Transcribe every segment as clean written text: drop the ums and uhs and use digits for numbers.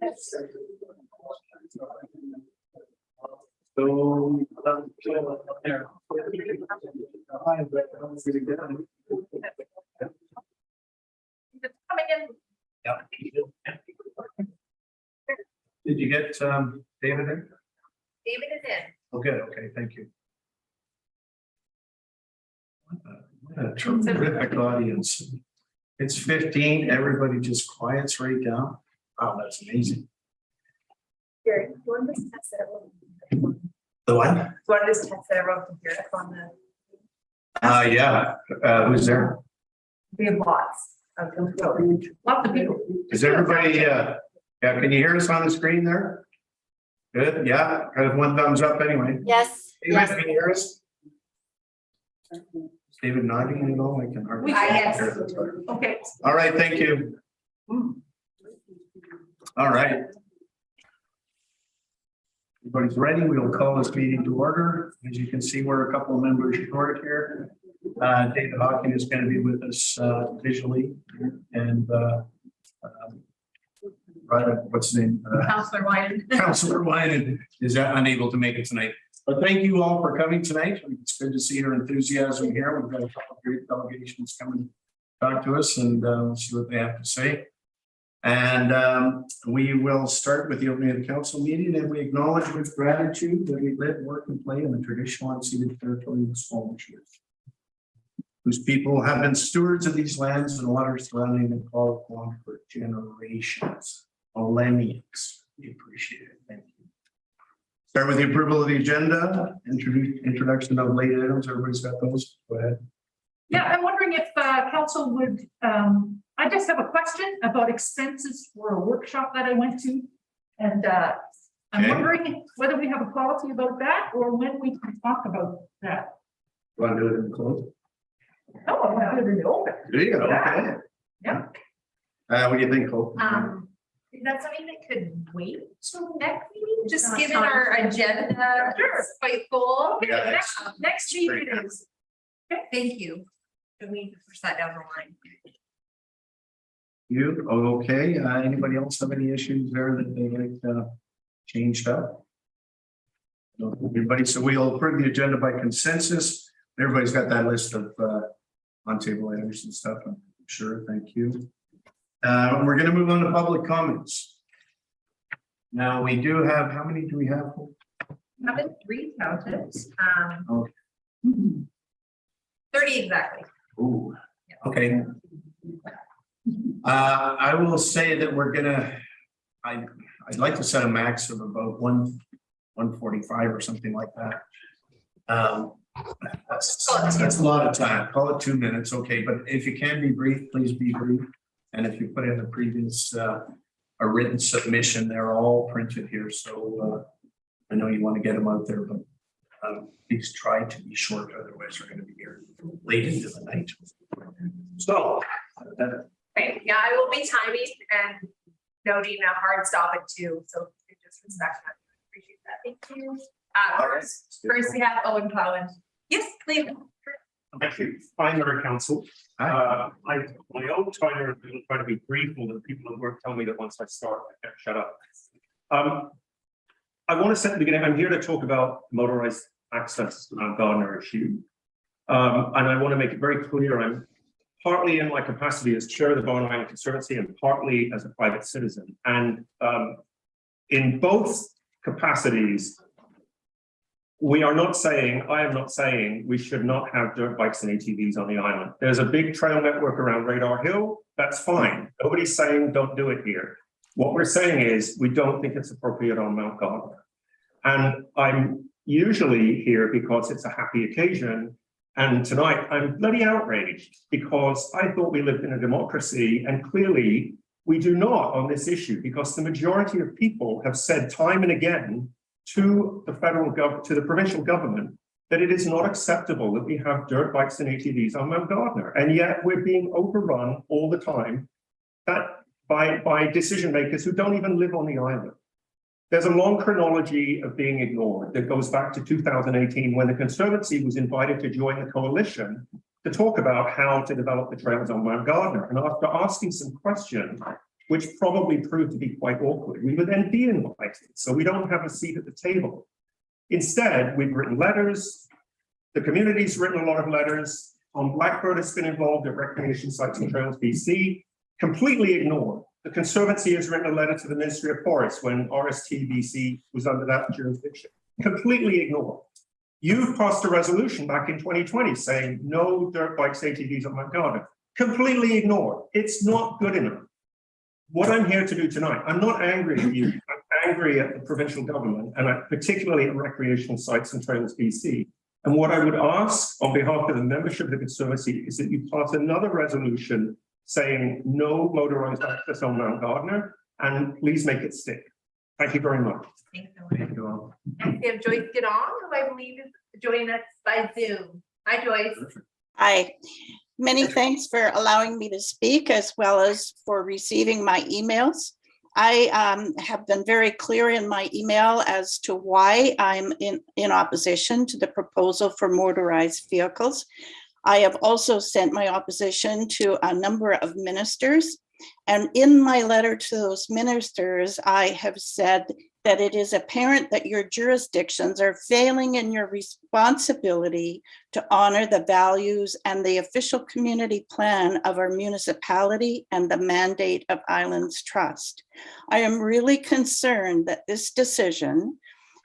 It's coming in. Yeah. Did you get David in? David is in. Oh, good. Okay, thank you. What a terrific audience. It's 15. Everybody just quiets right down. Wow, that's amazing. Here, you want this test that I wrote? The what? You want this test that I wrote here on the? Yeah. Who's there? We have lots of people. Is everybody? Yeah. Can you hear us on the screen there? Good. Yeah. Kind of one thumbs up anyway. Yes. David, Yes. can you hear us? Is David nodding at all? I can hardly. Yes. hear. Okay. All right. Thank you. All right. Everybody's ready. We'll call this meeting to order. As you can see, we're a couple of members short here. David Hawking is going to be with us visually, and what's his name? Councillor Wyden. Councillor Wyden is unable to make it tonight. But thank you all for coming tonight. It's good to see your enthusiasm here. We've got a couple of great delegations coming to talk to us, and we'll see what they have to say. And we will start with the opening of the council meeting, and we acknowledge with gratitude that we live, work, and play in the traditional unceded territory of the Squamish, whose people have been stewards of these lands and waters surrounding the Call of Guam for generations, millenniums. We appreciate it. Thank you. Start with the approval of the agenda. Introduction of late items. Everybody's got those. Go ahead. Yeah, I'm wondering if council would, I just have a question about expenses for a workshop that I went to. And I'm wondering whether we have a policy about that or when we can talk about that. You want to do it in the close? No, I want to do it in the open. There you go. Okay. Yeah. What do you think, Hope? Is that something that could wait till next meeting? Just given our agenda, it's quite full. Okay, Yeah, next meeting it is. Thank you. And we need to push that down the line. You, okay. Anybody else have any issues there that they like changed up? No, everybody, so we'll approve the agenda by consensus. Everybody's got that list of on-table items and stuff, I'm sure. Thank you. We're going to move on to public comments. Now we do have, how many do we have? Having 3 counted. Okay. 30 exactly. Ooh, okay. I will say that we're gonna, I'd like to set a max of about 145 or something like that. That's a lot of time. Call it 2 minutes, okay, but if you can be brief, please be brief. And if you put in the previous a written submission, they're all printed here, so I know you want to get them out there, but please try to be short, otherwise we're going to be here late into the night. So Okay, yeah, I will be timing and noting a hard stop at 2, so just respect that. Appreciate that. Thank you. First we have Owen Plowman. Yes, please. Actually, primary council. My own timer will try to be brief, although people at work tell me that once I start, I can't shut up. I want to set the beginning. I'm here to talk about motorized access Gardner issue. And I want to make it very clear, I'm partly in my capacity as chair of the Barn Island Conservancy and partly as a private citizen. And in both capacities, we are not saying, I am not saying we should not have dirt bikes and ATVs on the island. There's a big trail network around Radar Hill. That's fine. Nobody's saying don't do it here. What we're saying is we don't think it's appropriate on Mount Gardner. And I'm usually here because it's a happy occasion. And tonight I'm bloody outraged because I thought we lived in a democracy, and clearly we do not on this issue, because the majority of people have said time and again to the federal government, to the provincial government, that it is not acceptable that we have dirt bikes and ATVs on Mount Gardner. And yet we're being overrun all the time by decision makers who don't even live on the island. There's a long chronology of being ignored that goes back to 2018 when the Conservancy was invited to join the coalition to talk about how to develop the trails on Mount Gardner. And after asking some questions, which probably proved to be quite awkward, we were then de-invited. So we don't have a seat at the table. Instead, we've written letters. The community's written a lot of letters. Tom Blackbird has been involved at Recreation Sites and Trails BC, completely ignored. The Conservancy has written a letter to the Ministry of Forests when RSTBC was under that jurisdiction, completely ignored. You've passed a resolution back in 2020 saying no dirt bikes, ATVs on Mount Gardner, completely ignored. It's not good enough. What I'm here to do tonight, I'm not angry at you, I'm angry at the provincial government and particularly at Recreation Sites and Trails BC. And what I would ask on behalf of the membership of the Conservancy is that you pass another resolution saying no motorized access on Mount Gardner, and please make it stick. Thank you very much. Thanks, Thank you all. Next, we have Joyce Ganong, who I believe is joining us by Zoom. Hi, Joyce. Hi, many thanks for allowing me to speak as well as for receiving my emails. I have been very clear in my email as to why I'm in opposition to the proposal for motorized vehicles. I have also sent my opposition to a number of ministers. And in my letter to those ministers, I have said that it is apparent that your jurisdictions are failing in your responsibility to honor the values and the official community plan of our municipality and the mandate of Islands Trust. I am really concerned that this decision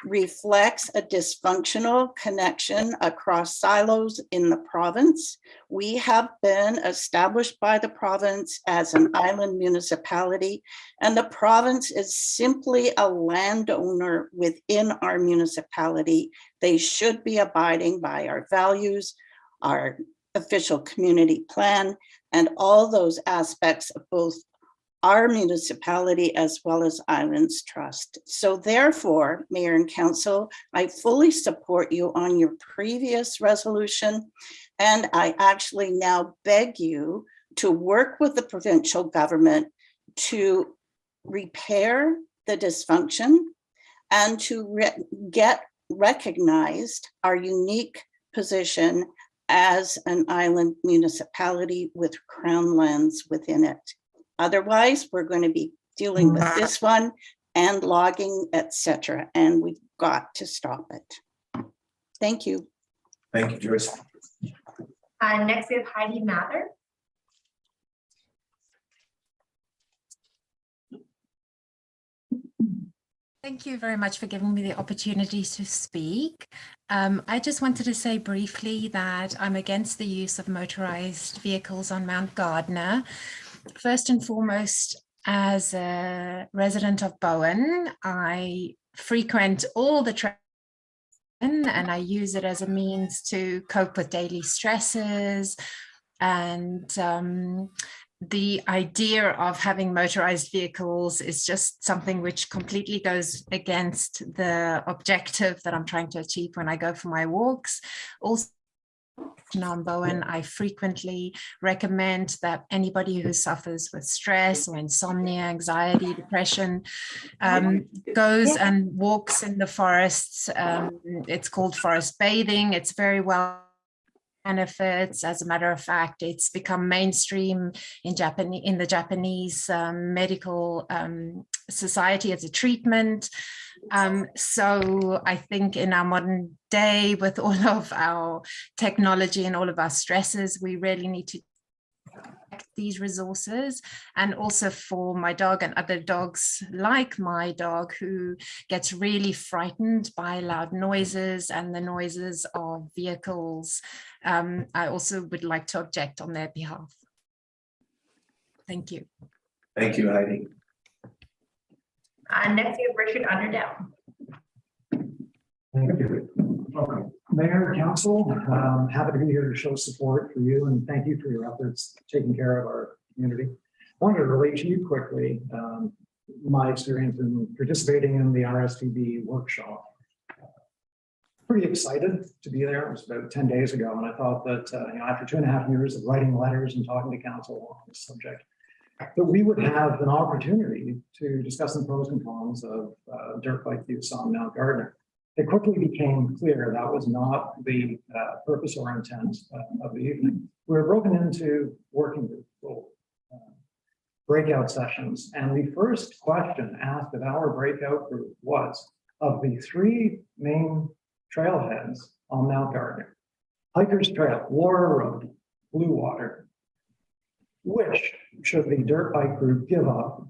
reflects a dysfunctional connection across silos in the province. We have been established by the province as an island municipality, and the province is simply a landowner within our municipality. They should be abiding by our values, our official community plan, and all those aspects of both our municipality as well as Islands Trust. So therefore, Mayor and Council, I fully support you on your previous resolution. And I actually now beg you to work with the provincial government to repair the dysfunction and to get recognized our unique position as an island municipality with crown lands within it. Otherwise, we're going to be dealing with this one and logging, etc. And we've got to stop it. Thank you. Thank you, Joyce. Next, we have Heidi Mather. Thank you very much for giving me the opportunity to speak. I just wanted to say briefly that I'm against the use of motorized vehicles on Mount Gardner. First and foremost, as a resident of Bowen, I frequent all the trails and I use it as a means to cope with daily stresses. And the idea of having motorized vehicles is just something which completely goes against the objective that I'm trying to achieve when I go for my walks. Also, on Bowen, I frequently recommend that anybody who suffers with stress or insomnia, anxiety, depression, goes and walks in the forests. It's called forest bathing. It's very well benefits. As a matter of fact, it's become mainstream in the Japanese medical society as a treatment. So I think in our modern day, with all of our technology and all of our stresses, we really need to protect these resources. And also for my dog and other dogs like my dog, who gets really frightened by loud noises and the noises of vehicles, I also would like to object on their behalf. Thank you. Thank you, Heidi. Next, we have Richard Underdown. Thank you. Welcome. Mayor, Council, happy to be here to show support for you and thank you for your efforts taking care of our community. I wanted to relate to you quickly my experience in participating in the RSTB workshop. Pretty excited to be there. It was about 10 days ago, and I thought that after 2.5 years of writing letters and talking to council on this subject, that we would have an opportunity to discuss the pros and cons of dirt bike use on Mount Gardner. It quickly became clear that was not the purpose or intent of the evening. We were broken into working group breakout sessions, and the first question asked of our breakout group was, of the three main trailheads on Mount Gardner, Hikers Trail, Laura Road, Blue Water, which should the dirt bike group give up?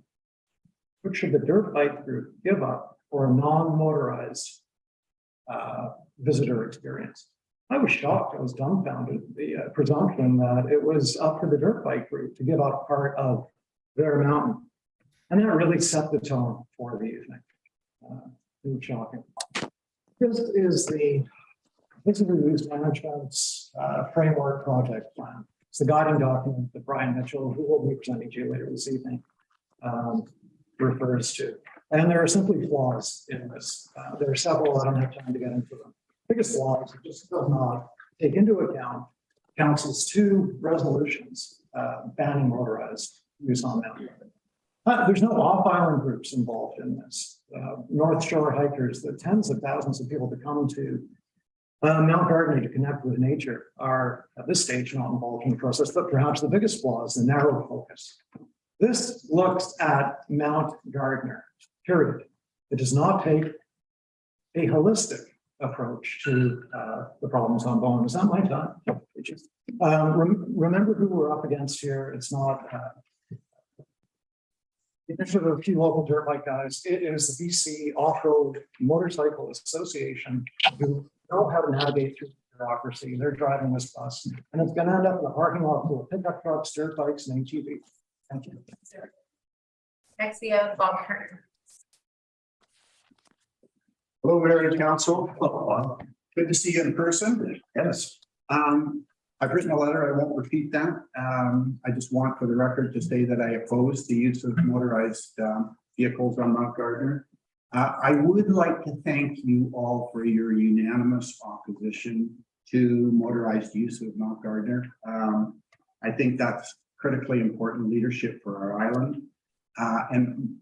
Which should the dirt bike group give up for a non-motorized visitor experience? I was shocked. I was dumbfounded. The presumption that it was up to the dirt bike group to give up part of their mountain, and that really set the tone for the evening. It was shocking. This is the use management's framework project plan. It's the guiding document that Brian Mitchell, who will be presenting to you later this evening, refers to. And there are simply flaws in this. There are several. I don't have time to get into them. Biggest flaws, it just does not take into account Council's two resolutions banning motorized use on Mount Gardner. There's no off-island groups involved in this. North Shore hikers, the tens of thousands of people that come to Mount Gardner to connect with nature are at this stage not involved in the process, but perhaps the biggest flaw is the narrow focus. This looks at Mount Gardner, period. It does not take a holistic approach to the problems on Bowen. Is that my time? Remember who we're up against here. It's not sort of a few local dirt bike guys. It is the BC Off-Road Motorcycle Association who know how to navigate through bureaucracy. They're driving this bus, and it's going to end up in the parking lot full of pickup trucks, dirt bikes, and ATVs. Thank you. Next, we have Bob Turner. Hello, Mayor and Council. Good to see you in person. Yes. I've written a letter. I won't repeat that. I just want for the record to say that I oppose the use of motorized vehicles on Mount Gardner. I would like to thank you all for your unanimous opposition to motorized use of Mount Gardner. I think that's critically important leadership for our island. And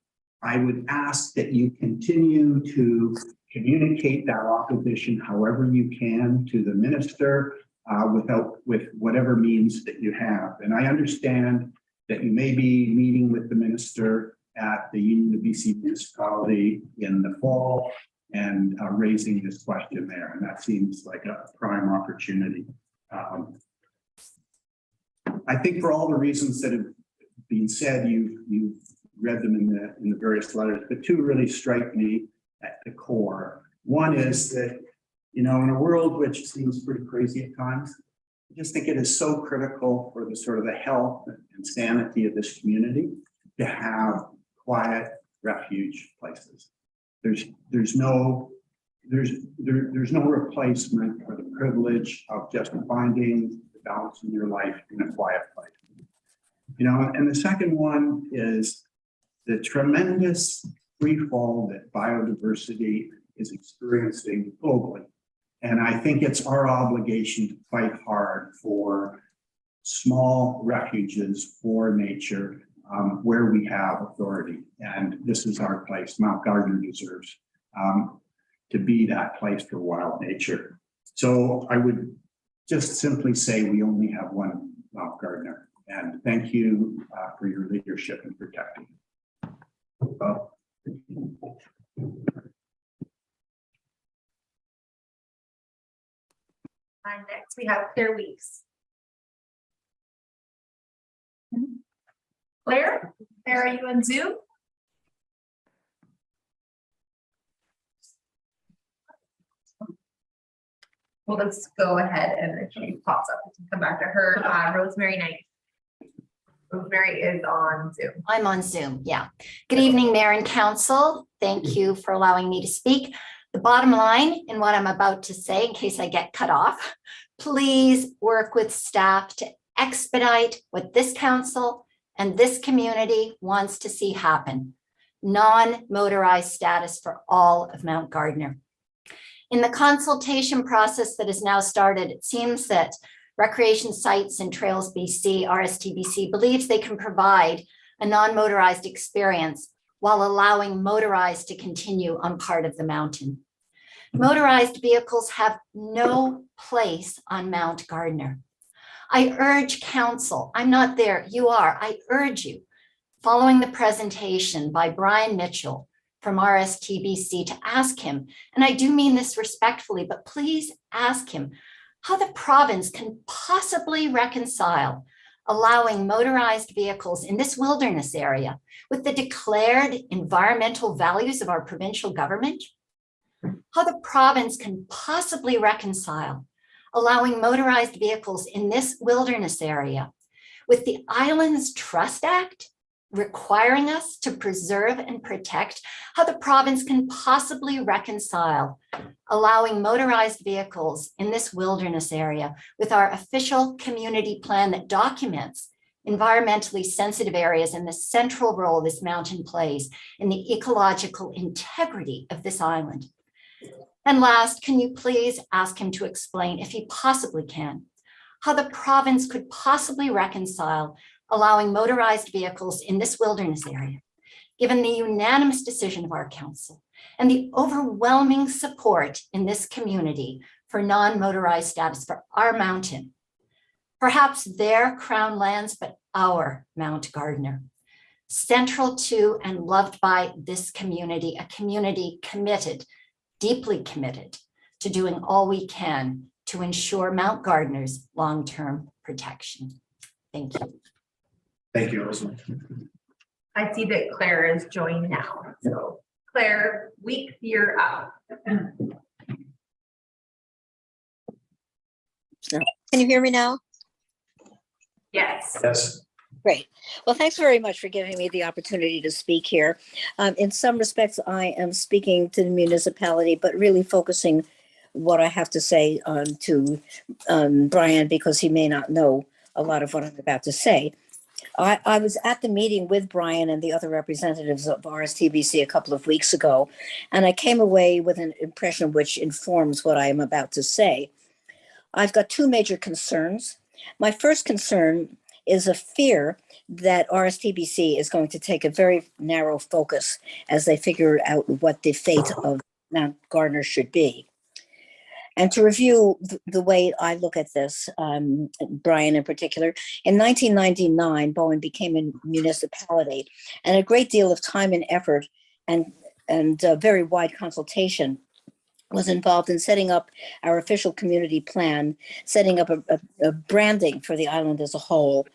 I would ask that you continue to communicate that opposition however you can to the minister with whatever means that you have. And I understand that you may be meeting with the minister at the Union of BC Municipality in the fall and raising this question there. And that seems like a prime opportunity. I think for all the reasons that have been said, you've read them in the various letters, but two really strike me at the core. One is that, you know, in a world which seems pretty crazy at times, I just think it is so critical for the sort of the health and sanity of this community to have quiet refuge places. There's no replacement for the privilege of just finding the balance in your life in a quiet place. You know, and the second one is the tremendous free fall that biodiversity is experiencing globally. And I think it's our obligation to fight hard for small refuges for nature where we have authority. And this is our place. Mount Gardner deserves to be that place for wild nature. So I would just simply say we only have one Mount Gardner. And thank you for your leadership in protecting it. Next, we have Claire Weeks. Claire, are you on Zoom? We'll just go ahead and if she pops up, we can come back to her. Rosemary Knight. Rosemary is on Zoom. I'm on Zoom, yeah. Good evening, Mayor and Council. Thank you for allowing me to speak. The bottom line in what I'm about to say, in case I get cut off, please work with staff to expedite what this council and this community wants to see happen. Non-motorized status for all of Mount Gardner. In the consultation process that has now started, it seems that Recreation Sites and Trails BC, RSTBC, believes they can provide a non-motorized experience while allowing motorized to continue on part of the mountain. Motorized vehicles have no place on Mount Gardner. I urge council, I'm not there, you are, I urge you, following the presentation by Brian Mitchell from RSTBC, to ask him, and I do mean this respectfully, but please ask him how the province can possibly reconcile allowing motorized vehicles in this wilderness area with the declared environmental values of our provincial government. How the province can possibly reconcile allowing motorized vehicles in this wilderness area with the Islands Trust Act requiring us to preserve and protect, how the province can possibly reconcile allowing motorized vehicles in this wilderness area with our official community plan that documents environmentally sensitive areas and the central role this mountain plays in the ecological integrity of this island. And last, can you please ask him to explain, if he possibly can, how the province could possibly reconcile allowing motorized vehicles in this wilderness area, given the unanimous decision of our council and the overwhelming support in this community for non-motorized status for our mountain, perhaps their crown lands, but our Mount Gardner, central to and loved by this community, a community committed, deeply committed to doing all we can to ensure Mount Gardner's long-term protection. Thank you. Thank you, Rosemary. I see that Claire is joined now. So Claire, you're up. Can you hear me now? Yes. Yes. Great. Well, thanks very much for giving me the opportunity to speak here. In some respects, I am speaking to the municipality, but really focusing what I have to say to Brian, because he may not know a lot of what I'm about to say. I was at the meeting with Brian and the other representatives of RSTBC a couple of weeks ago, and I came away with an impression which informs what I am about to say. I've got two major concerns. My first concern is a fear that RSTBC is going to take a very narrow focus as they figure out what the fate of Mount Gardner should be. And to review the way I look at this, Brian in particular, in 1999, Bowen became a municipality, and a great deal of time and effort and very wide consultation was involved in setting up our official community plan, setting up a branding for the island as a whole,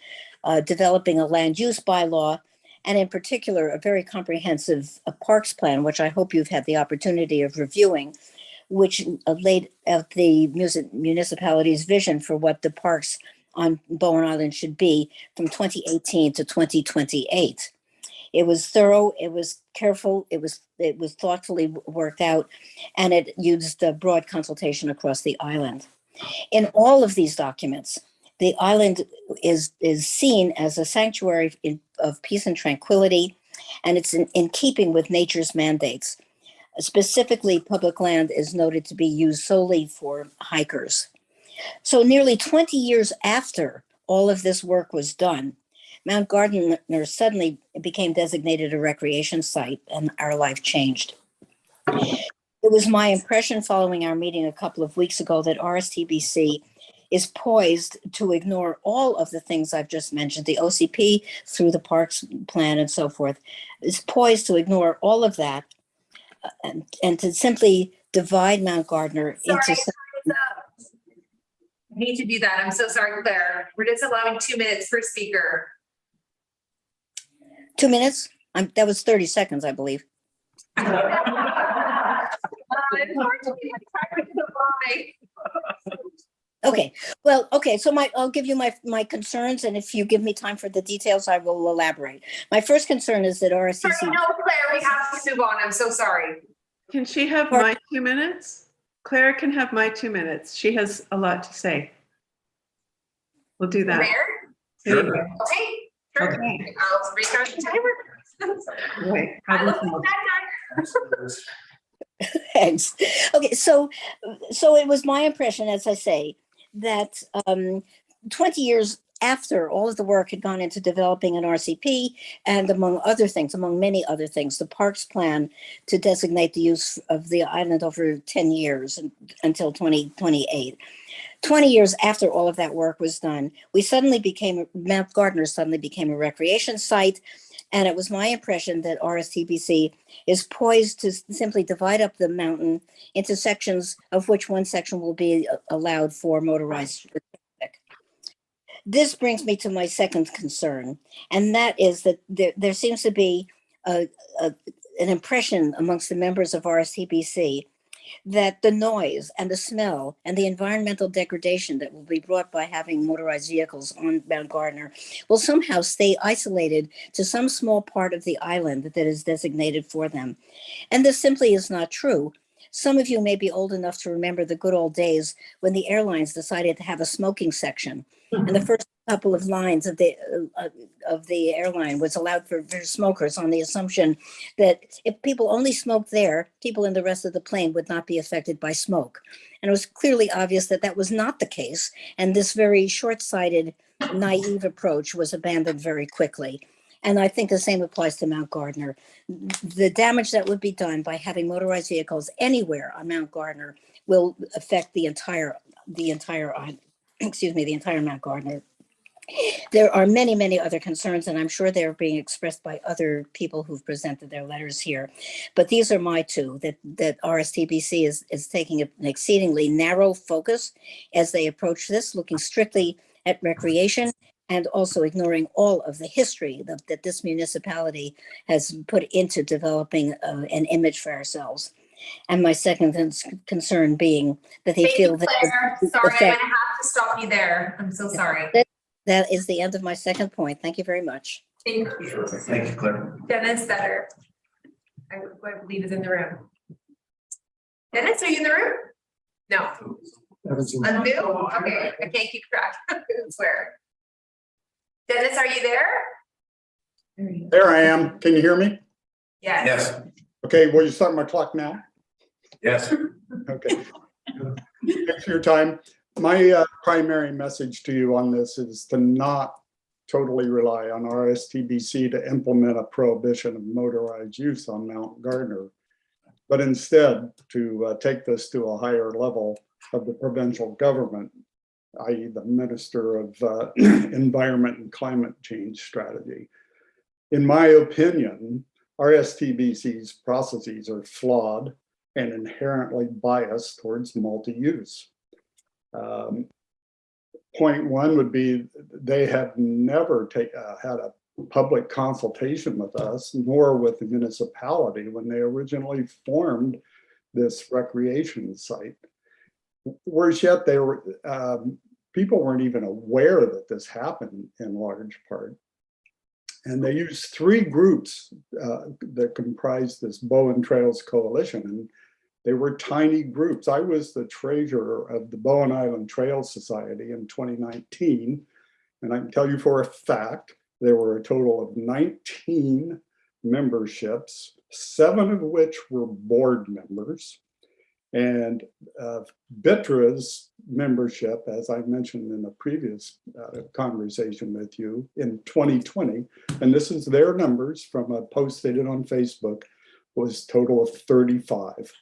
developing a land use bylaw, and in particular, a very comprehensive parks plan, which I hope you've had the opportunity of reviewing, which laid out the municipality's vision for what the parks on Bowen Island should be from 2018 to 2028. It was thorough, it was careful, it was thoughtfully worked out, and it used a broad consultation across the island. In all of these documents, the island is seen as a sanctuary of peace and tranquility, and it's in keeping with nature's mandates. Specifically, public land is noted to be used solely for hikers. So nearly 20 years after all of this work was done, Mount Gardner suddenly became designated a recreation site, and our life changed. It was my impression following our meeting a couple of weeks ago that RSTBC is poised to ignore all of the things I've just mentioned, the OCP through the parks plan and so forth, is poised to ignore all of that and to simply divide Mount Gardner into. I hate to do that. I'm so sorry, Claire. We're just allowing 2 minutes per speaker. 2 minutes? That was 30 seconds, I believe. Okay, well, okay, so I'll give you my concerns, and if you give me time for the details, I will elaborate. My first concern is that RSTC. Sorry, no, Claire, we have to move on. I'm so sorry. Can she have my 2 minutes? Claire can have my 2 minutes. She has a lot to say. We'll do that. There? Sure. Okay. Sure. Okay. I'll restart the timer. Wait, I look like that. Thanks. Okay, so it was my impression, as I say, that 20 years after all of the work had gone into developing an RCP and among many other things, the parks plan to designate the use of the island over 10 years until 2028. 20 years after all of that work was done, Mount Gardner suddenly became a recreation site. And it was my impression that RSTBC is poised to simply divide up the mountain into sections, of which one section will be allowed for motorized traffic. This brings me to my second concern, and that is that there seems to be an impression amongst the members of RSTBC that the noise and the smell and the environmental degradation that will be brought by having motorized vehicles on Mount Gardner will somehow stay isolated to some small part of the island that is designated for them. And this simply is not true. Some of you may be old enough to remember the good old days when the airlines decided to have a smoking section. And the first couple of lines of the airline was allowed for smokers on the assumption that if people only smoked there, people in the rest of the plane would not be affected by smoke. And it was clearly obvious that that was not the case. And this very short-sighted, naive approach was abandoned very quickly. And I think the same applies to Mount Gardner. The damage that would be done by having motorized vehicles anywhere on Mount Gardner will affect the entire Mount Gardner. There are many, many other concerns, and I'm sure they're being expressed by other people who've presented their letters here. But these are my two, that RSTBC is taking an exceedingly narrow focus as they approach this, looking strictly at recreation and also ignoring all of the history that this municipality has put into developing an image for ourselves. And my second concern being that they feel that— Sorry, I'm gonna have to stop you there. I'm so sorry. That is the end of my second point. Thank you very much. Thank you. Thank you, Claire. Dennis Better, I believe is in the room. Dennis, are you in the room? No. Undo? Okay, I can't keep track. I swear. Dennis, are you there? There I am. Can you hear me? Yes. Yes. Okay, will you start my clock now? Yes. Okay. Thanks for your time. My primary message to you on this is to not totally rely on RSTBC to implement a prohibition of motorized use on Mount Gardner, but instead to take this to a higher level of the provincial government, i.e. the Minister of Environment and Climate Change Strategy. In my opinion, RSTBC's processes are flawed and inherently biased towards multi-use. Point one would be they have never had a public consultation with us, nor with the municipality when they originally formed this recreation site. Worse yet, they were people weren't even aware that this happened in large part. And they used three groups that comprised this Bowen Trails Coalition, and they were tiny groups. I was the treasurer of the Bowen Island Trails Society in 2019, and I can tell you for a fact, there were a total of 19 memberships, 7 of which were board members. And BITRA's membership, as I mentioned in a previous conversation with you in 2020, and this is their numbers from a post they did on Facebook, was a total of 35.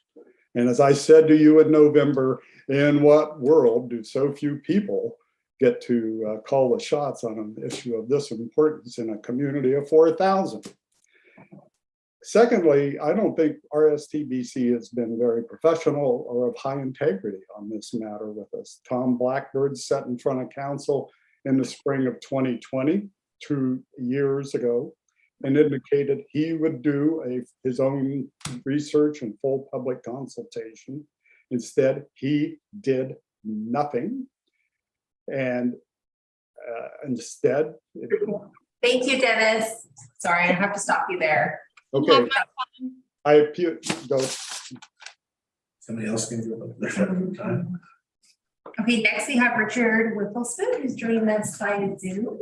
And as I said to you in November, in what world do so few people get to call the shots on an issue of this importance in a community of 4,000? Secondly, I don't think RSTBC has been very professional or of high integrity on this matter with us. Tom Blackbird sat in front of council in the spring of 2020, 2 years ago, and indicated he would do his own research and full public consultation. Instead, he did nothing. And instead— Thank you, Dennis. Sorry, I have to stop you there. Okay, I appeal, go. Somebody else can do it. Okay, next we have Richard Wiefelspuett, who's joining us by Zoom.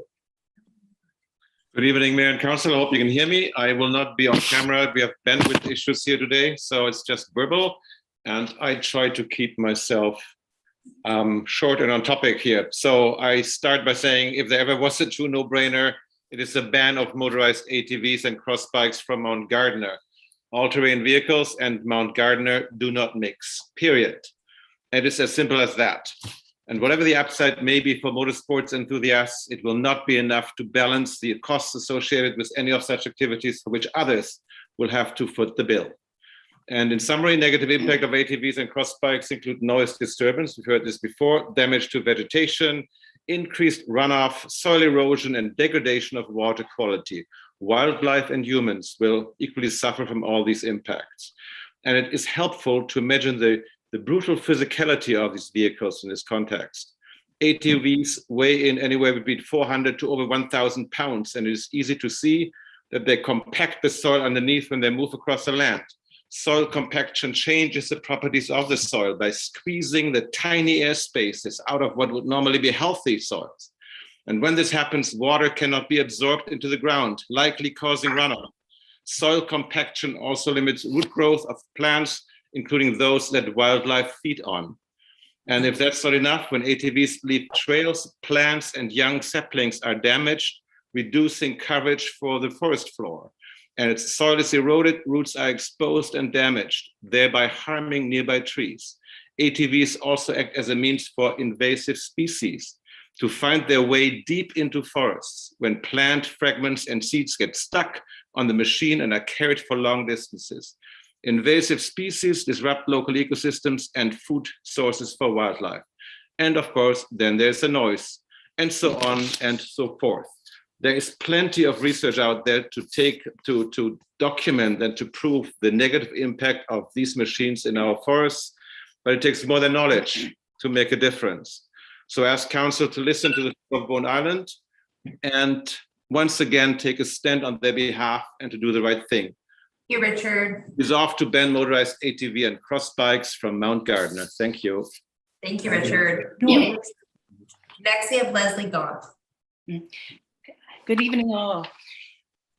Good evening, Mayor and Council. I hope you can hear me. I will not be on camera. We have bandwidth issues here today, so it's just verbal. And I try to keep myself short and on topic here. So I start by saying, if there ever was a true no-brainer, it is a ban of motorized ATVs and cross bikes from Mount Gardner. All-terrain vehicles and Mount Gardner do not mix, period. It is as simple as that. And whatever the upside may be for motorsports enthusiasts, it will not be enough to balance the costs associated with any of such activities for which others will have to foot the bill. And in summary, negative impact of ATVs and cross bikes include noise disturbance, we've heard this before, damage to vegetation, increased runoff, soil erosion, and degradation of water quality. Wildlife and humans will equally suffer from all these impacts. And it is helpful to imagine the brutal physicality of these vehicles in this context. ATVs weigh in anywhere between 400 to over 1,000 pounds, and it is easy to see that they compact the soil underneath when they move across the land. Soil compaction changes the properties of the soil by squeezing the tiny air spaces out of what would normally be healthy soils. And when this happens, water cannot be absorbed into the ground, likely causing runoff. Soil compaction also limits root growth of plants, including those that wildlife feed on. And if that's not enough, when ATVs leave trails, plants and young saplings are damaged, reducing coverage for the forest floor. And its soil is eroded, roots are exposed and damaged, thereby harming nearby trees. ATVs also act as a means for invasive species to find their way deep into forests when plant fragments and seeds get stuck on the machine and are carried for long distances. Invasive species disrupt local ecosystems and food sources for wildlife. And of course, then there's the noise, and so on and so forth. There is plenty of research out there to document and to prove the negative impact of these machines in our forests, but it takes more than knowledge to make a difference. So I ask Council to listen to the people of Bone Island and once again take a stand on their behalf and to do the right thing. Thank you, Richard. Resolve to ban motorized ATV and cross bikes from Mount Gardner. Thank you. Thank you, Richard. Next, we have Lesley Gaunt. Good evening, all.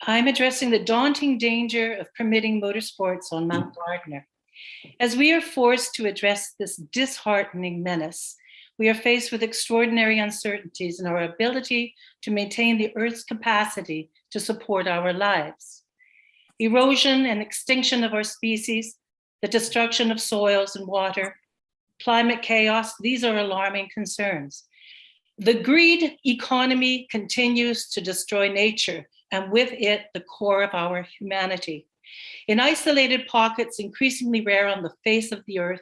I'm addressing the daunting danger of permitting motorsports on Mount Gardner. As we are forced to address this disheartening menace, we are faced with extraordinary uncertainties in our ability to maintain the Earth's capacity to support our lives. Erosion and extinction of our species, the destruction of soils and water, climate chaos, these are alarming concerns. The greed economy continues to destroy nature, and with it, the core of our humanity. In isolated pockets, increasingly rare on the face of the earth,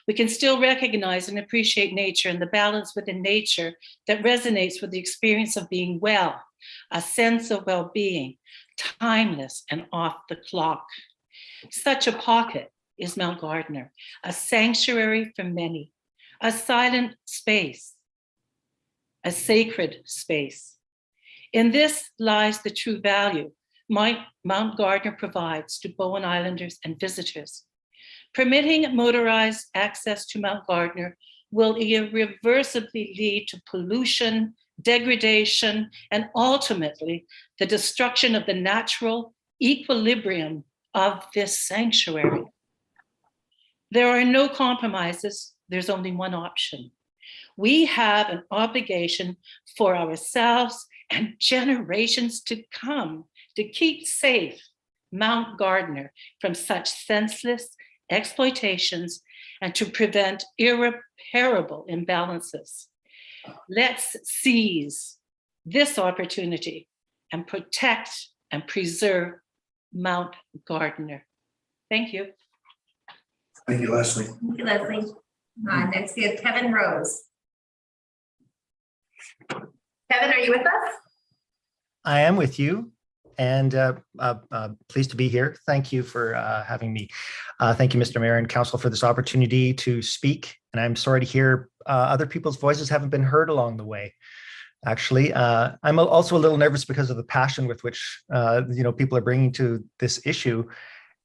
we can still recognize and appreciate nature and the balance within nature that resonates with the experience of being well, a sense of well-being, timeless and off the clock. Such a pocket is Mount Gardner, a sanctuary for many, a silent space, a sacred space. In this lies the true value Mount Gardner provides to Bowen Islanders and visitors. Permitting motorized access to Mount Gardner will irreversibly lead to pollution, degradation, and ultimately the destruction of the natural equilibrium of this sanctuary. There are no compromises, there's only one option. We have an obligation for ourselves and generations to come to keep safe Mount Gardner from such senseless exploitations and to prevent irreparable imbalances. Let's seize this opportunity and protect and preserve Mount Gardner. Thank you. Thank you, Lesley. Thank you, Lesley. Next, we have Kevin Rose. Kevin, are you with us? I am with you, and pleased to be here. Thank you for having me. Thank you, Mr. Mayor and Council, for this opportunity to speak. And I'm sorry to hear other people's voices haven't been heard along the way. Actually, I'm also a little nervous because of the passion with which people are bringing to this issue.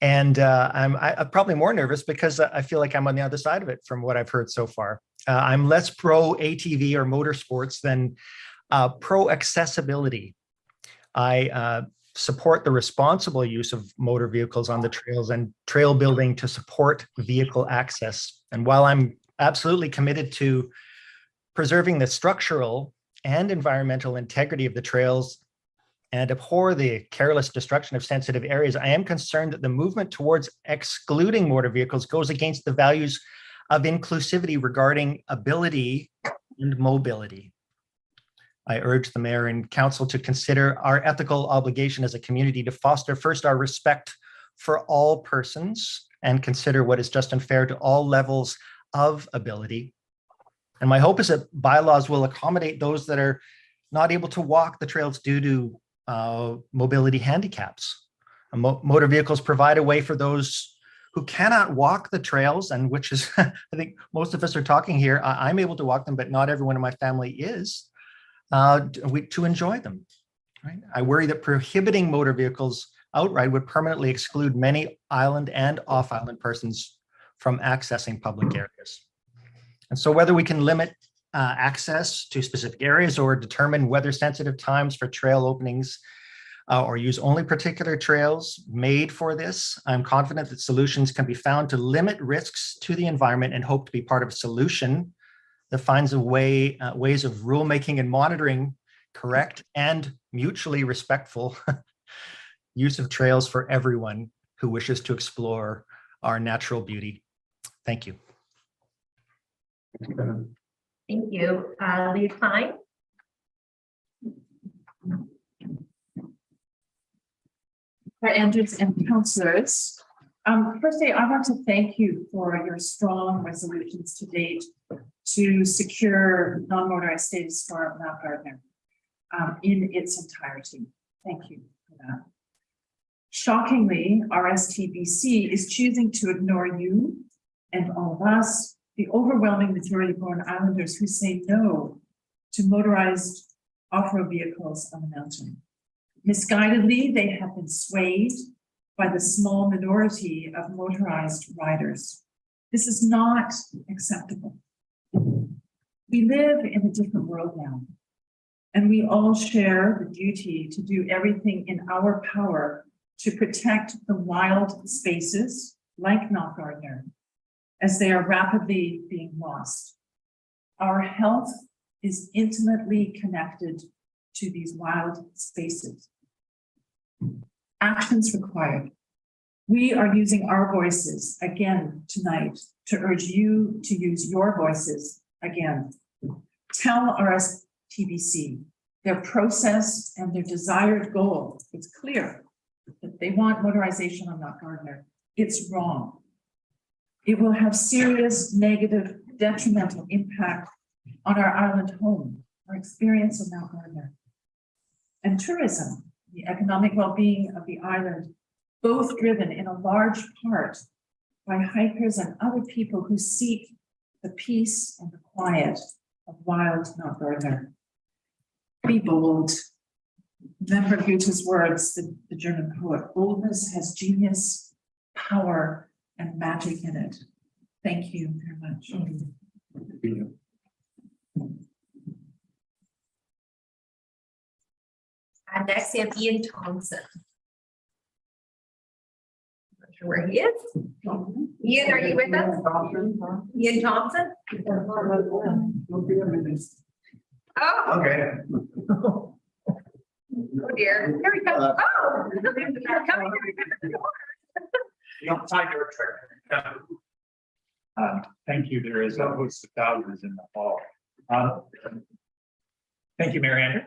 And I'm probably more nervous because I feel like I'm on the other side of it from what I've heard so far. I'm less pro ATV or motorsports than pro accessibility. I support the responsible use of motor vehicles on the trails and trail building to support vehicle access. And while I'm absolutely committed to preserving the structural and environmental integrity of the trails and abhor the careless destruction of sensitive areas, I am concerned that the movement towards excluding motor vehicles goes against the values of inclusivity regarding ability and mobility. I urge the mayor and council to consider our ethical obligation as a community to foster first our respect for all persons and consider what is just and fair to all levels of ability. And my hope is that bylaws will accommodate those that are not able to walk the trails due to mobility handicaps. Motor vehicles provide a way for those who cannot walk the trails, and which is, I think most of us are talking here, I'm able to walk them, but not everyone in my family is, to enjoy them. Right? I worry that prohibiting motor vehicles outright would permanently exclude many island and off-island persons from accessing public areas. And so whether we can limit access to specific areas or determine weather-sensitive times for trail openings or use only particular trails made for this, I'm confident that solutions can be found to limit risks to the environment and hope to be part of a solution that finds a way, ways of rulemaking and monitoring correct and mutually respectful use of trails for everyone who wishes to explore our natural beauty. Thank you. Thank you. Leah Cline. Andrews and councillors. Firstly, I want to thank you for your strong resolutions to date to secure non-motorized status for Mount Gardner in its entirety. Thank you for that. Shockingly, RSTBC is choosing to ignore you and all of us, the overwhelming majority of Bourne Islanders who say no to motorized off-road vehicles on the mountain. Misguidedly, they have been swayed by the small minority of motorized riders. This is not acceptable. We live in a different world now, and we all share the duty to do everything in our power to protect the wild spaces like Mount Gardner as they are rapidly being lost. Our health is intimately connected to these wild spaces. Actions required. We are using our voices again tonight to urge you to use your voices again. Tell RSTBC their process and their desired goal. It's clear that they want motorization on Mount Gardner. It's wrong. It will have serious negative, detrimental impact on our island home, our experience of Mount Gardner, and tourism, the economic well-being of the island, both driven in a large part by hikers and other people who seek the peace and the quiet of wild Mount Gardner. Be bold. Remember Goethe's words, the German poet, boldness has genius, power, and magic in it. Thank you very much. Next, we have Ian Thomson. Not sure where he is. Ian, are you with us? Ian Thomson? Oh, Okay. oh dear. Here we go. Oh, you're coming. Thank you. There is a host of thousands in the hall. Thank you, Mary Andrew.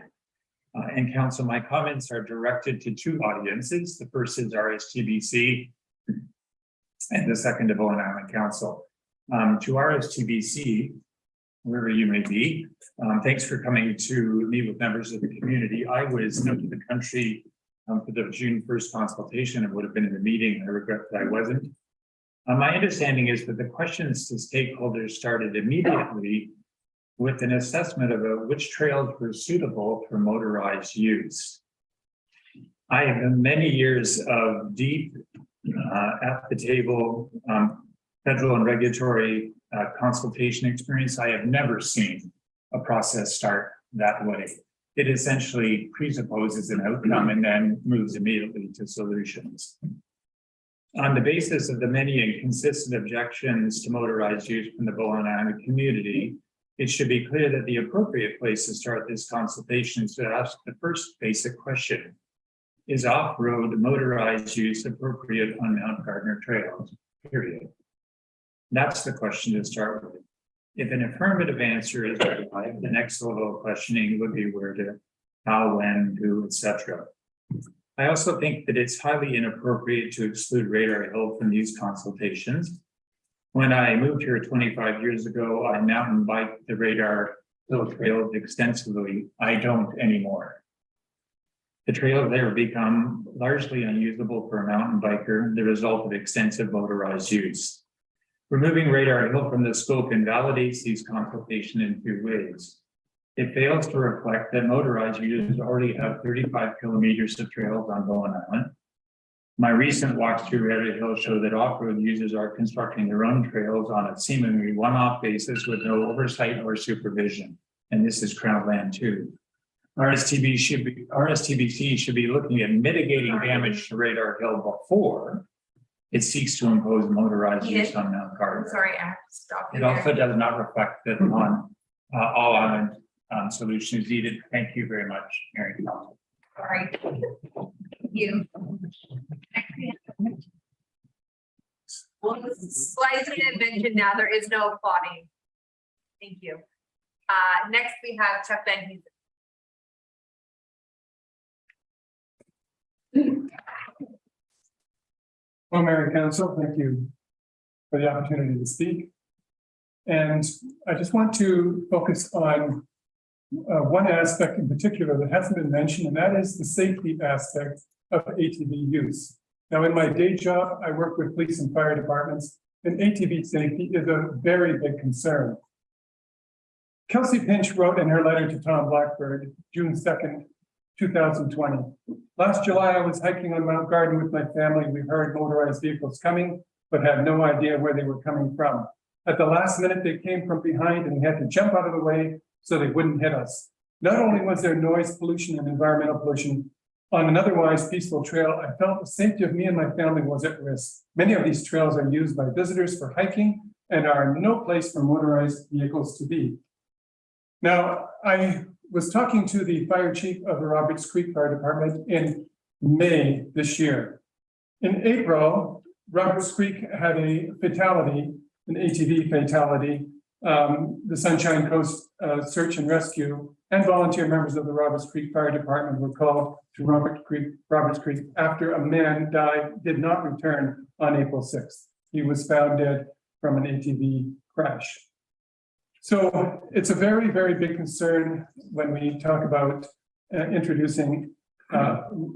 And council, my comments are directed to two audiences. The first is RSTBC and the second to Owen Island Council. To RSTBC, wherever you may be, thanks for coming to meet with members of the community. I was out of the country for the June 1st consultation and would have been in the meeting. I regret that I wasn't. My understanding is that the questions to stakeholders started immediately with an assessment of which trails were suitable for motorized use. I have many years of deep at the table federal and regulatory consultation experience. I have never seen a process start that way. It essentially presupposes an outcome and then moves immediately to solutions. On the basis of the many and consistent objections to motorized use from the Bowen Island community, it should be clear that the appropriate place to start this consultation is to ask the first basic question. Is off-road motorized use appropriate on Mount Gardner trails? Period. That's the question to start with. If an affirmative answer is required, the next level of questioning would be where to, how, when, who, etc. I also think that it's highly inappropriate to exclude Radar Hill from these consultations. When I moved here 25 years ago, I mountain biked the Radar Hill Trail extensively. I don't anymore. The trails there have become largely unusable for a mountain biker, the result of extensive motorized use. Removing Radar Hill from the scope invalidates these consultations in two ways. It fails to reflect that motorized users already have 35 kilometers of trails on Bowen Island. My recent walks through Radar Hill show that off-road users are constructing their own trails on a seemingly one-off basis with no oversight or supervision. And this is Crown land too. RSTBC should be looking at mitigating damage to Radar Hill before it seeks to impose motorized use on Mount Gardner. Sorry, I have to stop you It there. also does not reflect that on all island solutions needed. Thank you very much, Mary Council. Sorry. Thank you. Well, slice and mentioned now, there is no applauding. Thank you. Next we have Chuck van Huizen. Well, Mayor and Council, thank you for the opportunity to speak. And I just want to focus on one aspect in particular that hasn't been mentioned, and that is the safety aspect of ATV use. Now, in my day job, I work with police and fire departments, and ATV safety is a very big concern. Kelsey Pinch wrote in her letter to Tom Blackbird, June 2nd, 2020. Last July, I was hiking on Mount Gardner with my family. We heard motorized vehicles coming, but had no idea where they were coming from. At the last minute, they came from behind and we had to jump out of the way so they wouldn't hit us. Not only was there noise pollution and environmental pollution on an otherwise peaceful trail, I felt the safety of me and my family was at risk. Many of these trails are used by visitors for hiking and are no place for motorized vehicles to be. Now, I was talking to the fire chief of the Roberts Creek Fire Department in May this year. In April, Roberts Creek had a fatality, an ATV fatality. The Sunshine Coast Search and Rescue and volunteer members of the Roberts Creek Fire Department were called to Roberts Creek after a man did not return on April 6th. He was found dead from an ATV crash. So it's a very, very big concern when we talk about introducing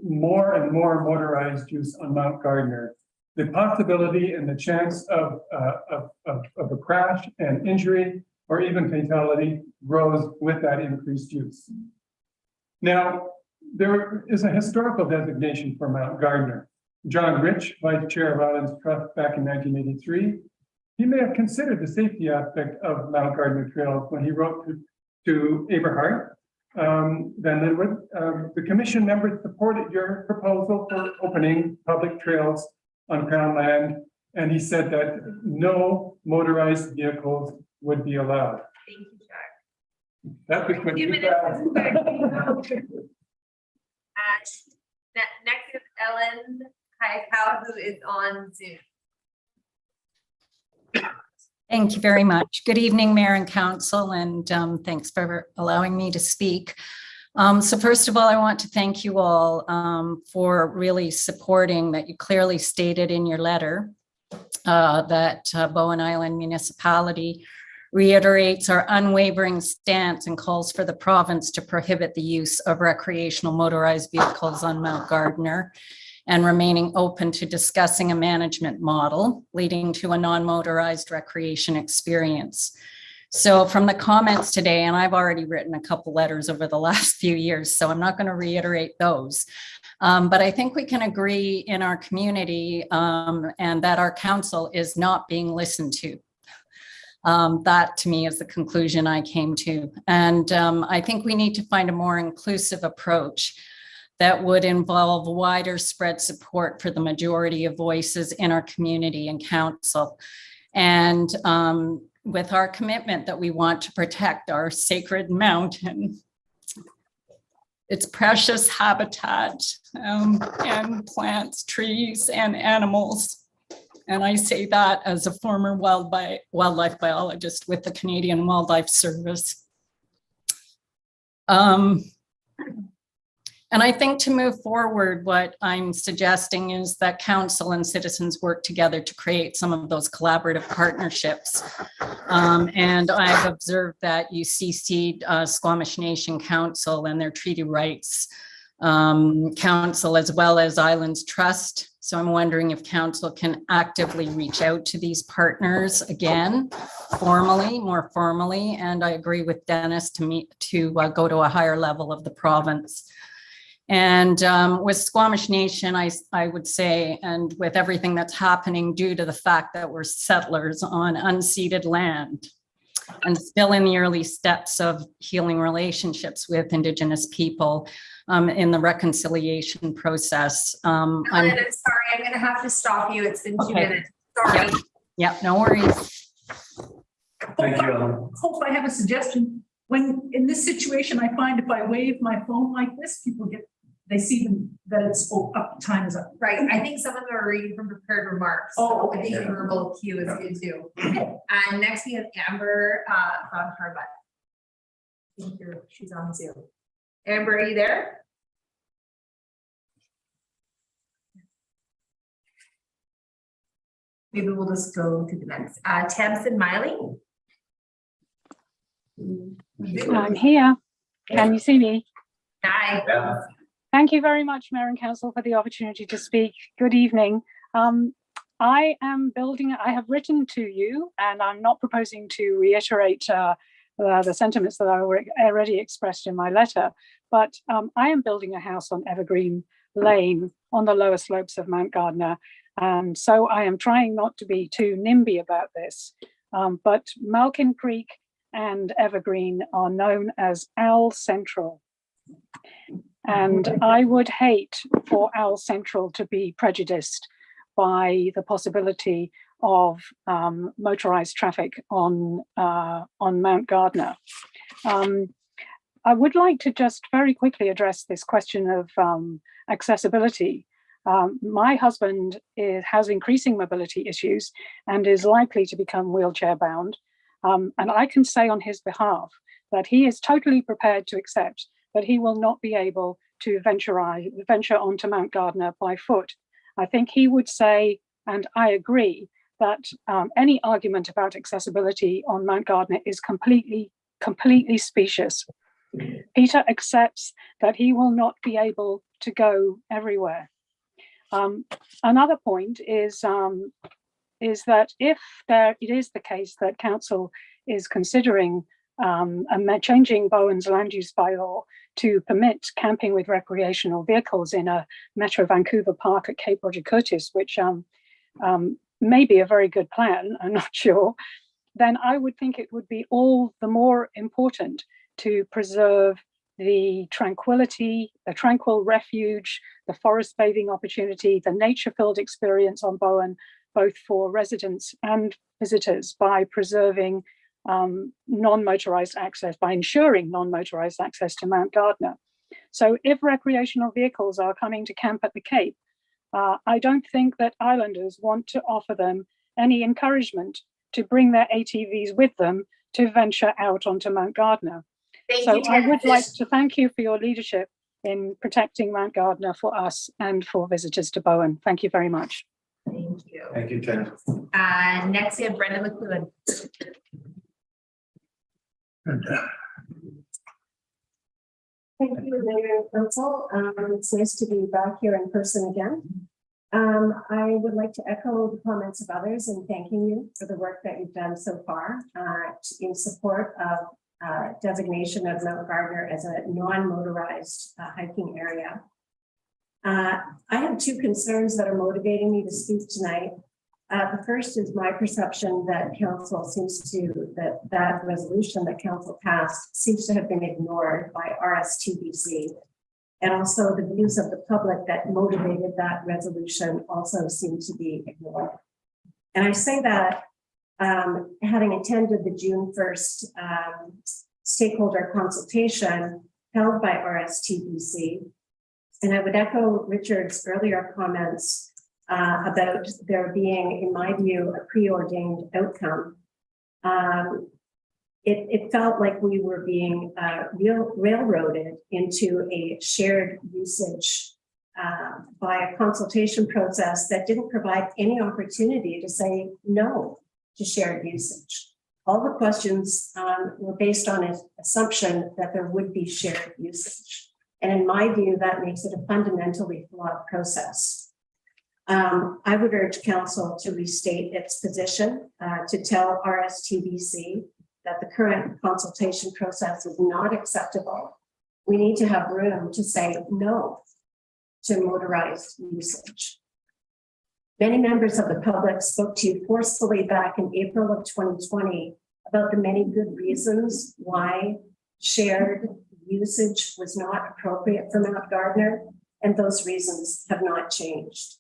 more and more motorized use on Mount Gardner. The possibility and the chance of a crash and injury or even fatality grows with that increased use. Now, there is a historical designation for Mount Gardner. John Rich, Vice Chair of Islands Trust back in 1983, he may have considered the safety aspect of Mount Gardner Trail when he wrote to Aberhart. The commission members supported your proposal for opening public trails on Crown land, and he said that no motorized vehicles would be allowed. Thank you, Chuck. That was when you guys- Next is Ellen Hayakawa, who is on Zoom. Thank you very much. Good evening, Mayor and Council, and thanks for allowing me to speak. So first of all, I want to thank you all for really supporting that you clearly stated in your letter that Bowen Island Municipality reiterates our unwavering stance and calls for the province to prohibit the use of recreational motorized vehicles on Mount Gardner and remaining open to discussing a management model leading to a non-motorized recreation experience. So from the comments today, and I've already written a couple letters over the last few years, so I'm not going to reiterate those. But I think we can agree in our community and that our council is not being listened to. That to me is the conclusion I came to. And I think we need to find a more inclusive approach that would involve wider spread support for the majority of voices in our community and council. And with our commitment that we want to protect our sacred mountain, its precious habitat, and plants, trees, and animals. And I say that as a former wildlife biologist with the Canadian Wildlife Service. And I think to move forward, what I'm suggesting is that council and citizens work together to create some of those collaborative partnerships. And I've observed that you CC'd Squamish Nation Council and their Treaty Rights Council, as well as Islands Trust. So I'm wondering if council can actively reach out to these partners again, more formally. And I agree with Dennis to go to a higher level of the province. And with Squamish Nation, I would say, and with everything that's happening due to the fact that we're settlers on unceded land and still in the early steps of healing relationships with Indigenous people in the reconciliation process. I'm sorry, I'm going to have to stop you. It's been 2 minutes. Sorry. Yeah, no worries. Thank you, Ellen. Hope I have a suggestion. When in this situation, I find if I wave my phone like this, people they see that it's up, time is up. Right. I think some of them are reading from prepared remarks. Oh, I think okay. verbal cue is good too. And next we have Amber von Harbut. I think she's on Zoom. Amber, are you there? Maybe we'll just go to the next. Tamsin Miley. I'm here. Can you see me? Hi. Yeah. Thank you very much, Mayor and Council, for the opportunity to speak. Good evening. I have written to you, and I'm not proposing to reiterate the sentiments that I already expressed in my letter, but I am building a house on Evergreen Lane on the lower slopes of Mount Gardner. And so I am trying not to be too NIMBY about this, but Malkin Creek and Evergreen are known as Owl Central. And I would hate for Owl Central to be prejudiced by the possibility of motorized traffic on Mount Gardner. I would like to just very quickly address this question of accessibility. My husband has increasing mobility issues and is likely to become wheelchair bound. And I can say on his behalf that he is totally prepared to accept that he will not be able to venture onto Mount Gardner by foot. I think he would say, and I agree, that any argument about accessibility on Mount Gardner is completely specious. Peter accepts that he will not be able to go everywhere. Another point is that if it is the case that council is considering changing Bowen's land use bylaw to permit camping with recreational vehicles in a Metro Vancouver park at Cape Roger Curtis, which may be a very good plan, I'm not sure, then I would think it would be all the more important to preserve the tranquility, the tranquil refuge, the forest bathing opportunity, the nature-filled experience on Bowen, both for residents and visitors, by preserving non-motorized access, by ensuring non-motorized access to Mount Gardner. So if recreational vehicles are coming to camp at the Cape, I don't think that islanders want to offer them any encouragement to bring their ATVs with them to venture out onto Mount Gardner. So I would like to thank you for your leadership in protecting Mount Gardner for us and for visitors to Bowen. Thank you very much. Thank you. Thank you, Jen. Next we have Brenda McLuhan. Thank you, Mayor and Council. It's nice to be back here in person again. I would like to echo the comments of others in thanking you for the work that you've done so far in support of designation of Mount Gardner as a non-motorized hiking area. I have two concerns that are motivating me to speak tonight. The first is my perception that council seems to, that resolution that council passed seems to have been ignored by RSTBC. And also the views of the public that motivated that resolution also seem to be ignored. And I say that having attended the June 1st stakeholder consultation held by RSTBC, and I would echo Richard's earlier comments about there being, in my view, a preordained outcome. It felt like we were being railroaded into a shared usage by a consultation process that didn't provide any opportunity to say no to shared usage. All the questions were based on an assumption that there would be shared usage. And in my view, that makes it a fundamentally flawed process. I would urge council to restate its position, to tell RSTBC that the current consultation process is not acceptable. We need to have room to say no to motorized usage. Many members of the public spoke to you forcefully back in April of 2020 about the many good reasons why shared usage was not appropriate for Mount Gardner, and those reasons have not changed.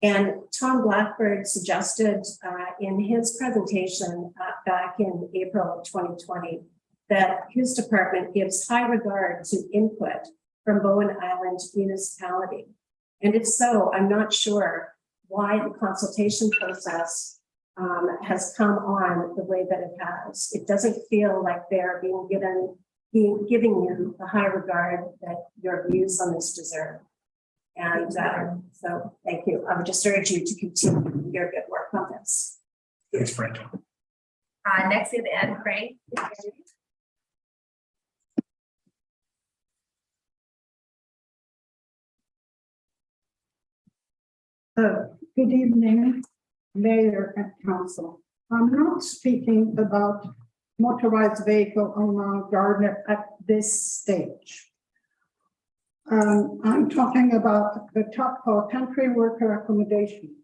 And Tom Blackbird suggested in his presentation back in April of 2020 that his department gives high regard to input from Bowen Island municipality. And if so, I'm not sure why the consultation process has come on the way that it has. It doesn't feel like they're giving you the high regard that your views on this deserve. And so thank you. I would just urge you to continue your good work on this. Thanks, Frank. Next we have Franc. Good evening, Mayor and Council. I'm not speaking about motorized vehicle on Mount Gardner at this stage. I'm talking about the top for temporary worker accommodation.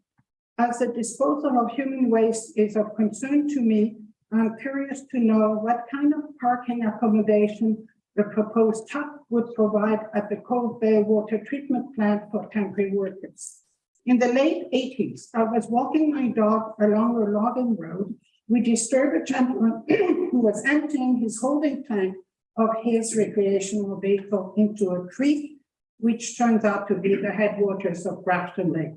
As the disposal of human waste is of concern to me, I'm curious to know what kind of parking accommodation the proposed TUP would provide at the Cove Bay water treatment plant for temporary workers. In the late 80s, I was walking my dog along a logging road. We disturbed a gentleman who was emptying his holding tank of his recreational vehicle into a creek, which turns out to be the headwaters of Grafton Lake.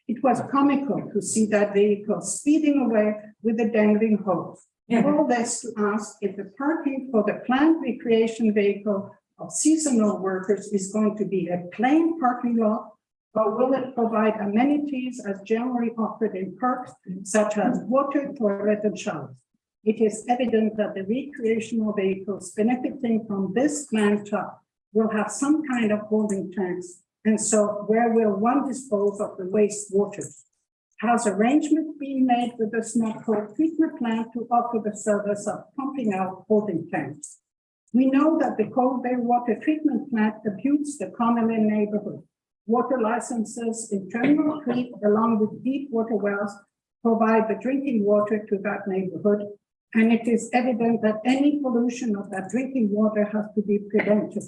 It was comical to see that vehicle speeding away with a dangling hose. All this to ask if the parking for the planned recreation vehicle of seasonal workers is going to be a plain parking lot, or will it provide amenities as generally offered in parks, such as water, toilet, and showers? It is evident that the recreational vehicles benefiting from this planned TUP will have some kind of holding tanks. And so where will one dispose of the waste waters? Has arrangement been made with the Snapco treatment plant to offer the service of pumping out holding tanks? We know that the Cove Bay water treatment plant abused the Connelly neighborhood. Water licenses in Terminal Creek, along with deep water wells, provide the drinking water to that neighborhood. And it is evident that any pollution of that drinking water has to be prevented.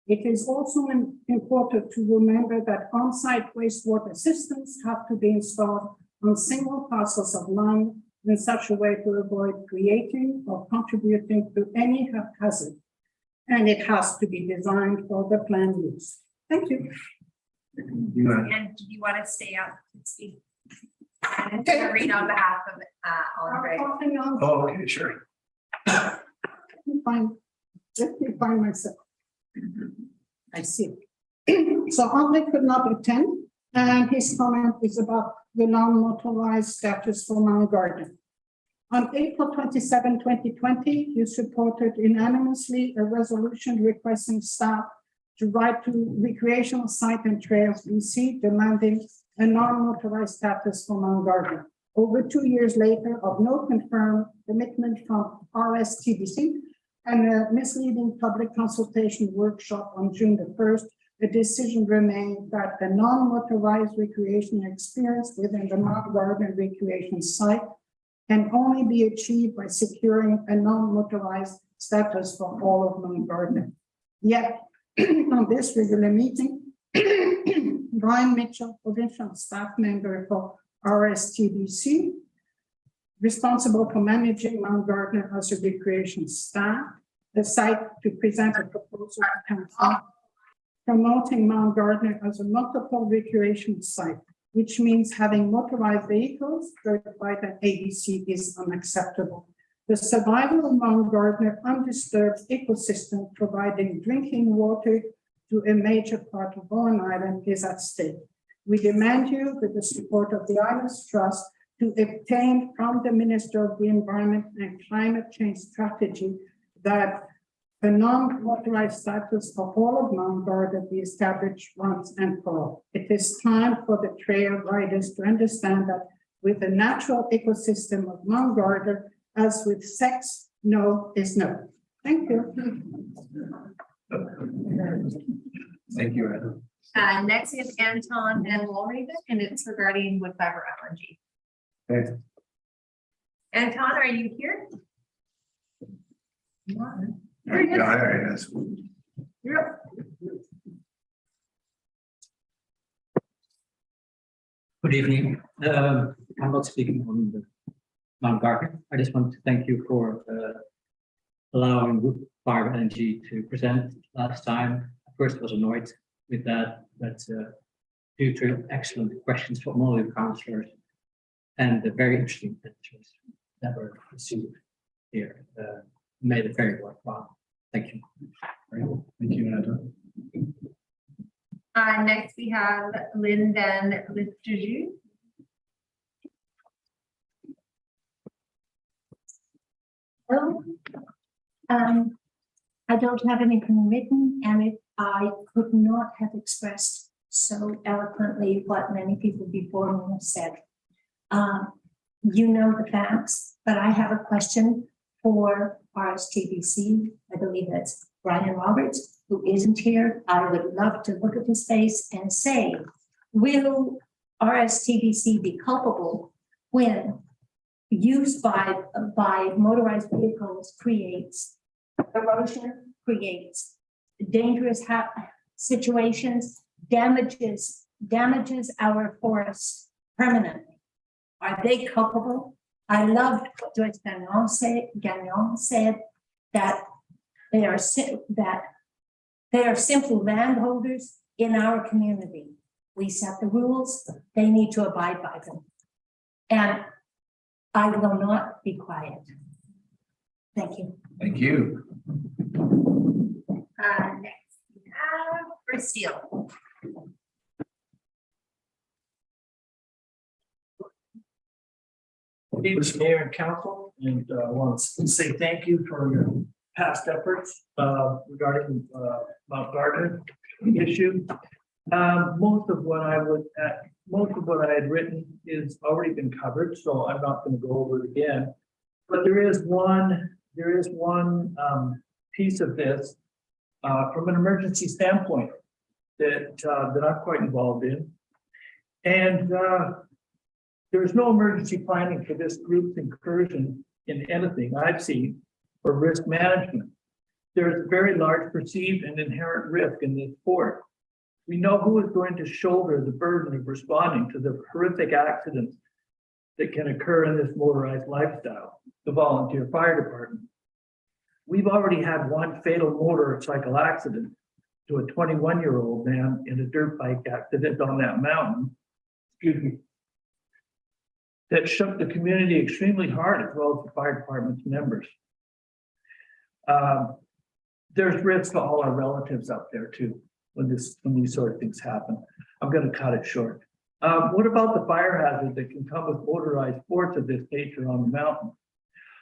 It is also important to remember that on-site wastewater systems have to be installed on single parcels of land in such a way to avoid creating or contributing to any hazard. And it has to be designed for the planned use. Thank you. And do you want to stay up and speak? I'm going to read on behalf of Andre. Oh, okay, sure. Let me find myself. I see. So Andre could not attend, and his comment is about the non-motorized status for Mount Gardner. On April 27, 2020, you supported unanimously a resolution requesting staff to write to Recreational Site and Trails BC demanding a non-motorized status for Mount Gardner. Over 2 years later, of no confirmed commitment from RSTBC and a misleading public consultation workshop on June the 1st, the decision remained that the non-motorized recreation experience within the Mount Gardner recreation site can only be achieved by securing a non-motorized status for all of Mount Gardner. Yet, on this regular meeting. Brian Mitchell, provincial staff member for RSTBC, responsible for managing Mount Gardner as a recreation staff, the site to present a proposal to council, promoting Mount Gardner as a multiple recreation site, which means having motorized vehicles certified at ABC is unacceptable. The survival of Mount Gardner undisturbed ecosystem, providing drinking water to a major part of Owen Island, is at stake. We demand you, with the support of the Islands Trust, to obtain from the Minister of the Environment and Climate Change Strategy that a non-motorized status of all of Mount Gardner be established once and for all. It is time for the trail riders to understand that with the natural ecosystem of Mount Gardner, as with sex, no is no. Thank you. Thank you, Adam. Next we have Anton and Walraven, and it's regarding wood fiber LNG. Okay. Anton, are you here? There he is. You're up. Good evening. I'm not speaking on the Mount Gardner. I just want to thank you for allowing wood fiber LNG to present last time. At first I was annoyed with that, but due to excellent questions from all your councillors and the very interesting answers that were received here, made it very worthwhile. Thank you. Thank you, Anton. Next we have Lynn Van Liftju. Hello. I don't have anything written, and I could not have expressed so eloquently what many people before me have said. You know the facts, but I have a question for RSTBC. I believe that's Brian Roberts, who isn't here. I would love to look at his face and say, will RSTBC be culpable when use by motorized vehicles creates erosion, creates dangerous situations, damages our forests permanently? Are they culpable? I loved what Joyce Ganong said, that they are simply landholders in our community. We set the rules, they need to abide by them. And I will not be quiet. Thank you. Thank you. Next we have Bruce Steele. Good evening, Mayor and Council, and I want to say thank you for your past efforts regarding Mount Gardner issue. Most of what I had written is already been covered, so I'm not going to go over it again. But there is one piece of this from an emergency standpoint that I'm quite involved in, and there's no emergency planning for this group's incursion in anything I've seen for risk management. There's a very large perceived and inherent risk in this sport. We know who is going to shoulder the burden of responding to the horrific accidents that can occur in this motorized lifestyle, the volunteer fire department. We've already had one fatal motorcycle accident to a 21-year-old man in a dirt bike accident on that mountain, that shook the community extremely hard, as well as the fire department's members. There's risk to all our relatives out there too, when these sort of things happen. I'm going to cut it short. What about the fire hazard that can come with motorized sports of this nature on the mountain?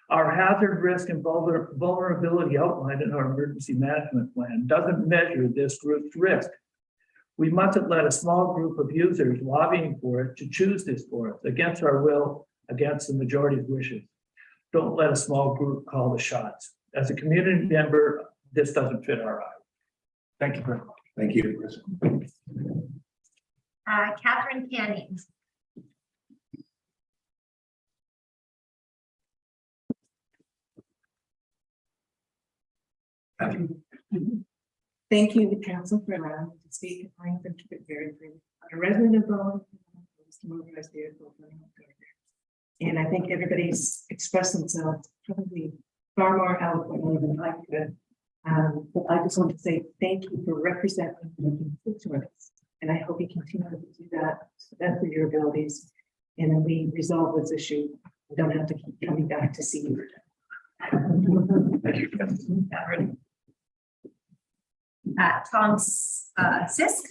Our hazard risk and vulnerability outlined in our emergency management plan doesn't measure this group's risk. We mustn't let a small group of users lobbying for it to choose this for us against our will, against the majority's wishes. Don't let a small group call the shots. As a community member, this doesn't fit our eye. Thank you very much. Thank you, Chris. Catherine Canning. Thank you, the council, for allowing me to speak. I'm going to keep it very brief. I'm a resident of Owen, motorized vehicle, and I think everybody's expressed themselves probably far more eloquently than I could. But I just want to say thank you for representing the constituents, and I hope you continue to do that to the best of your abilities. And then we resolve this issue. We don't have to keep coming back to see you. Thank you. Tom Sisk.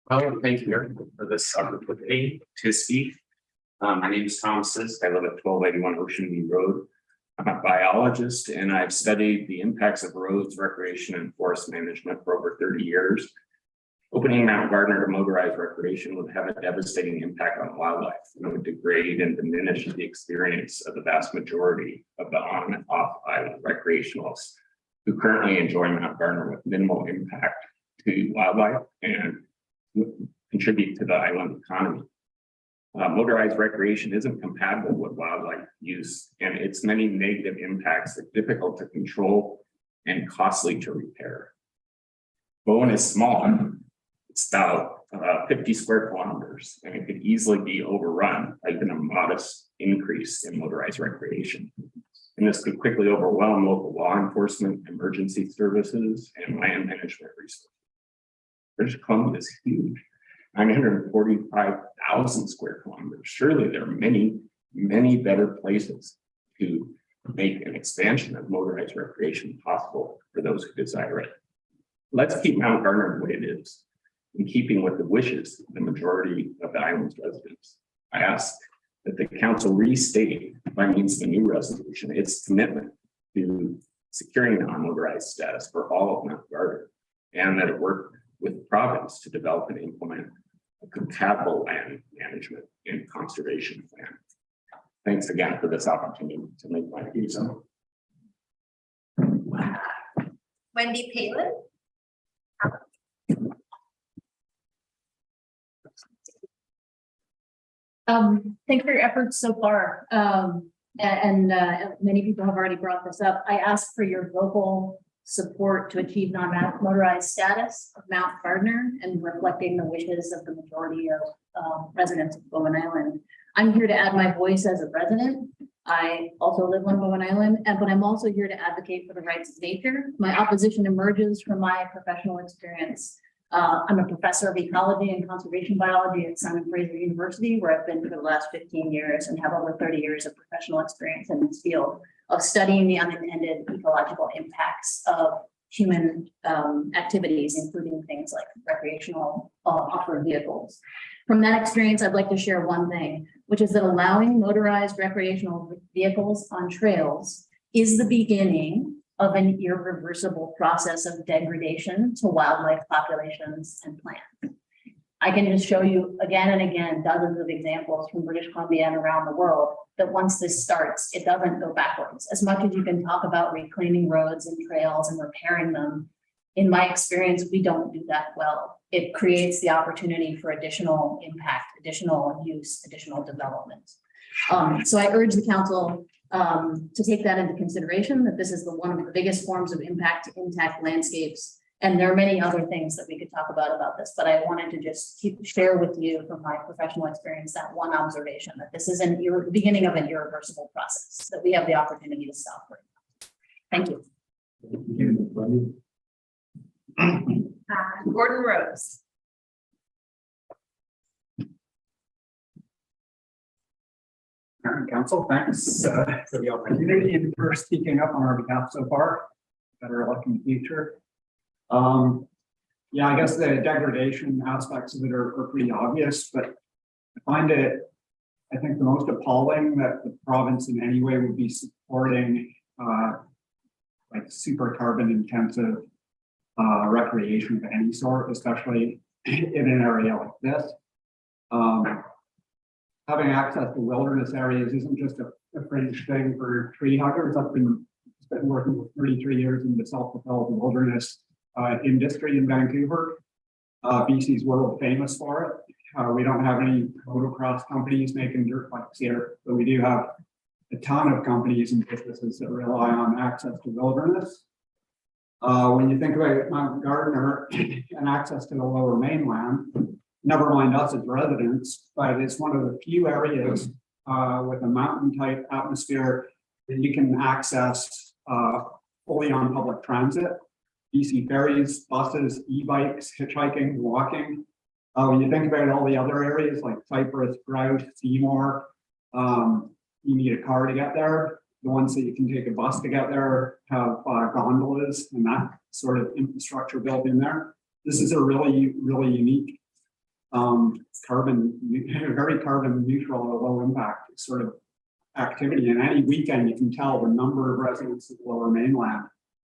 Well, thank you Eric, for this opportunity to speak. My name is Tom Sisk. I live at 1281 Ocean View Road. I'm a biologist and I've studied the impacts of roads, recreation, and forest management for over 30 years. Opening Mount Gardner to motorized recreation would have a devastating impact on wildlife and would degrade and diminish the experience of the vast majority of the on and off island recreationalists who currently enjoy Mount Gardner with minimal impact to wildlife and contribute to the island economy. Motorized recreation isn't compatible with wildlife use, and its many negative impacts are difficult to control and costly to repair. Owen is small. It's about 50 square kilometers, and it could easily be overrun by even a modest increase in motorized recreation. And this could quickly overwhelm local law enforcement, emergency services, and land management resources. British Columbia is huge, 945,000 square kilometers. Surely there are many, many better places to make an expansion of motorized recreation possible for those who desire it. Let's keep Mount Gardner the way it is, in keeping with the wishes of the majority of the island's residents. I ask that the council restate, by means of a new resolution, its commitment to securing non-motorized status for all of Mount Gardner, and that it work with the province to develop and implement a compatible land management and conservation plan. Thanks again for this opportunity to make my views known. Wendy Palen. Thanks for your efforts so far. Many people have already brought this up. I ask for your vocal support to achieve non-motorized status of Mount Gardner and reflecting the wishes of the majority of residents of Bowen Island. I'm here to add my voice as a resident. I also live on Bowen Island, but I'm also here to advocate for the rights of nature. My opposition emerges from my professional experience. I'm a professor of ecology and conservation biology at Simon Fraser University, where I've been for the last 15 years and have over 30 years of professional experience in this field of studying the unintended ecological impacts of human activities, including things like recreational off-road vehicles. From that experience, I'd like to share one thing, which is that allowing motorized recreational vehicles on trails is the beginning of an irreversible process of degradation to wildlife populations and plants. I can just show you again and again dozens of examples from British Columbia and around the world that once this starts, it doesn't go backwards. As much as you can talk about reclaiming roads and trails and repairing them, in my experience, we don't do that well. It creates the opportunity for additional impact, additional use, additional development. So I urge the council to take that into consideration, that this is one of the biggest forms of impact to intact landscapes. And there are many other things that we could talk about this, but I wanted to just share with you from my professional experience that one observation, that this is the beginning of an irreversible process that we have the opportunity to stop right now. Thank you. Gordon Rose. Council, thanks for the opportunity and for speaking up on our behalf so far. Better luck in the future. Yeah, I guess the degradation aspects of it are pretty obvious, but I find it, I think, the most appalling that the province in any way would be supporting like super carbon intensive recreation of any sort, especially in an area like this. Having access to wilderness areas isn't just a fringe thing for tree huggers. I've been working for 33 years in the self-propelled wilderness industry in Vancouver. BC's world famous for it. We don't have any motocross companies making dirt bikes here, but we do have a ton of companies and businesses that rely on access to wilderness. When you think about Mount Gardner and access to the lower mainland, never mind us as residents, but it's one of the few areas with a mountain type atmosphere that you can access fully on public transit. BC ferries, buses, e-bikes, hitchhiking, walking. When you think about all the other areas like Cypress, Grouse, Seymour, you need a car to get there. The ones that you can take a bus to get there have gondolas and that sort of infrastructure built in there. This is a really, really unique very carbon neutral or low impact sort of activity. And any weekend you can tell the number of residents of the lower mainland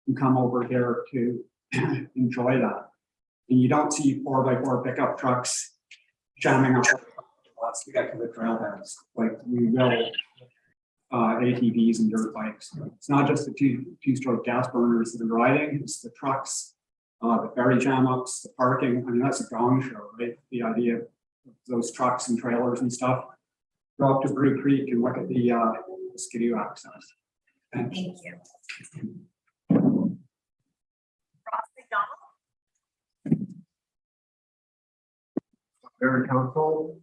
who come over here to enjoy that. And you don't see 4x4 pickup trucks jamming up once we get to the trailheads like we will ATVs and dirt bikes. It's not just the two-stroke gas burners that are riding, it's the trucks, the ferry jam ups, the parking. I mean, that's a gong show, right? The idea of those trucks and trailers and stuff. Go up to Brew Creek and look at the skidoo access. Thank you. Ross McDonald. Mayor and Council,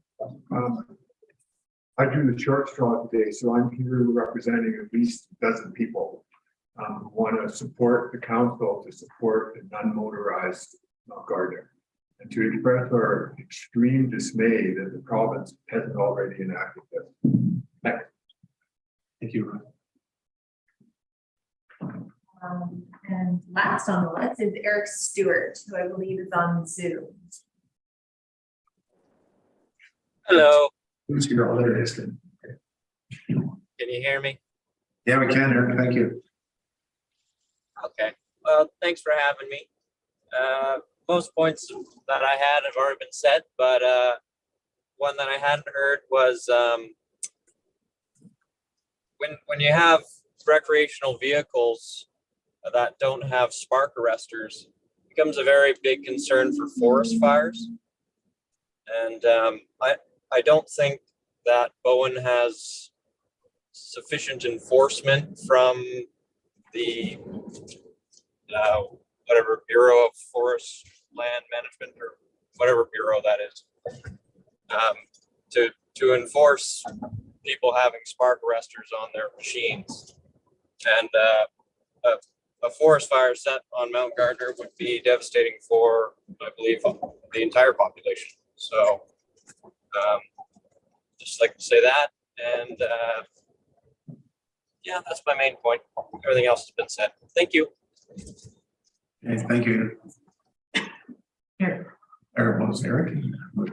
I drew the short straw today, so I'm here representing at least a dozen people who want to support the council to support the non-motorized Mount Gardner, and to express our extreme dismay that the province hasn't already enacted this. Thanks. Thank you. And last on the list is Eric Stuart, who I believe is on Zoom. Hello. Who's your other distant? Can you hear me? Yeah, we can, Eric. Thank you. Okay. Well, thanks for having me. Most points that I had have already been said, but one that I hadn't heard was when you have recreational vehicles that don't have spark arresters, it becomes a very big concern for forest fires. And I don't think that Bowen has sufficient enforcement from the whatever Bureau of Forest Land Management or whatever bureau that is, to enforce people having spark arresters on their machines. And a forest fire set on Mount Gardner would be devastating for, I believe, the entire population. So just like to say that, and yeah, that's my main point. Everything else has been said. Thank you. Okay, thank you. Eric was Eric.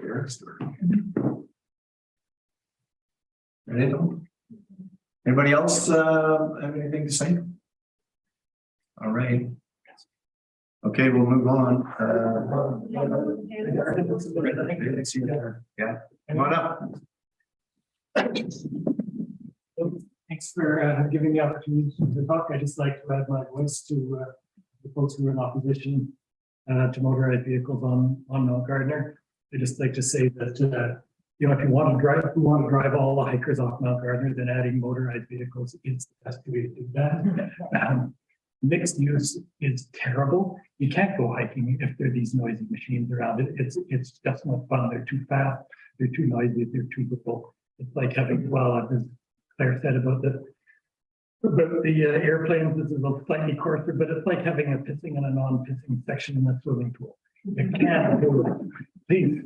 Eric Stuart. Anybody else have anything to say? All right. Okay, we'll move on. Yeah, come on up. Thanks for giving the opportunity to talk. I just like to add my voice to the folks who are in opposition to motorized vehicles on Mount Gardner. I just like to say that you know, if you want to drive all the hikers off Mount Gardner, then adding motorized vehicles is the best way to do that. Mixed use is terrible. You can't go hiking if there are these noisy machines around it. It's just not fun. They're too fast. They're too noisy. They're too little. It's like having, well, as Claire said about the airplanes, this is a slightly coarser, but it's like having a pissing and a non-pissing section in a swimming pool. You can't do it. Please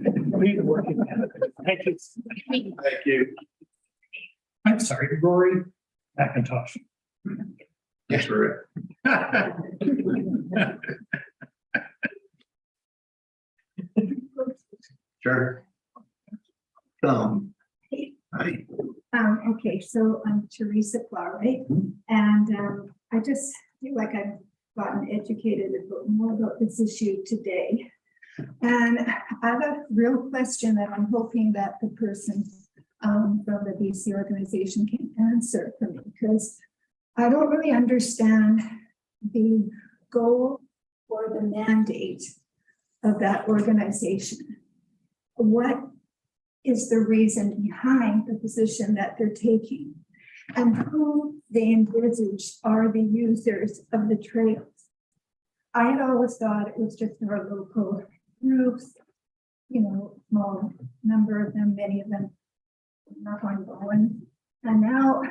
work it out. Thank you. Thank you. I'm sorry, Rory McIntosh. Yes, Rory. Sure. Hi. Okay, so I'm Tersea Plowright, and I just feel like I've gotten educated a bit more about this issue today. And I have a real question that I'm hoping that the person from the BC organization can answer for me, because I don't really understand the goal or the mandate of that organization. What is the reason behind the position that they're taking, and who they envisage are the users of the trails? I had always thought it was just our local groups, you know, small number of them, many of them not on Owen. And now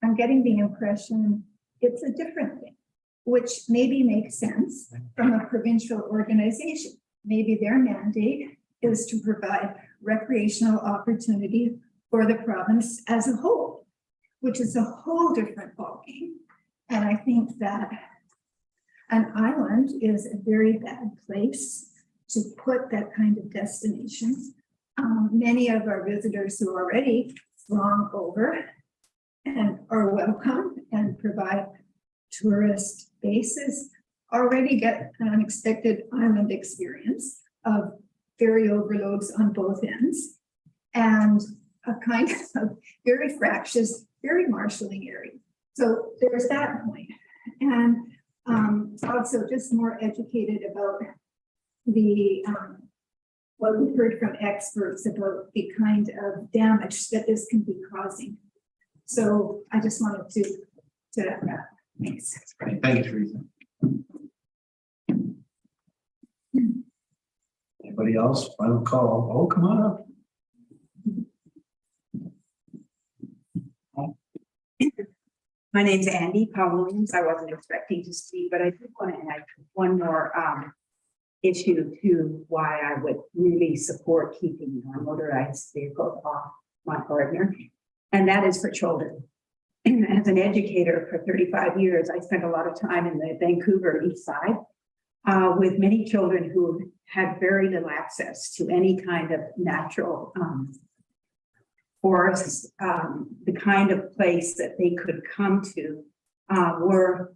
I'm getting the impression it's a different thing, which maybe makes sense from a provincial organization. Maybe their mandate is to provide recreational opportunity for the province as a whole, which is a whole different ballgame. And I think that an island is a very bad place to put that kind of destination. Many of our visitors who already throng over and are welcome and provide tourist bases already get an unexpected island experience of ferry overloads on both ends and a kind of very fractious, very marshalling area. So there's that point. And also just more educated about the what we've heard from experts about the kind of damage that this can be causing. So I just wanted to thanks. Thank you, Teresa. Anybody else? Final call. Oh, come on up. My name's Andy Powell-Williams. I wasn't expecting to speak, but I did want to add one more issue to why I would really support keeping motorized vehicles off Mount Gardner, and that is for children. As an educator for 35 years, I spent a lot of time in the Vancouver East Side with many children who had very little access to any kind of natural forests. The kind of place that they could come to were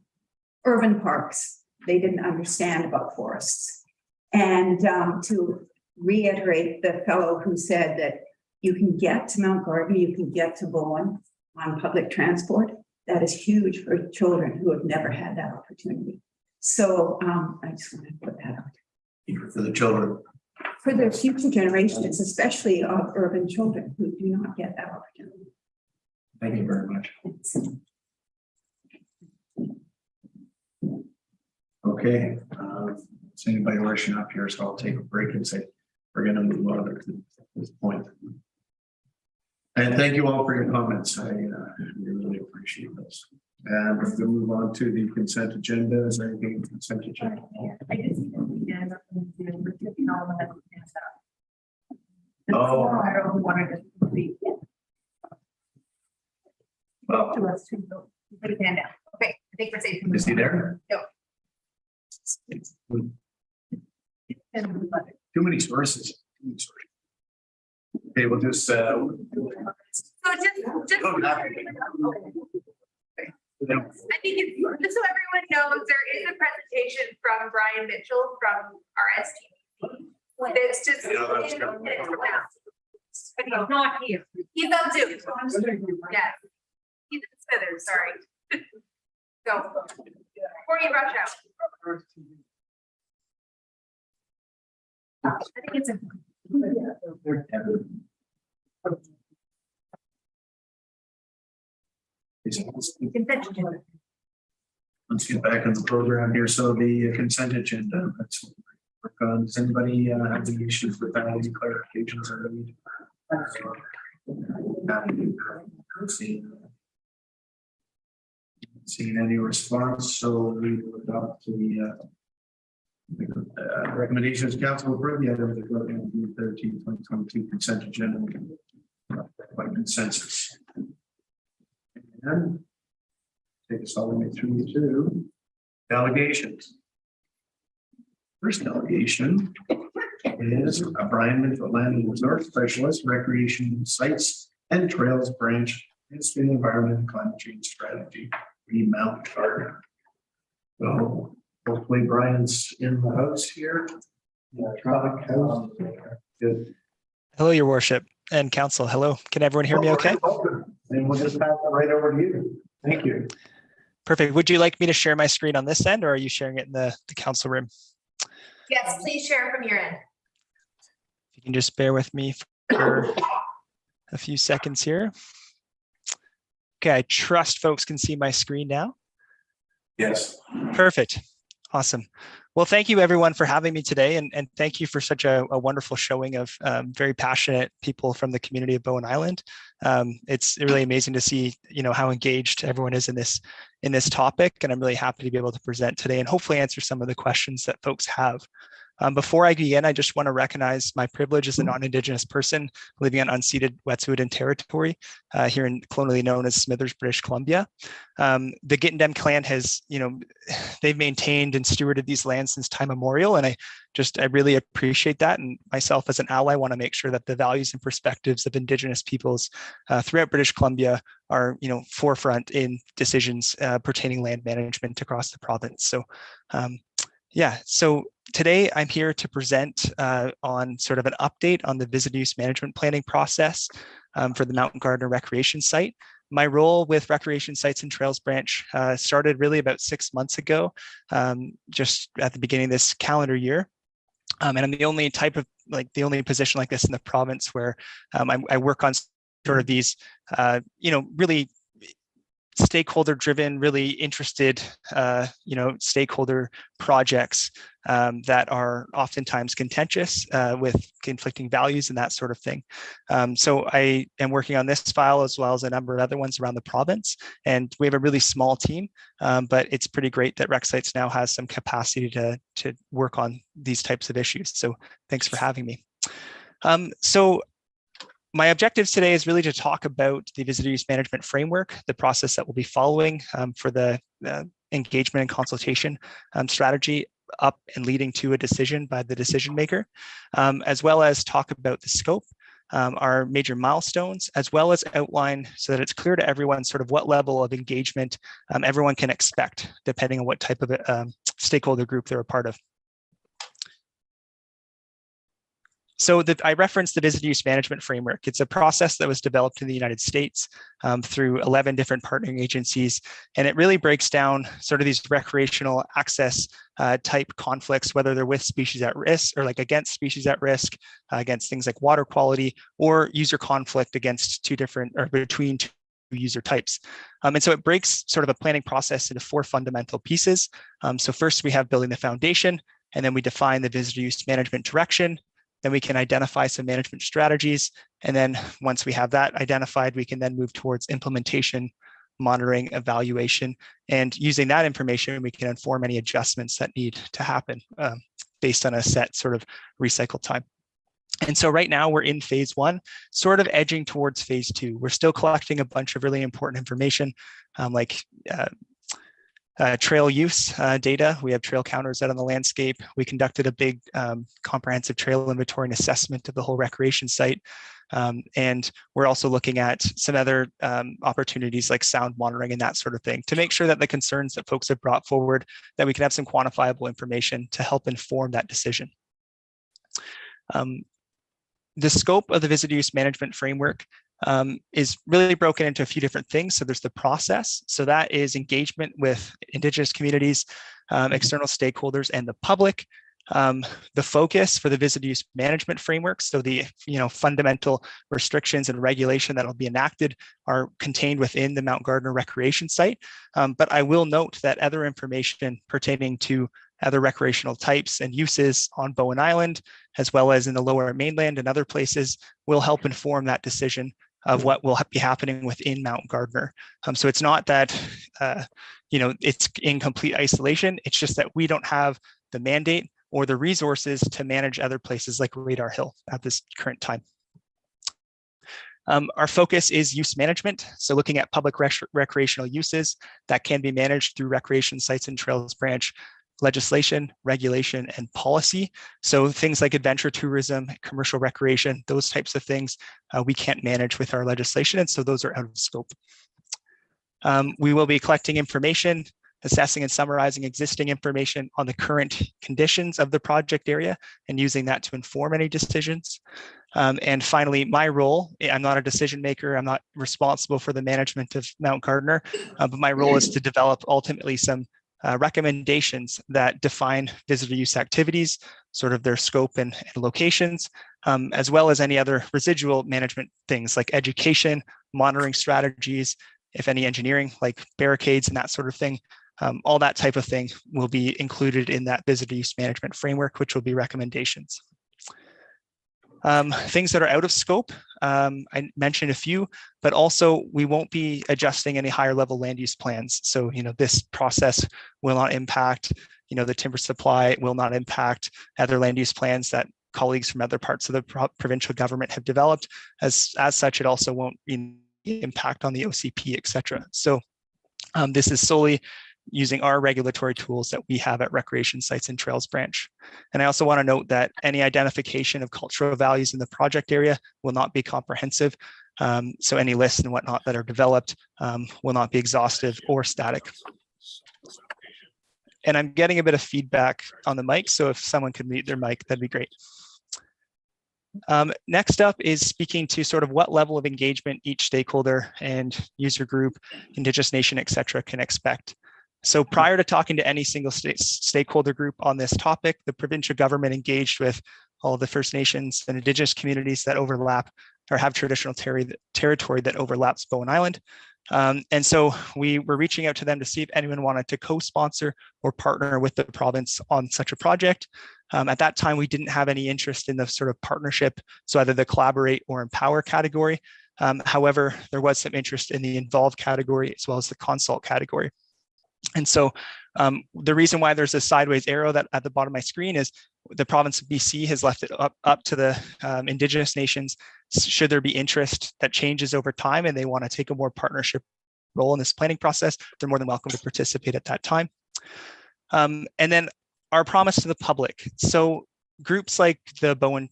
urban parks. They didn't understand about forests. And to reiterate the fellow who said that you can get to Mount Gardner, you can get to Bowen on public transport, that is huge for children who have never had that opportunity. So I just want to put that out. For the children. For the future generations, especially of urban children who do not get that opportunity. Thank you very much. Okay, is anybody rushing up here? So I'll take a break and say we're going to move on to this point. And thank you all for your comments. I really appreciate this. And we're going to move on to the consent agenda. Is there anything consent agenda? I just see that we end up in the recipient all that Oh. I don't know who wanted to speak. Well, To us too. Put his hand down. Okay, I think we're safe. is he there? No. Too many sources. Okay, we'll just. So just Oh, not- I think it's, just so everyone knows, there is a presentation from Brian Mitchell from RSTV. It's just. Yeah, that's good. But he's not here. He's on Zoom. Yes. He's in Smithers, sorry. So, before you rush out. I think it's a. Consent agenda. Let's get back on the program here. So the consent agenda, that's what we work on. Does anybody have any issues with that? Any clarifications or any? Seeing any response, so we will adopt the recommendations council approve the items that go in June 13, 2022 consent agenda by consensus. And take us all the way through to delegations. First delegation is Brian Mitchell, Land and Resort Specialist, Recreation Sites and Trails Branch, History, Environment, and Climate Change Strategy, Mount Gardner. So hopefully Brian's in the house here. Good. Hello, Your Worship and Council. Hello. Can everyone hear me okay? And we'll just pass it right over to you. Thank you. Perfect. Would you like me to share my screen on this end, or are you sharing it in the council room? Yes, please share from your end. If you can just bear with me for a few seconds here. Okay, I trust folks can see my screen now. Yes. Perfect. Awesome. Well, thank you everyone for having me today, and thank you for such a wonderful showing of very passionate people from the community of Bowen Island. It's really amazing to see, how engaged everyone is in this topic, and I'm really happy to be able to present today and hopefully answer some of the questions that folks have. Before I begin, I just want to recognize my privilege as a non-Indigenous person living on unceded Wet'suwet'en territory here in colonially known as Smithers, British Columbia. The Gittendem clan has, they've maintained and stewarded these lands since time immemorial, and I really appreciate that. And myself as an ally want to make sure that the values and perspectives of Indigenous peoples throughout British Columbia are, forefront in decisions pertaining land management across the province. So, so today I'm here to present on sort of an update on the visitor use management planning process for the Mount Gardner Recreation Site. My role with Recreation Sites and Trails Branch started really about 6 months ago, just at the beginning of this calendar year. And I'm the only the only position like this in the province where I work on sort of these, really stakeholder driven, really interested, stakeholder projects that are oftentimes contentious with conflicting values and that sort of thing. So I am working on this file as well as a number of other ones around the province. And we have a really small team, but it's pretty great that Rec Sites now has some capacity to work on these types of issues. So thanks for having me. My objectives today is really to talk about the visitor use management framework, the process that we'll be following for the engagement and consultation strategy up and leading to a decision by the decision maker, as well as talk about the scope, our major milestones, as well as outline so that it's clear to everyone sort of what level of engagement everyone can expect, depending on what type of stakeholder group they're a part of. So I referenced the visitor use management framework. It's a process that was developed in the United States through 11 different partnering agencies. And it really breaks down sort of these recreational access type conflicts, whether they're with species at risk or like against species at risk, against things like water quality, or user conflict against between two user types. And so it breaks sort of a planning process into 4 fundamental pieces. So first we have building the foundation, and then we define the visitor use management direction. Then we can identify some management strategies. And then once we have that identified, we can then move towards implementation, monitoring, evaluation. And using that information, we can inform any adjustments that need to happen based on a set sort of recycle time. And so right now we're in phase 1, sort of edging towards phase 2. We're still collecting a bunch of really important information like trail use data. We have trail counters out on the landscape. We conducted a big comprehensive trail inventory and assessment of the whole recreation site. And we're also looking at some other opportunities like sound monitoring and that sort of thing to make sure that the concerns that folks have brought forward, that we can have some quantifiable information to help inform that decision. The scope of the visitor use management framework is really broken into a few different things. So there's the process. So that is engagement with Indigenous communities, external stakeholders, and the public. The focus for the visitor use management framework, so the fundamental restrictions and regulation that will be enacted are contained within the Mount Gardner Recreation Site. But I will note that other information pertaining to other recreational types and uses on Bowen Island, as well as in the lower mainland and other places, will help inform that decision of what will be happening within Mount Gardner. So it's not that, it's in complete isolation. It's just that we don't have the mandate or the resources to manage other places like Radar Hill at this current time. Our focus is use management. So looking at public recreational uses that can be managed through Recreation Sites and Trails Branch legislation, regulation, and policy. So things like adventure tourism, commercial recreation, those types of things we can't manage with our legislation, and so those are out of scope. We will be collecting information, assessing and summarizing existing information on the current conditions of the project area and using that to inform any decisions. And finally, my role, I'm not a decision maker. I'm not responsible for the management of Mount Gardner, but my role is to develop ultimately some recommendations that define visitor use activities, sort of their scope and locations, as well as any other residual management things like education, monitoring strategies, if any engineering like barricades and that sort of thing, all that type of thing will be included in that visitor use management framework, which will be recommendations. Things that are out of scope, I mentioned a few, but also we won't be adjusting any higher level land use plans. So, this process will not impact, the timber supply, will not impact other land use plans that colleagues from other parts of the provincial government have developed. As such, it also won't impact on the OCP, et cetera. So this is solely using our regulatory tools that we have at Recreation Sites and Trails Branch. And I also want to note that any identification of cultural values in the project area will not be comprehensive. So any lists and whatnot that are developed will not be exhaustive or static. And I'm getting a bit of feedback on the mic, so if someone could mute their mic, that'd be great. Next up is speaking to sort of what level of engagement each stakeholder and user group, Indigenous nation, et cetera, can expect. So prior to talking to any single stakeholder group on this topic, the provincial government engaged with all the First Nations and Indigenous communities that overlap or have traditional territory that overlaps Bowen Island. And so we were reaching out to them to see if anyone wanted to co-sponsor or partner with the province on such a project. At that time, we didn't have any interest in the sort of partnership, so either the collaborate or empower category. However, there was some interest in the involve category as well as the consult category. And so the reason why there's a sideways arrow that at the bottom of my screen is the province of BC has left it up to the Indigenous nations. Should there be interest that changes over time and they want to take a more partnership role in this planning process, they're more than welcome to participate at that time. And then our promise to the public. So groups like the Bowen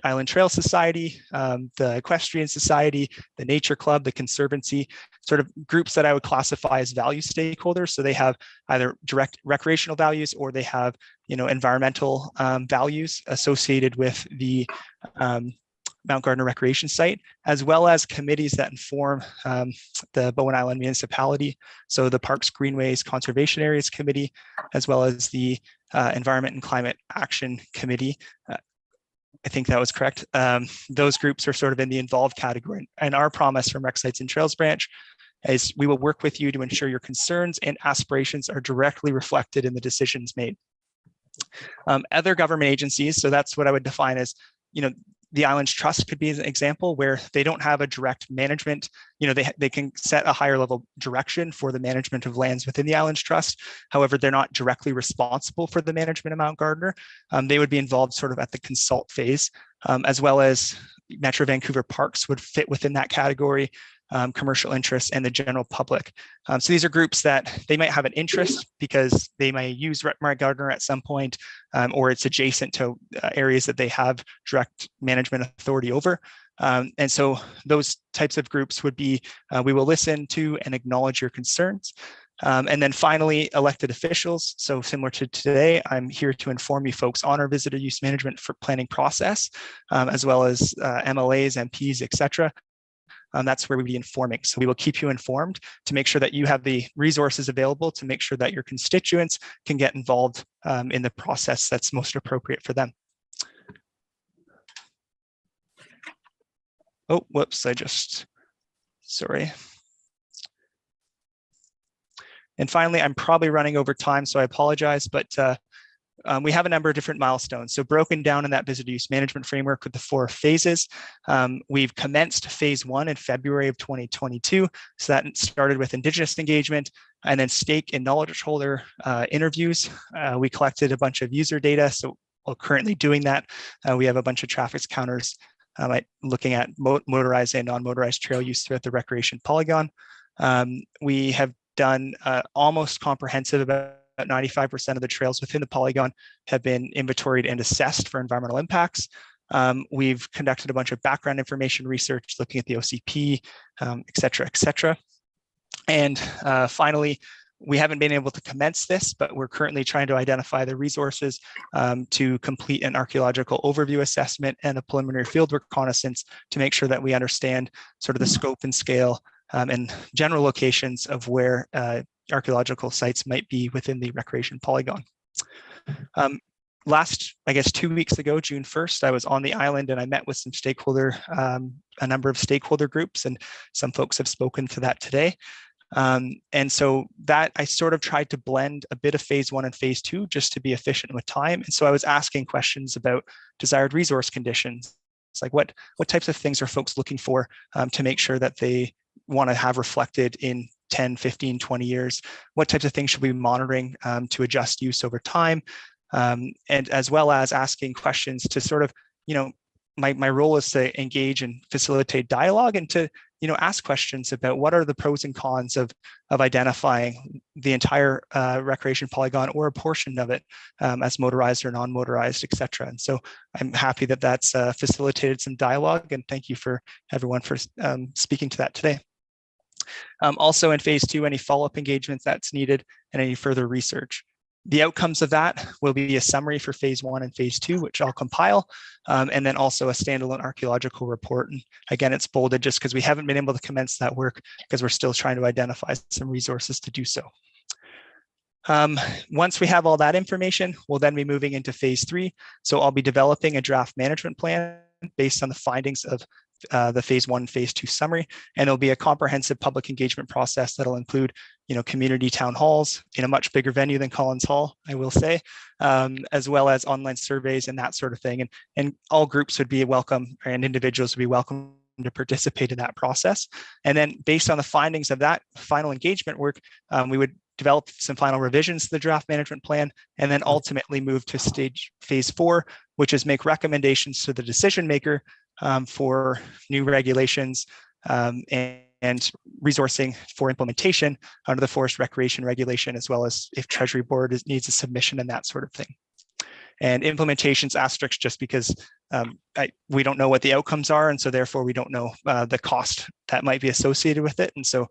Island Trail Society, the Equestrian Society, the Nature Club, the Conservancy, sort of groups that I would classify as value stakeholders. So they have either direct recreational values or they have, environmental values associated with the Mount Gardner Recreation Site, as well as committees that inform the Bowen Island Municipality. So the Parks, Greenways, Conservation Areas Committee, as well as the Environment and Climate Action Committee. I think that was correct. Those groups are sort of in the involved category. And our promise from Rec Sites and Trails Branch is we will work with you to ensure your concerns and aspirations are directly reflected in the decisions made. Other government agencies, so that's what I would define as, the Islands Trust could be an example where they don't have a direct management, they can set a higher level direction for the management of lands within the Islands Trust. However, they're not directly responsible for the management of Mount Gardner. They would be involved sort of at the consult phase, as well as Metro Vancouver Parks would fit within that category, commercial interests and the general public. So these are groups that they might have an interest because they may use Mount Gardner at some point, or it's adjacent to areas that they have direct management authority over. And so those types of groups would be, we will listen to and acknowledge your concerns. And then finally, elected officials. So similar to today, I'm here to inform you folks on our visitor use management for planning process, as well as MLAs, MPs, et cetera. That's where we'll be informing. So we will keep you informed to make sure that you have the resources available to make sure that your constituents can get involved in the process that's most appropriate for them. Oh, whoops, sorry. And finally, I'm probably running over time, so I apologize, but we have a number of different milestones. So broken down in that visitor use management framework with the 4 phases. We've commenced phase 1 in February of 2022. So that started with Indigenous engagement and then stake and knowledge holder interviews. We collected a bunch of user data. So we're currently doing that. We have a bunch of traffic counters looking at motorized and non-motorized trail use throughout the recreation polygon. We have done almost comprehensive about 95% of the trails within the polygon have been inventoried and assessed for environmental impacts. We've conducted a bunch of background information research, looking at the OCP, et cetera, et cetera. And finally, we haven't been able to commence this, but we're currently trying to identify the resources to complete an archaeological overview assessment and a preliminary field reconnaissance to make sure that we understand sort of the scope and scale and general locations of where archaeological sites might be within the recreation polygon. Last, I guess 2 weeks ago, June 1st, I was on the island and I met with some a number of stakeholder groups, and some folks have spoken to that today. And so that I sort of tried to blend a bit of phase 1 and phase 2 just to be efficient with time. And so I was asking questions about desired resource conditions. It's like what types of things are folks looking for to make sure that they want to have reflected in 10, 15, 20 years? What types of things should we be monitoring to adjust use over time? And as well as asking questions to sort of, my role is to engage and facilitate dialogue and to, ask questions about what are the pros and cons of identifying the entire recreation polygon or a portion of it as motorized or non-motorized, et cetera. And so I'm happy that that's facilitated some dialogue, and thank you for everyone for speaking to that today. Also in phase 2, any follow-up engagements that's needed and any further research. The outcomes of that will be a summary for phase 1 and phase 2, which I'll compile, and then also a standalone archaeological report. And again, it's bolded just because we haven't been able to commence that work because we're still trying to identify some resources to do so. Once we have all that information, we'll then be moving into phase 3. So I'll be developing a draft management plan based on the findings of the phase 1, phase 2 summary, and there'll be a comprehensive public engagement process that'll include, community town halls in a much bigger venue than Collins Hall, I will say, as well as online surveys and that sort of thing. And all groups would be welcome, and individuals would be welcome to participate in that process. And then based on the findings of that final engagement work, we would develop some final revisions to the draft management plan, and then ultimately move to phase 4, which is make recommendations to the decision maker for new regulations and resourcing for implementation under the forest recreation regulation, as well as if Treasury Board needs a submission and that sort of thing. And implementation's asterisk just because we don't know what the outcomes are, and so therefore we don't know the cost that might be associated with it. And so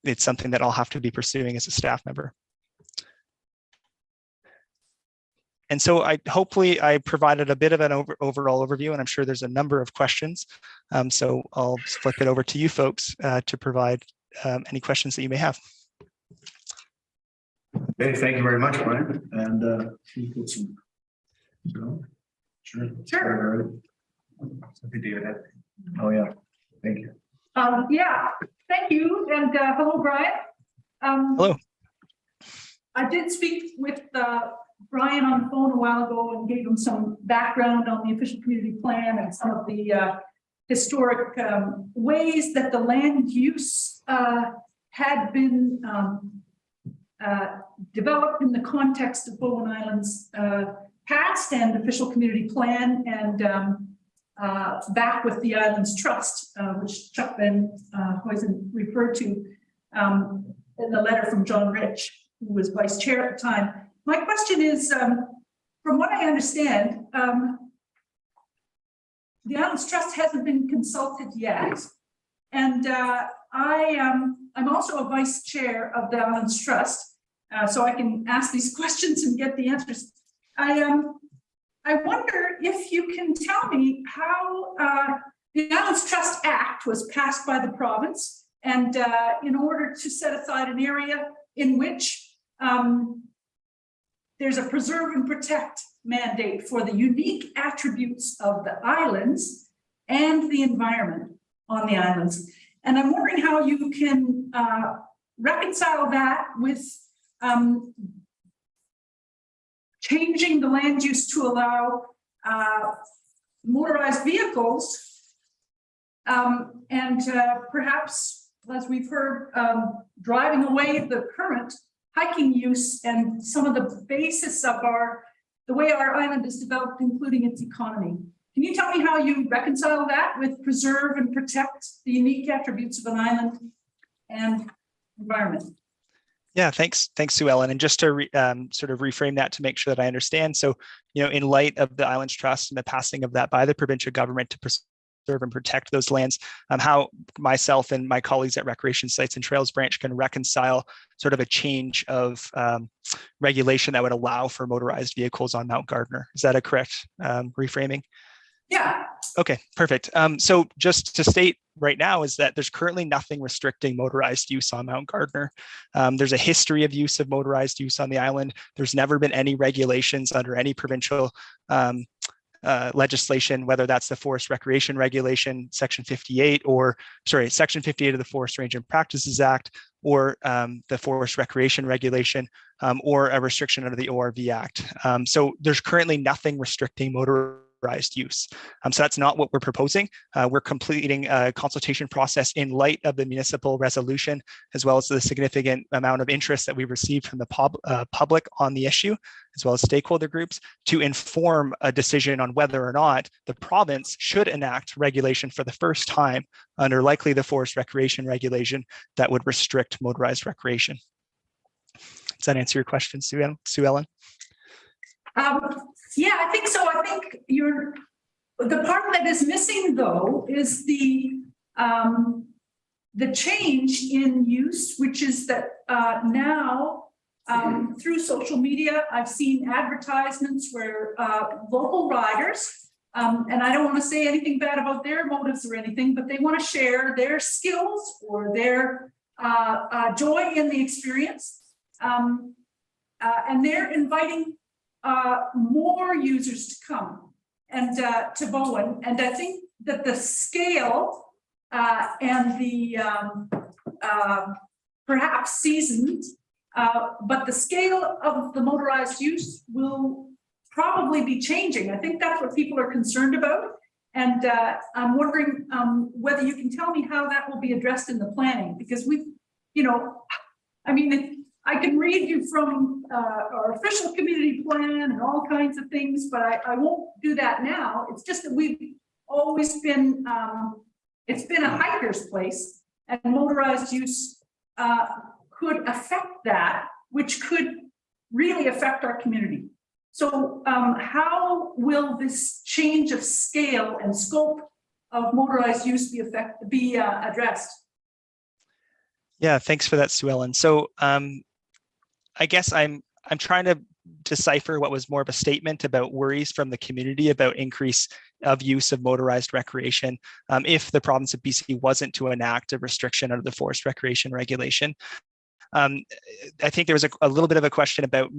it's something that I'll have to be pursuing as a staff member. And so hopefully I provided a bit of an overall overview, and I'm sure there's a number of questions. So I'll flip it over to you folks to provide any questions that you may have. Okay, thank you very much, Brian. And you put some. Sure. David. Oh yeah, thank you. Yeah, thank you, and hello, Brian. Hello. I did speak with Brian on the phone a while ago and gave him some background on the official community plan and some of the historic ways that the land use had been developed in the context of Bowen Island's past and official community plan, and back with the Islands Trust, which Chuck van Huizen referred to in the letter from John Rich, who was vice chair at the time. My question is, from what I understand, the Islands Trust hasn't been consulted yet, and I'm also a vice chair of the Islands Trust, so I can ask these questions and get the answers. I wonder if you can tell me how the Islands Trust Act was passed by the province, and in order to set aside an area in which there's a preserve and protect mandate for the unique attributes of the islands and the environment on the islands. And I'm wondering how you can reconcile that with changing the land use to allow motorized vehicles and perhaps, as we've heard, driving away the current hiking use and some of the basis of the way our island is developed, including its economy. Can you tell me how you reconcile that with preserve and protect the unique attributes of an island and environment? Yeah, thanks, Sue Ellen. And just to sort of reframe that to make sure that I understand. So, in light of the Islands Trust and the passing of that by the provincial government to preserve and protect those lands, how myself and my colleagues at Recreation Sites and Trails Branch can reconcile sort of a change of regulation that would allow for motorized vehicles on Mount Gardner. Is that a correct reframing? Yeah. Okay, perfect. So just to state right now is that there's currently nothing restricting motorized use on Mount Gardner. There's a history of use of motorized use on the island. There's never been any regulations under any provincial legislation, whether that's the Forest Recreation Regulation, Section 58, or Section 58 of the Forest Range and Practices Act, or the Forest Recreation Regulation, or a restriction under the ORV Act. So there's currently nothing restricting motorized use. So that's not what we're proposing. We're completing a consultation process in light of the municipal resolution, as well as the significant amount of interest that we've received from the public on the issue, as well as stakeholder groups, to inform a decision on whether or not the province should enact regulation for the first time under likely the Forest Recreation Regulation that would restrict motorized recreation. Does that answer your question, Sue Ellen? Yeah, I think so. I think the part that is missing, though, is the change in use, which is that now through social media, I've seen advertisements where local riders, and I don't want to say anything bad about their motives or anything, but they want to share their skills or their joy in the experience. And they're inviting more users to come and to Bowen. And I think that the scale and the perhaps seasoned, but the scale of the motorized use will probably be changing. I think that's what people are concerned about. And I'm wondering whether you can tell me how that will be addressed in the planning, because I can read you from our official community plan and all kinds of things, but I won't do that now. It's just that we've always been, it's been a hiker's place, and motorized use could affect that, which could really affect our community. So how will this change of scale and scope of motorized use be addressed? Yeah, thanks for that, Sue Ellen. So I guess I'm trying to decipher what was more of a statement about worries from the community about increase of use of motorized recreation if the province of BC wasn't to enact a restriction under the Forest Recreation Regulation. I think there was a little bit of a question about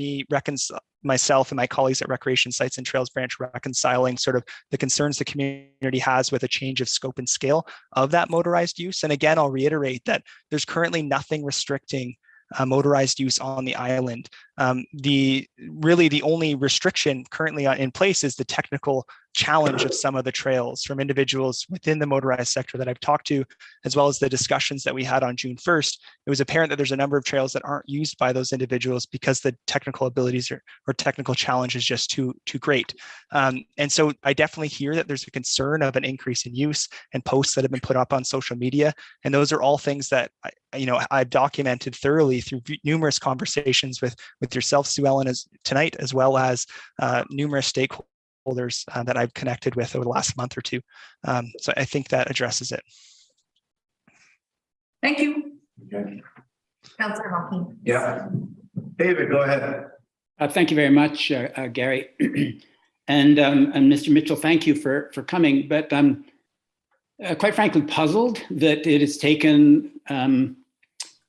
myself and my colleagues at Recreation Sites and Trails Branch reconciling sort of the concerns the community has with a change of scope and scale of that motorized use. And again, I'll reiterate that there's currently nothing restricting motorized use on the island. The only restriction currently in place is the technical challenge of some of the trails from individuals within the motorized sector that I've talked to, as well as the discussions that we had on June 1st. It was apparent that there's a number of trails that aren't used by those individuals because the technical abilities or technical challenge is just too great. And so I definitely hear that there's a concern of an increase in use and posts that have been put up on social media. And those are all things that I've documented thoroughly through numerous conversations with yourself, Sue Ellen, tonight, as well as numerous stakeholders that I've connected with over the last month or two. So I think that addresses it. Thank you. Okay. Councillor Hawking. Yeah. David, go ahead. Thank you very much, Gary. And Mr. Mitchell, thank you for coming. But I'm quite frankly puzzled that it has taken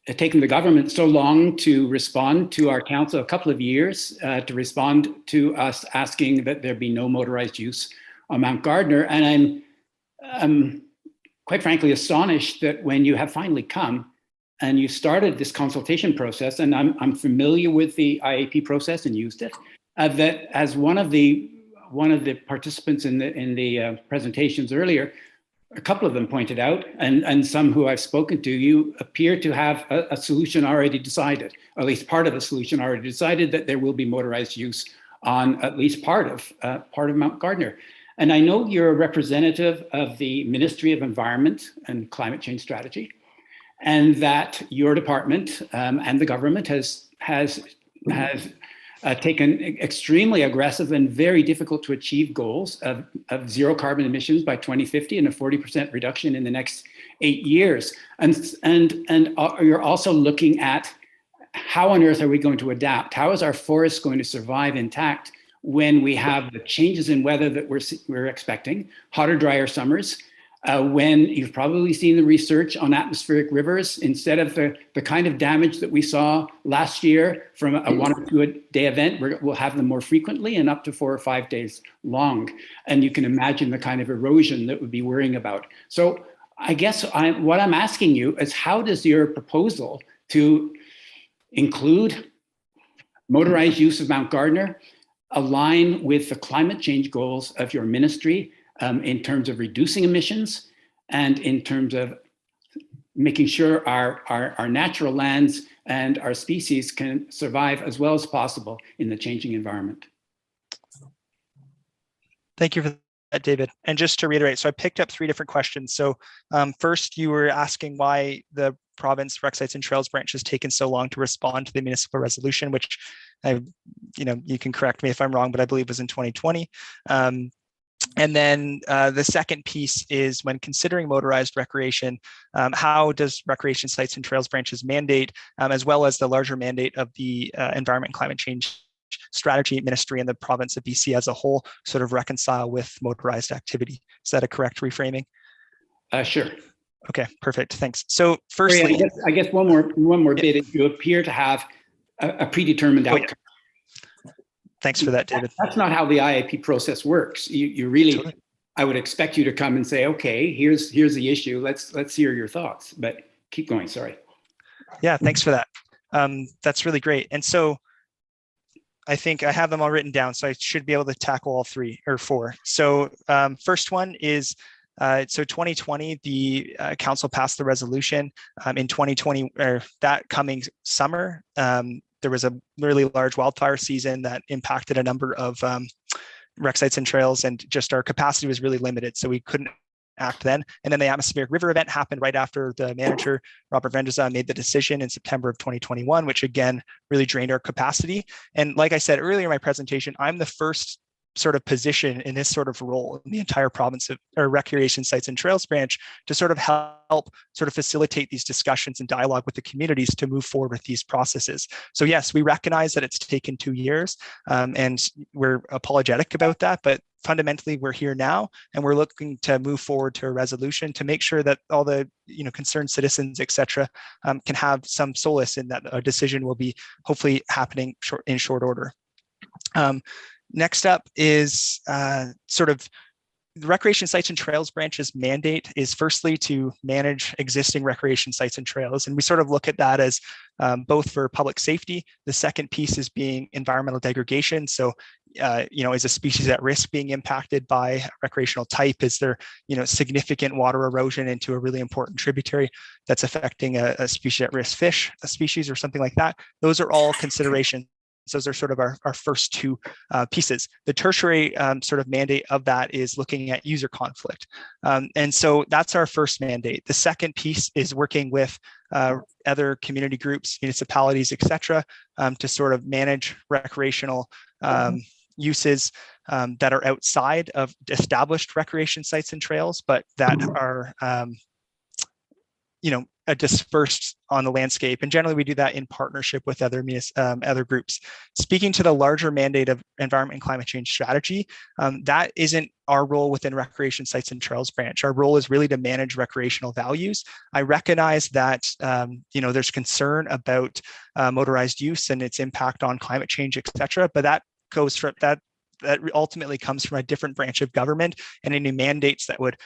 the government so long to respond to our council, a couple of years to respond to us asking that there be no motorized use on Mount Gardner. And I'm quite frankly astonished that when you have finally come and you started this consultation process, and I'm familiar with the IAP process and used it, that as one of the participants in the presentations earlier, a couple of them pointed out, and some who I've spoken to, you appear to have a solution already decided, or at least part of the solution already decided, that there will be motorized use on at least part of Mount Gardner. And I know you're a representative of the Ministry of Environment and Climate Change Strategy, and that your department and the government has taken extremely aggressive and very difficult to achieve goals of zero carbon emissions by 2050 and a 40% reduction in the next 8 years. And you're also looking at how on earth are we going to adapt? How is our forest going to survive intact when we have the changes in weather that we're expecting, hotter, drier summers, when you've probably seen the research on atmospheric rivers, instead of the kind of damage that we saw last year from a 1 or 2 day event, we'll have them more frequently and up to 4 or 5 days long. And you can imagine the kind of erosion that we'd be worrying about. So I guess what I'm asking you is, how does your proposal to include motorized use of Mount Gardner align with the climate change goals of your ministry in terms of reducing emissions and in terms of making sure our natural lands and our species can survive as well as possible in the changing environment? Thank you for that, David. And just to reiterate, so I picked up 3 different questions. So first, you were asking why the province Rec Sites and Trails branch has taken so long to respond to the municipal resolution, which you can correct me if I'm wrong, but I believe was in 2020. And then the second piece is, when considering motorized recreation, how does Recreation Sites and Trails branches mandate, as well as the larger mandate of the Environment and Climate Change Strategy Ministry and the province of BC as a whole, sort of reconcile with motorized activity? Is that a correct reframing? Sure. Okay, perfect. Thanks. So firstly, I guess one more bit is, you appear to have a predetermined outcome. Thanks for that, David. That's not how the IAP process works. You really, totally. I would expect you to come and say, okay, here's the issue. Let's hear your thoughts, but keep going. Sorry. Yeah, thanks for that. That's really great. And so I think I have them all written down, so I should be able to tackle all 3 or 4. So first one is, so 2020, the council passed the resolution. In 2020, or that coming summer, there was a really large wildfire season that impacted a number of rec sites and trails, and just our capacity was really limited, so we couldn't act then. And then the atmospheric river event happened right after the manager, Robert Vendeza, made the decision in September of 2021, which again really drained our capacity. And like I said earlier in my presentation, I'm the first sort of position in this sort of role in the entire province of, or Recreation Sites and Trails branch, to sort of help sort of facilitate these discussions and dialogue with the communities to move forward with these processes. So yes, we recognize that it's taken 2 years, and we're apologetic about that, but fundamentally we're here now, and we're looking to move forward to a resolution to make sure that all the concerned citizens, et cetera, can have some solace in that a decision will be hopefully happening in short order. Next up is sort of the Recreation Sites and Trails branch's mandate is firstly to manage existing recreation sites and trails. And we sort of look at that as both for public safety. The second piece is being environmental degradation. So, is a species at risk being impacted by recreational type? Is there, significant water erosion into a really important tributary that's affecting a species at risk fish, a species or something like that? Those are all considerations. Those are sort of our first 2 pieces. The tertiary sort of mandate of that is looking at user conflict. And so that's our first mandate. The second piece is working with other community groups, municipalities, et cetera, to sort of manage recreational uses that are outside of established recreation sites and trails, but that are, dispersed on the landscape. And generally we do that in partnership with other groups. Speaking to the larger mandate of environment and climate change strategy, that isn't our role within Recreation Sites and Trails branch. Our role is really to manage recreational values. I recognize that, there's concern about motorized use and its impact on climate change, et cetera, but that goes from that ultimately comes from a different branch of government, and any mandates that would,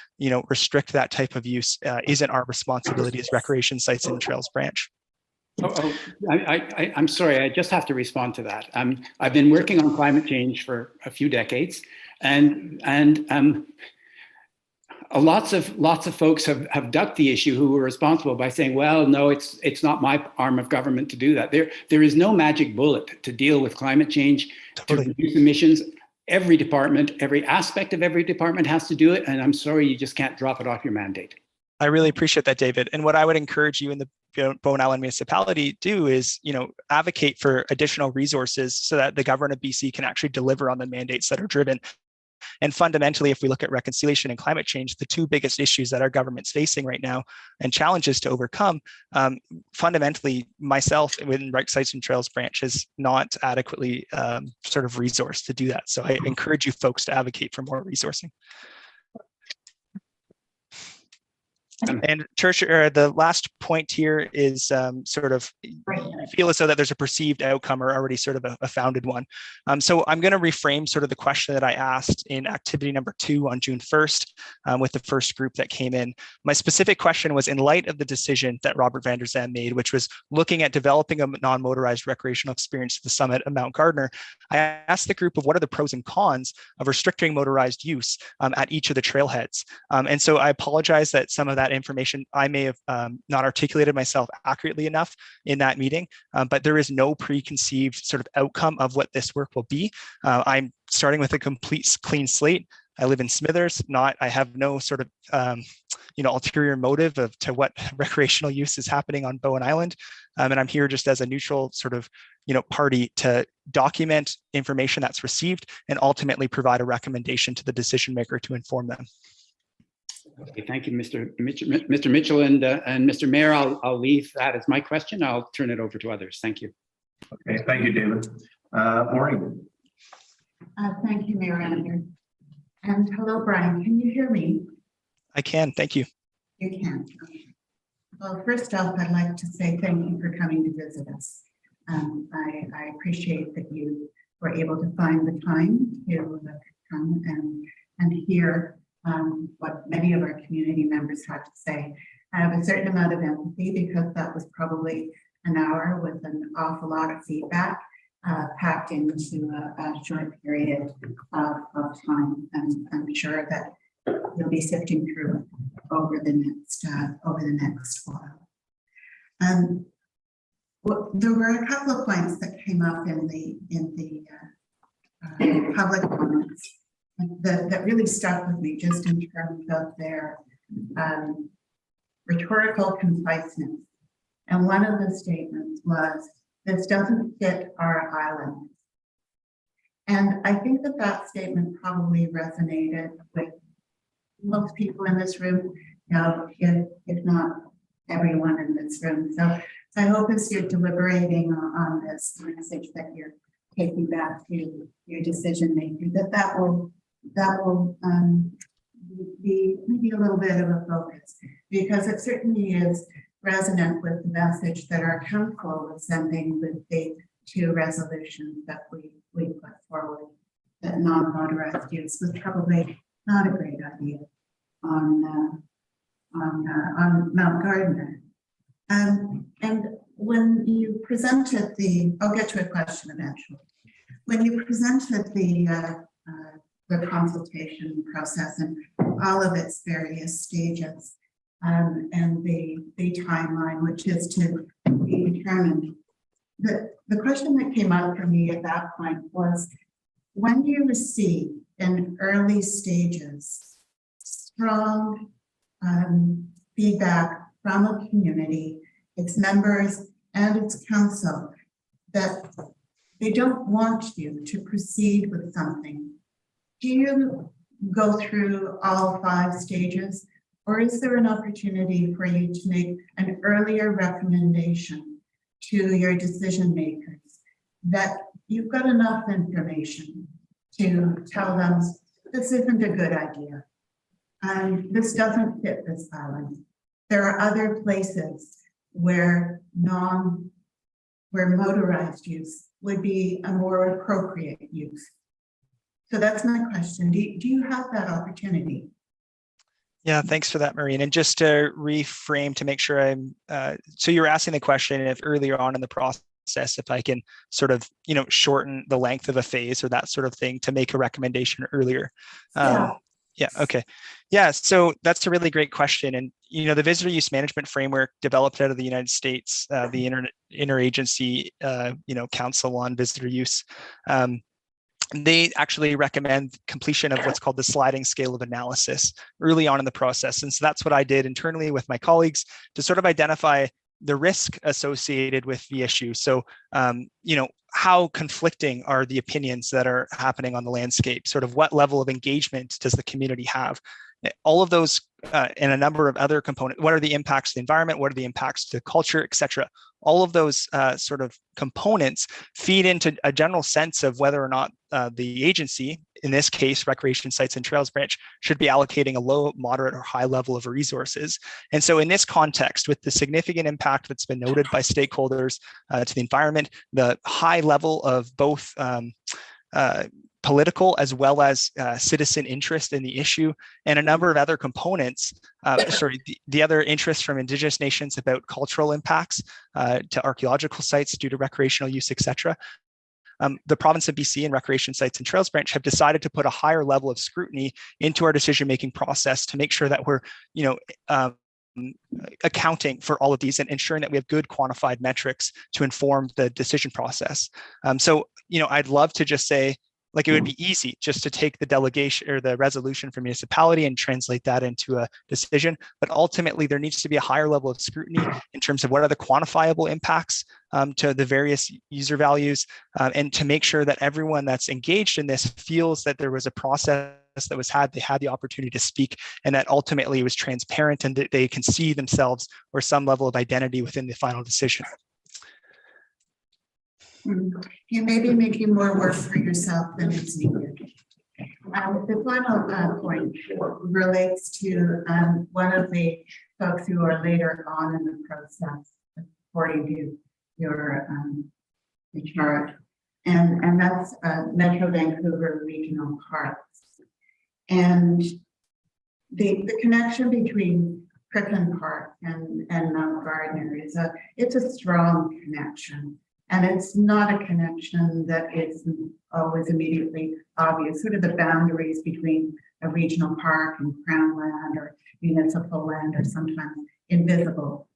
restrict that type of use isn't our responsibility as Recreation Sites and Trails branch. I'm sorry, I just have to respond to that. I've been working on climate change for a few decades, and lots of folks have ducked the issue who were responsible by saying, well, no, it's not my arm of government to do that. There is no magic bullet to deal with climate change, totally. To reduce emissions. Every department, every aspect of every department has to do it. And I'm sorry, you just can't drop it off your mandate. I really appreciate that, David. And what I would encourage you in the Bowen Island municipality do is, advocate for additional resources so that the government of BC can actually deliver on the mandates that are driven. And fundamentally, if we look at reconciliation and climate change, the 2 biggest issues that our government's facing right now and challenges to overcome, fundamentally, myself within Rec Sites and Trails branch is not adequately sort of resourced to do that. So I encourage you folks to advocate for more resourcing. And tertiary, the last point here is sort of you feel as though that there's a perceived outcome or already sort of a founded one. So I'm going to reframe sort of the question that I asked in activity number 2 on June 1st with the first group that came in. My specific question was, in light of the decision that Robert van der Zand made, which was looking at developing a non-motorized recreational experience to the summit of Mount Gardner, I asked the group of what are the pros and cons of restricting motorized use at each of the trailheads. And so I apologize that some of that information I may have not articulated myself accurately enough in that meeting, but there is no preconceived sort of outcome of what this work will be. I'm starting with a complete clean slate. I live in Smithers, I have no sort of, ulterior motive to what recreational use is happening on Bowen Island. And I'm here just as a neutral sort of, party to document information that's received and ultimately provide a recommendation to the decision maker to inform them. Okay, thank you, Mr. Mitchell, and Mr. Mayor. I'll leave that as my question. I'll turn it over to others. Thank you. Okay, thank you, David. Maureen. Thank you, Mayor Andrew. And hello, Brian. Can you hear me? I can, thank you. You can. Okay. Well, first off, I'd like to say thank you for coming to visit us. I appreciate that you were able to find the time to come and hear what many of our community members had to say. I have a certain amount of empathy because that was probably an hour with an awful lot of feedback packed into a short period of time. And I'm sure that you'll be sifting through it over the next while. There were a couple of points that came up in the public comments that really stuck with me, just in terms of their rhetorical conciseness. And one of the statements was, "This doesn't fit our island." And I think that statement probably resonated with most people in this room, if not everyone in this room. So I hope as you're deliberating on this message that you're taking back to your decision maker, that will be maybe a little bit of a focus, because it certainly is resonant with the message that our council was sending with the 2 resolutions that we put forward, that non-motorized use was probably not a great idea on Mount Gardner. And when you presented I'll get to a question eventually. When you presented the consultation process and all of its various stages, and the timeline, which is to be determined, the question that came out for me at that point was, when you receive in early stages strong feedback from a community, its members and its council, that they don't want you to proceed with something, do you go through all 5 stages, or is there an opportunity for you to make an earlier recommendation to your decision makers that you've got enough information to tell them this isn't a good idea, and this doesn't fit this island? There are other places where motorized use would be a more appropriate use. So that's my question. Do you have that opportunity? Yeah, thanks for that, Maureen. And just to reframe to make sure so you're asking the question if earlier on in the process, if I can sort of, shorten the length of a phase or that sort of thing to make a recommendation earlier. Yeah. Okay. Yeah. So that's a really great question. And, the visitor use management framework developed out of the United States, the Interagency, Council on Visitor Use. They actually recommend completion of what's called the sliding scale of analysis early on in the process. And so that's what I did internally with my colleagues to sort of identify the risk associated with the issue. So, how conflicting are the opinions that are happening on the landscape? Sort of what level of engagement does the community have? All of those and a number of other components. What are the impacts to the environment? What are the impacts to culture, et cetera? All of those sort of components feed into a general sense of whether or not the agency, in this case, Recreation Sites and Trails Branch should be allocating a low, moderate, or high level of resources. And so in this context, with the significant impact that's been noted by stakeholders to the environment, the high level of both political as well as citizen interest in the issue, and a number of other components, the other interests from Indigenous nations about cultural impacts to archaeological sites due to recreational use, etc. The province of BC and Recreation Sites and Trails Branch have decided to put a higher level of scrutiny into our decision-making process to make sure that we're, accounting for all of these and ensuring that we have good quantified metrics to inform the decision process. I'd love to just say, like, it would be easy just to take the delegation or the resolution from municipality and translate that into a decision. But ultimately, there needs to be a higher level of scrutiny in terms of what are the quantifiable impacts to the various user values, and to make sure that everyone that's engaged in this feels that there was a process that was had, they had the opportunity to speak, and that ultimately it was transparent and that they can see themselves or some level of identity within the final decision. You may be making more work for yourself than is needed. The final point relates to one of the folks who are later on in the process, according to your chart, and that's Metro Vancouver Regional Parks. And the connection between Crippen Park and Mount Gardner it's a strong connection. And it's not a connection that is always immediately obvious, sort of the boundaries between a regional park and crown land or municipal land are sometimes invisible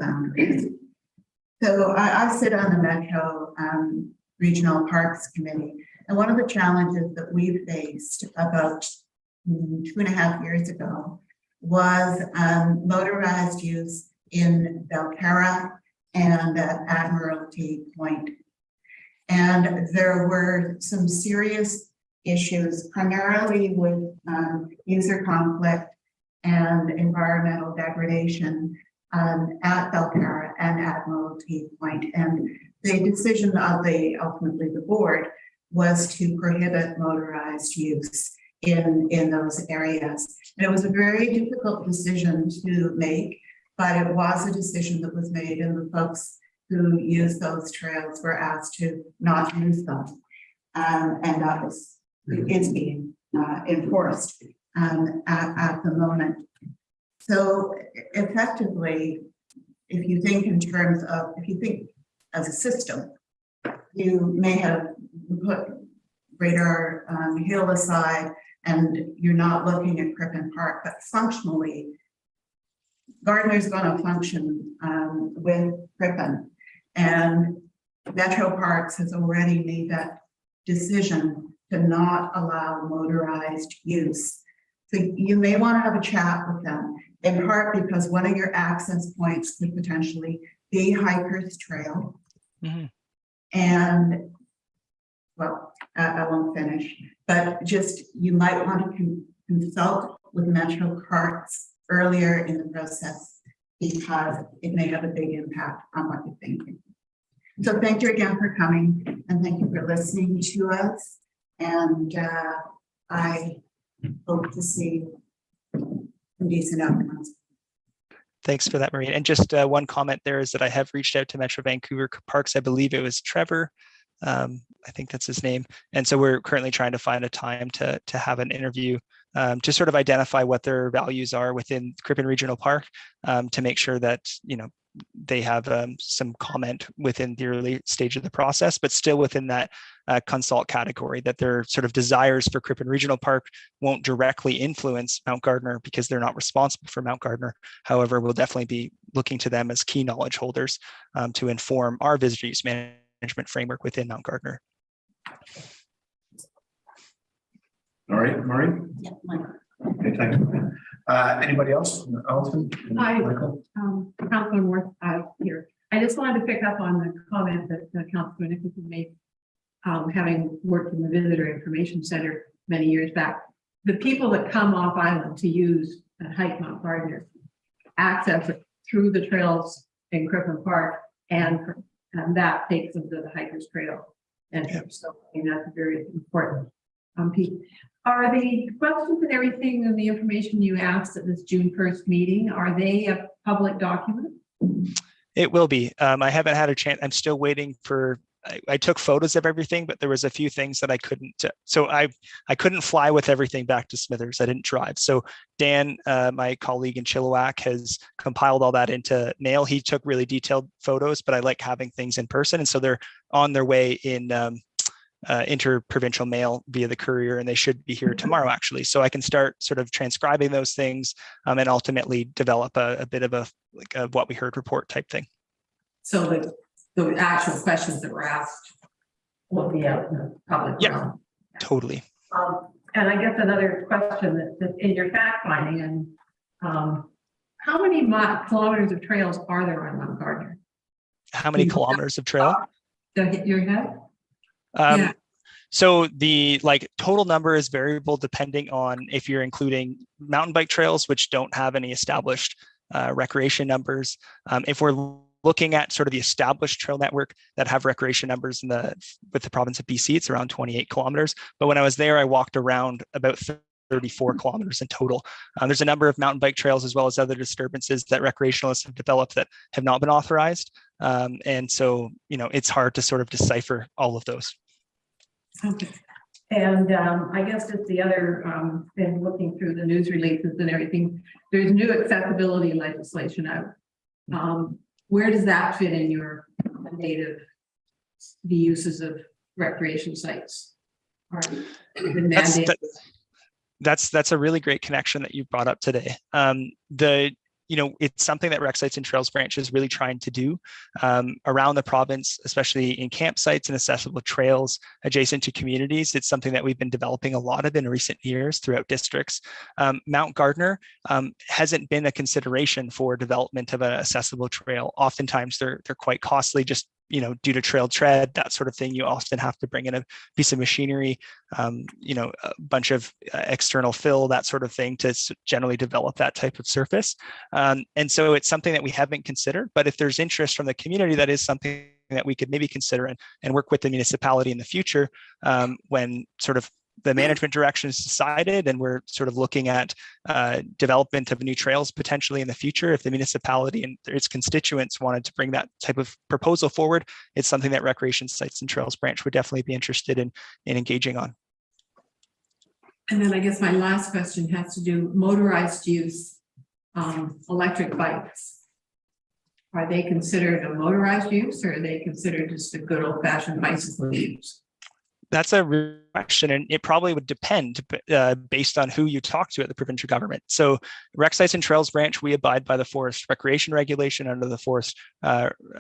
boundaries. So I sit on the Metro Regional Parks Committee, and one of the challenges that we faced about 2.5 years ago was motorized use in Belcarra and at Admiralty Point. And there were some serious issues, primarily with user conflict and environmental degradation at Belcarra and Admiralty Point. And the decision of ultimately the board was to prohibit motorized use in those areas. And it was a very difficult decision to make, but it was a decision that was made, and the folks who use those trails were asked to not use them. And that is being enforced at the moment. So effectively, if you think as a system, you may have put Radar Hill aside and you're not looking at Crippen Park, but functionally, Gardner's going to function with Crippen, and Metro Parks has already made that decision to not allow motorized use. So you may want to have a chat with them, in part because one of your access points could potentially be Hiker's Trail. Mm-hmm. And well, I won't finish, but just you might want to consult with Metro Parks earlier in the process, because it may have a big impact on what you're thinking. So thank you again for coming, and thank you for listening to us. And I hope to see some decent outcomes. Thanks for that, Marie. And just one comment there is that I have reached out to Metro Vancouver Parks. I believe it was Trevor. I think that's his name. And so we're currently trying to find a time to have an interview to sort of identify what their values are within Crippen Regional Park, to make sure that, they have some comment within the early stage of the process, but still within that consult category, that their sort of desires for Crippen Regional Park won't directly influence Mount Gardner because they're not responsible for Mount Gardner. However, we'll definitely be looking to them as key knowledge holders to inform our visitor use management framework within Mount Gardner. All right, Marie? Yeah, Mike. Okay, thank you. Anybody else? Alton? Hi. Michael? Councilor North here. I just wanted to pick up on the comment that Councilor Nicholson made, having worked in the Visitor Information Center many years back. The people that come off island to use and hike Mount Gardner access it through the trails in Crippen Park, and that takes them to the Hiker's Trail entrance. So I think that's very important. Are the questions and everything and the information you asked at this June 1st meeting, are they a public document? It will be. I haven't had a chance. I'm still waiting for. I took photos of everything, but there was a few things that I couldn't. So I couldn't fly with everything back to Smithers. I didn't drive. So Dan, my colleague in Chilliwack, has compiled all that into mail. He took really detailed photos, but I like having things in person, and so they're on their way in interprovincial mail via the courier, and they should be here tomorrow actually. So I can start sort of transcribing those things and ultimately develop a bit of a what we heard report type thing. So the actual questions that were asked will be out in the public. Yeah, realm. totally. And I guess another question that in your fact finding, and how many kilometers of trails are there on Mount Gardner? How many kilometers of trail? Did I hit your head? Yeah. So the total number is variable depending on if you're including mountain bike trails, which don't have any established recreation numbers. If we're looking at sort of the established trail network that have recreation numbers with the province of BC, it's around 28 kilometers. But when I was there, I walked around about 34 kilometers in total. There's a number of mountain bike trails as well as other disturbances that recreationalists have developed that have not been authorized. And so, it's hard to sort of decipher all of those. Okay. And I guess it's the other, in looking through the news releases and everything, there's new accessibility legislation out. Where does that fit in your native, the uses of recreation sites? That's a really great connection that you brought up today. It's something that Rec Sites and Trails Branch is really trying to do around the province, especially in campsites and accessible trails adjacent to communities. It's something that we've been developing a lot of in recent years throughout districts. Mount Gardner hasn't been a consideration for development of an accessible trail. Oftentimes they're quite costly, just due to trail tread, that sort of thing. You often have to bring in a piece of machinery, a bunch of external fill, that sort of thing, to generally develop that type of surface. And so it's something that we haven't considered, but if there's interest from the community, that is something that we could maybe consider and work with the municipality in the future when sort of the management direction is decided and we're sort of looking at development of new trails potentially in the future. If the municipality and its constituents wanted to bring that type of proposal forward, it's something that Recreation Sites and Trails Branch would definitely be interested in engaging on. And then I guess my last question has to do motorized use, electric bikes. Are they considered a motorized use, or are they considered just a good old fashioned bicycle use? That's a real question, and it probably would depend based on who you talk to at the provincial government. So Rec Sites and Trails Branch, we abide by the Forest Recreation Regulation under the Forest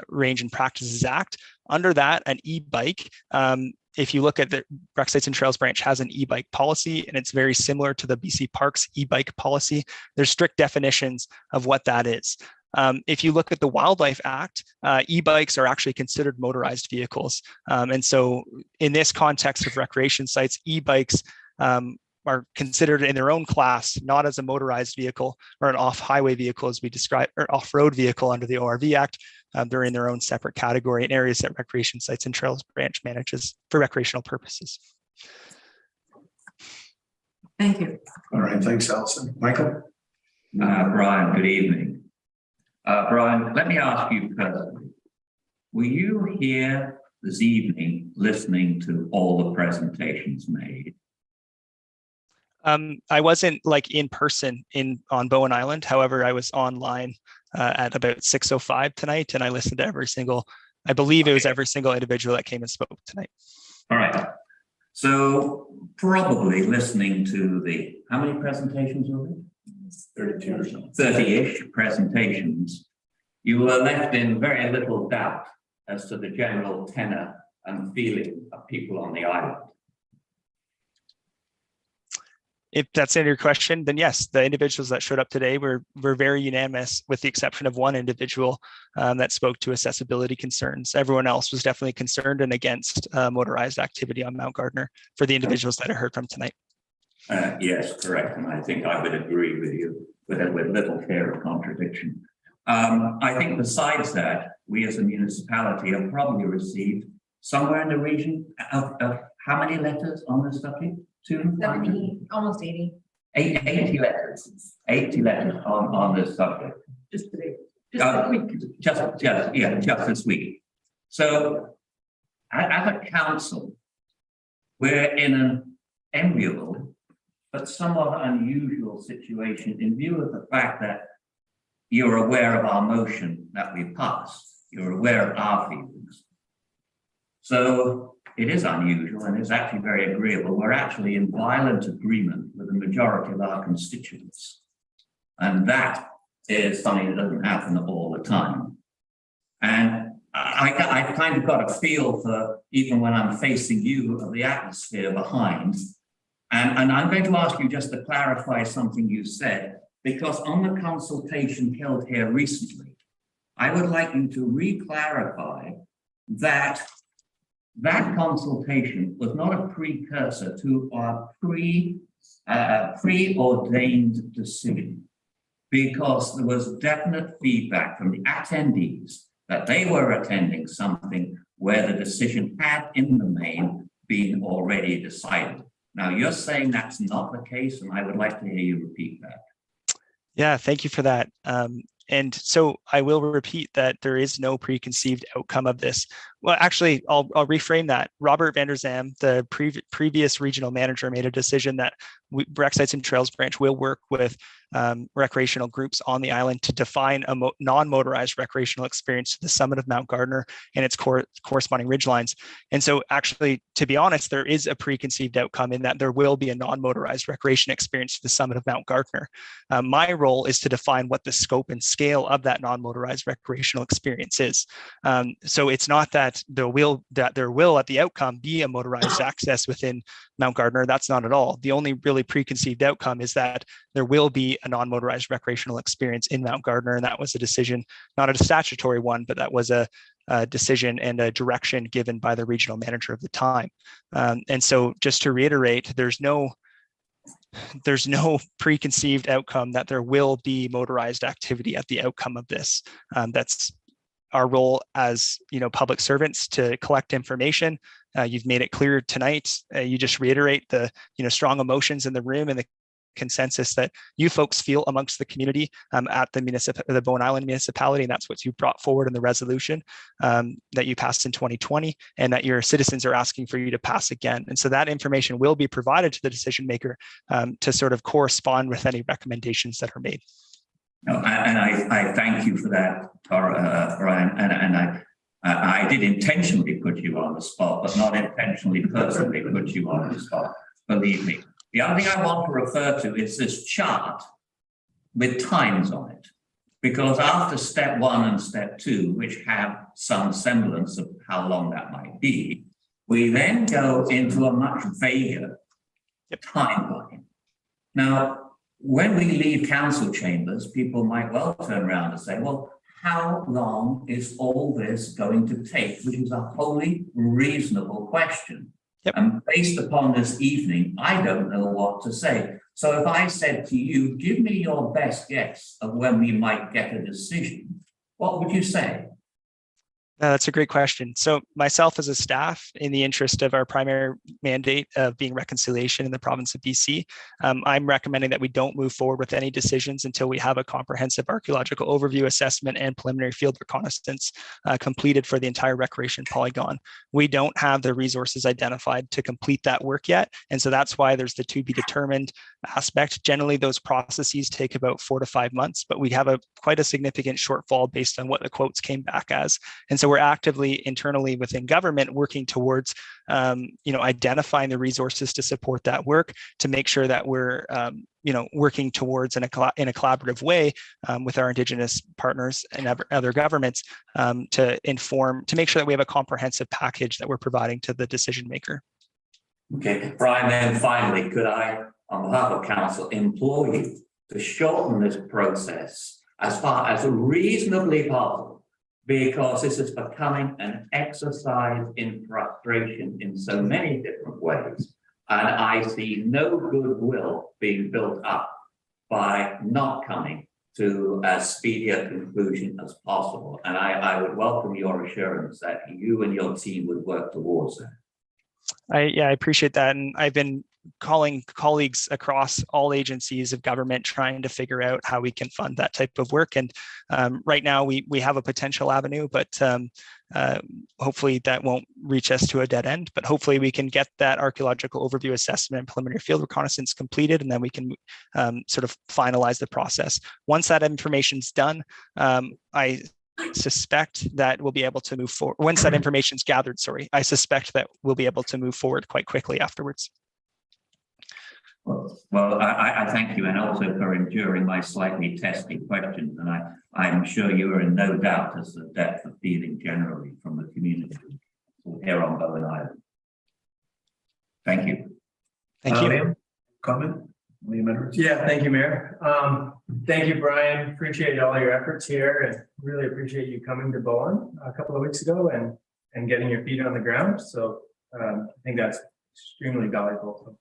Range and Practices Act. Under that, an e-bike, if you look at the Rec Sites and Trails Branch has an e-bike policy, and it's very similar to the BC Parks e-bike policy. There's strict definitions of what that is. If you look at the Wildlife Act, e-bikes are actually considered motorized vehicles. And so in this context of recreation sites, e-bikes are considered in their own class, not as a motorized vehicle or an off-highway vehicle as we describe, or off-road vehicle under the ORV Act. They're in their own separate category in areas that Recreation Sites and Trails Branch manages for recreational purposes. Thank you. All right, thanks, Alison. Michael? Brian, good evening. Brian, let me ask you personally, were you here this evening listening to all the presentations made? I wasn't in person on Bowen Island. However, I was online at about 6:05 tonight, and I listened to every single individual that came and spoke tonight. All right. So probably listening to how many presentations were there? 32 or something. 30-ish presentations. You were left in very little doubt as to the general tenor and feeling of people on the island. If that's in your question, then yes, the individuals that showed up today were very unanimous, with the exception of one individual that spoke to accessibility concerns. Everyone else was definitely concerned and against motorized activity on Mount Gardner for the individuals that I heard from tonight. Yes, correct. And I think I would agree with you with little fear of contradiction. I think besides that, we as a municipality have probably received somewhere in the region of how many letters on this subject? 70, almost 80. 80 letters, 80 letters on this subject. Just today. Just this week. So as a council, we're in an enviable but somewhat unusual situation in view of the fact that you're aware of our motion that we passed. You're aware of our feelings. So it is unusual and it's actually very agreeable. We're actually in violent agreement with the majority of our constituents. And that is something that doesn't happen all the time. And I kind of got a feel for, even when I'm facing you, of the atmosphere behind. And I'm going to ask you just to clarify something you said, because on the consultation held here recently, I would like you to re-clarify that that consultation was not a precursor to our preordained decision, because there was definite feedback from the attendees that they were attending something where the decision had in the main been already decided. Now you're saying that's not the case, and I would like to hear you repeat that. Yeah, thank you for that. And so I will repeat that there is no preconceived outcome of this. Well, actually, I'll reframe that. Robert van der Zam, the previous regional manager, made a decision that Rec Sites and Trails Branch will work with recreational groups on the island to define a non-motorized recreational experience to the summit of Mount Gardner and its corresponding ridgelines. And so actually, to be honest, there is a preconceived outcome in that there will be a non-motorized recreation experience to the summit of Mount Gardner. My role is to define what the scope and scale of that non-motorized recreational experience is. So it's not that there will at the outcome be a motorized access within Mount Gardner. That's not at all. The only really preconceived outcome is that there will be a non-motorized recreational experience in Mount Gardner, and that was a decision, not a statutory one, but that was a decision and a direction given by the regional manager of the time. And so just to reiterate, there's no preconceived outcome that there will be motorized activity at the outcome of this. That's our role as public servants, to collect information. You've made it clear tonight. You just reiterate the strong emotions in the room and the consensus that you folks feel amongst the community at the Bowen Island municipality, and that's what you brought forward in the resolution that you passed in 2020, and that your citizens are asking for you to pass again. And so that information will be provided to the decision maker to sort of correspond with any recommendations that are made. No, and I thank you for that, Brian. And I did intentionally put you on the spot, but not intentionally personally put you on the spot. Believe me. The other thing I want to refer to is this chart with times on it, because after step 1 and step 2, which have some semblance of how long that might be, we then go into a much vaguer timeline. Now, when we leave council chambers, people might well turn around and say, well, how long is all this going to take? Which is a wholly reasonable question. Yep. And based upon this evening, I don't know what to say. So if I said to you, give me your best guess of when we might get a decision, what would you say? That's a great question. So myself as a staff, in the interest of our primary mandate of being reconciliation in the province of BC, I'm recommending that we don't move forward with any decisions until we have a comprehensive archaeological overview assessment and preliminary field reconnaissance completed for the entire recreation polygon. We don't have the resources identified to complete that work yet. And so that's why there's the to be determined aspect. Generally, those processes take about 4 to 5 months, but we have quite a significant shortfall based on what the quotes came back as. And so we're actively internally within government working towards identifying the resources to support that work, to make sure that we're working towards in a collaborative way with our Indigenous partners and other governments to make sure that we have a comprehensive package that we're providing to the decision maker. Okay, Brian, then finally, could I, on behalf of council, implore you to shorten this process as far as reasonably possible, because this is becoming an exercise in frustration in so many different ways. And I see no goodwill being built up by not coming to as speedy a conclusion as possible. And I would welcome your assurance that you and your team would work towards that. I appreciate that. And I've been calling colleagues across all agencies of government trying to figure out how we can fund that type of work. And right now we have a potential avenue, but hopefully that won't reach us to a dead end. But hopefully we can get that archaeological overview assessment and preliminary field reconnaissance completed, and then we can sort of finalize the process. Once that information's done, I suspect that we'll be able to move forward. Once that information's gathered, I suspect that we'll be able to move forward quite quickly afterwards. Well, I thank you, and also for enduring my slightly testy questions. And I'm sure you are in no doubt as to the depth of feeling generally from the community here on Bowen Island. Thank you. Thank you. Liam, comment? Liam Edwards? Yeah, thank you, Mayor. Thank you, Brian. Appreciate all your efforts here, and really appreciate you coming to Bowen a couple of weeks ago and getting your feet on the ground. So I think that's extremely valuable.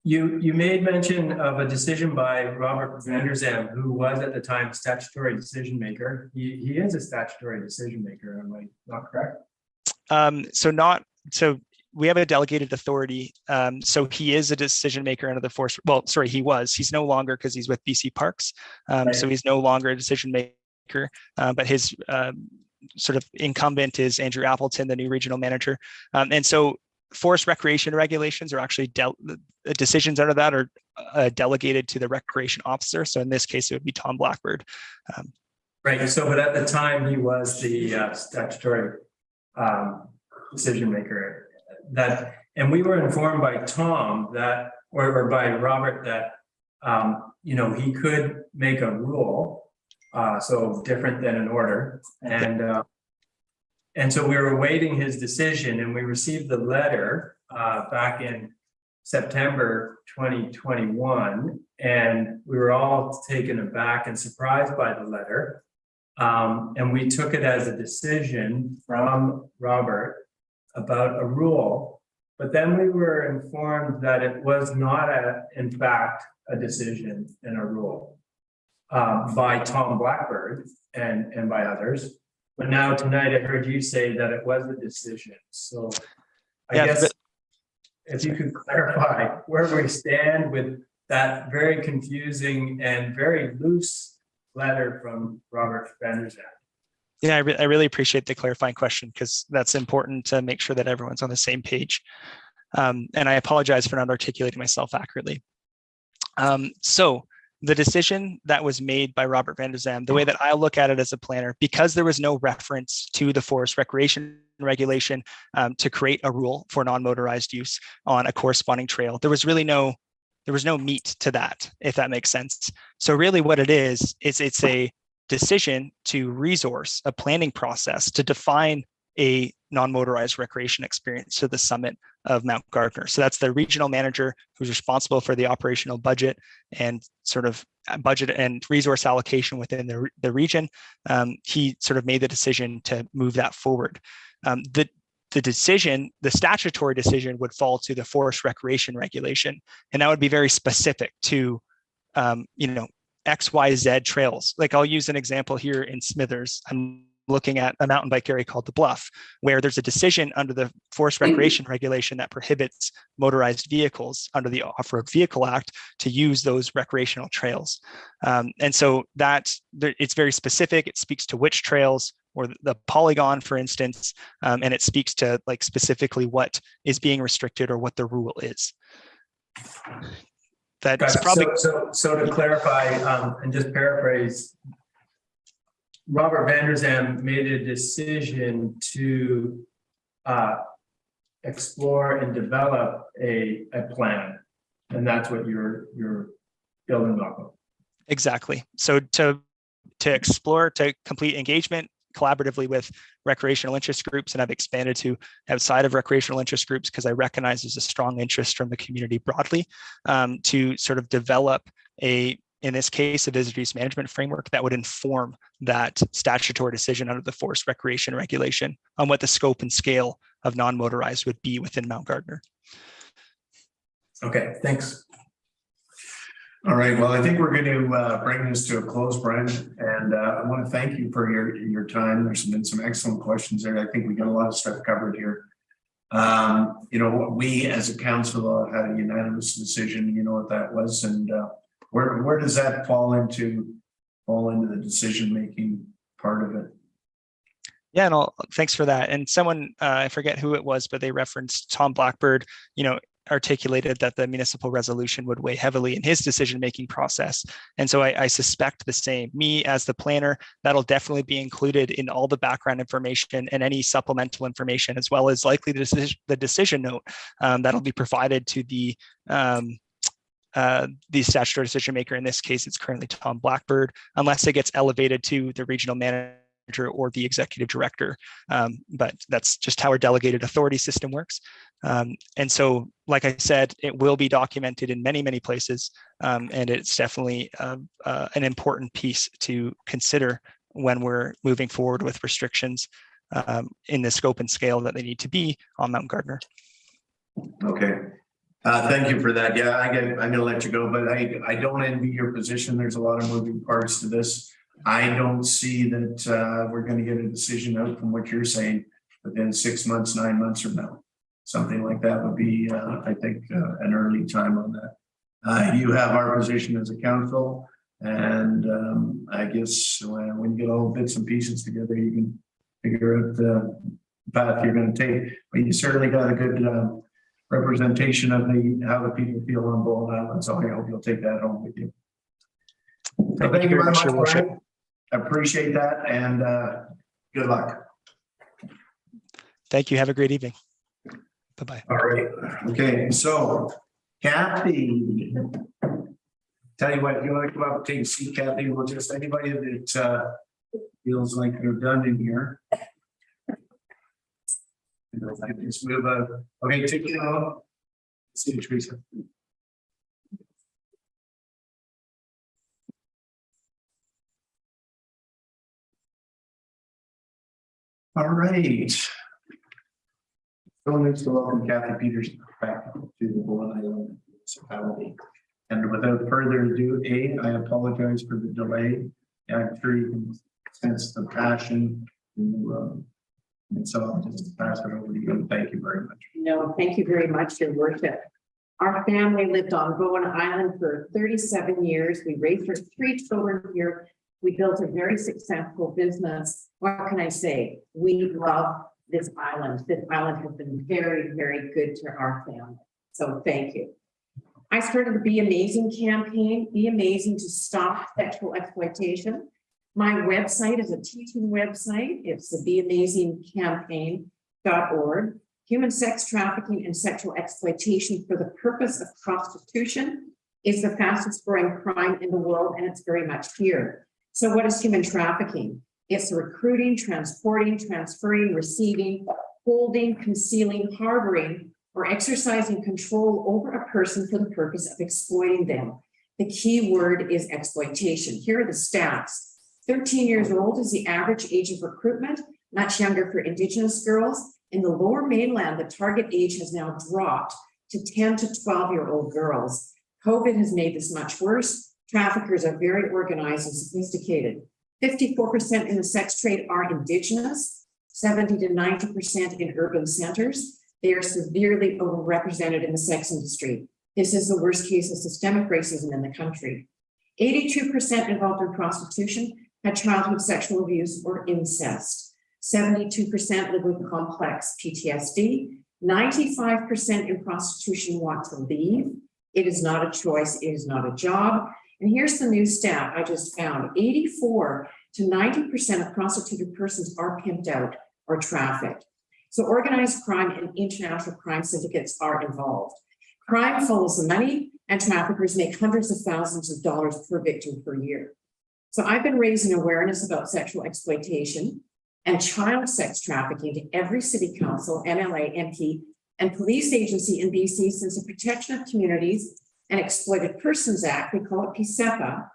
You made mention of a decision by Robert van der Zam, who was at the time a statutory decision maker. He is a statutory decision maker. Am I not correct? So we have a delegated authority. So he is a decision maker under the force. Well, sorry, he was. He's no longer, because he's with BC Parks. Right. So he's no longer a decision maker. But his sort of incumbent is Andrew Appleton, the new regional manager. And so forest recreation regulations are actually decisions under that are delegated to the recreation officer. So in this case, it would be Tom Blackbird. Right. So, but at the time, he was the statutory decision maker. And we were informed by Tom that, or by Robert, that he could make a rule, so different than an order, and so we were awaiting his decision, and we received the letter back in September 2021, and we were all taken aback and surprised by the letter, and we took it as a decision from Robert about a rule, but then we were informed that it was not in fact a decision and a rule by Tom Blackbird and by others. But now tonight I heard you say that it was a decision. So I guess if you could clarify where we stand with that very confusing and very loose letter from Robert van der Zam. Yeah, I really appreciate the clarifying question, because that's important to make sure that everyone's on the same page. And I apologize for not articulating myself accurately. So the decision that was made by Robert van der Zam, the way that I look at it as a planner, because there was no reference to the forest recreation regulation to create a rule for non-motorized use on a corresponding trail, there was no meat to that, if that makes sense. So really what it is it's a decision to resource a planning process to define a non-motorized recreation experience to the summit of Mount Gardner. So that's the regional manager who's responsible for the operational budget and sort of budget and resource allocation within the region. He sort of made the decision to move that forward. The statutory decision would fall to the forest recreation regulation, and that would be very specific to, XYZ trails. Like I'll use an example here in Smithers. I'm looking at a mountain bike area called the Bluff, where there's a decision under the Forest Recreation Regulation that prohibits motorized vehicles under the Off-Road Vehicle Act to use those recreational trails. And so it's very specific. It speaks to which trails, or the polygon, for instance, and it speaks to like specifically what is being restricted or what the rule is. That's probably so to clarify and just paraphrase, Robert van der Zam made a decision to explore and develop a plan, and that's what you're building off of. Exactly. So to explore, to complete engagement collaboratively with recreational interest groups, and I've expanded to outside of recreational interest groups because I recognize there's a strong interest from the community broadly, to sort of develop in this case, a visitor use management framework that would inform that statutory decision under the Forest Recreation Regulation on what the scope and scale of non-motorized would be within Mount Gardner. Okay, thanks. All right, well, I think we're going to bring this to a close, Brian, and I want to thank you for your time. There's been some excellent questions there. I think we got a lot of stuff covered here. You know, we as a council had a unanimous decision, you know what that was, and where does that fall into the decision-making part of it? Yeah, and thanks for that. And someone, I forget who it was, but they referenced Tom Blackbird, you know, articulated that the municipal resolution would weigh heavily in his decision-making process. And so I suspect the same. Me as the planner, that'll definitely be included in all the background information and any supplemental information, as well as likely the decision note that'll be provided to the statutory decision maker. In this case, it's currently Tom Blackbird, unless it gets elevated to the regional manager or the executive director. But that's just how our delegated authority system works. And so, like I said, it will be documented in many, many places. And it's definitely an important piece to consider when we're moving forward with restrictions in the scope and scale that they need to be on Mount Gardner. Okay. Thank you for that. Yeah, I'm going to let you go, but I don't envy your position. There's a lot of moving parts to this. I don't see that we're going to get a decision out from what you're saying within 6 months, 9 months from now. Something like that would be, I think, an early time on that. You have our position as a council, and I guess when you get all bits and pieces together, you can figure out the path you're going to take. But you certainly got a good representation of how the people feel on Bowen Island, so I hope you'll take that home with you. So thank you very much, Brian. I appreciate that, and good luck. Thank you. Have a great evening. Bye-bye. All right. Okay, so Kathy, tell you what, if you want to come up and take a seat, Kathy, we'll just, anybody that feels like they're done in here. Just move out. Okay, take it on. See you, Teresa. All right. So next to welcome Kathy Peters back to the Bowen Island municipality. And without further ado, I apologize for the delay. I'm sure you can sense the passion in the room. And so I'll just pass it over to you. Thank you very much. No, thank you very much, Your Worship. Our family lived on Bowen Island for 37 years. We raised our 3 children here. We built a very successful business. What can I say? We love this island. This island has been very, very good to our family. So thank you. I started the Be Amazing campaign, Be Amazing to Stop Sexual Exploitation. My website is a teaching website. It's the beamazingcampaign.org. Human sex trafficking and sexual exploitation for the purpose of prostitution is the fastest growing crime in the world, and it's very much here. So what is human trafficking? It's the recruiting, transporting, transferring, receiving, holding, concealing, harboring, or exercising control over a person for the purpose of exploiting them. The key word is exploitation. Here are the stats. 13 years old is the average age of recruitment, much younger for Indigenous girls. In the Lower Mainland, the target age has now dropped to 10 to 12-year-old girls. COVID has made this much worse. Traffickers are very organized and sophisticated. 54% in the sex trade are Indigenous, 70 to 90% in urban centers. They are severely overrepresented in the sex industry. This is the worst case of systemic racism in the country. 82% involved in prostitution had childhood sexual abuse or incest. 72% live with complex PTSD. 95% in prostitution want to leave. It is not a choice, it is not a job. And here's the new stat I just found. 84 to 90% of prostituted persons are pimped out or trafficked. So organized crime and international crime syndicates are involved. Crime follows the money, and traffickers make hundreds of thousands of dollars per victim per year. So I've been raising awareness about sexual exploitation and child sex trafficking to every city council, MLA, MP, and police agency in BC since the Protection of Communities and Exploited Persons Act, we call it PSEPA,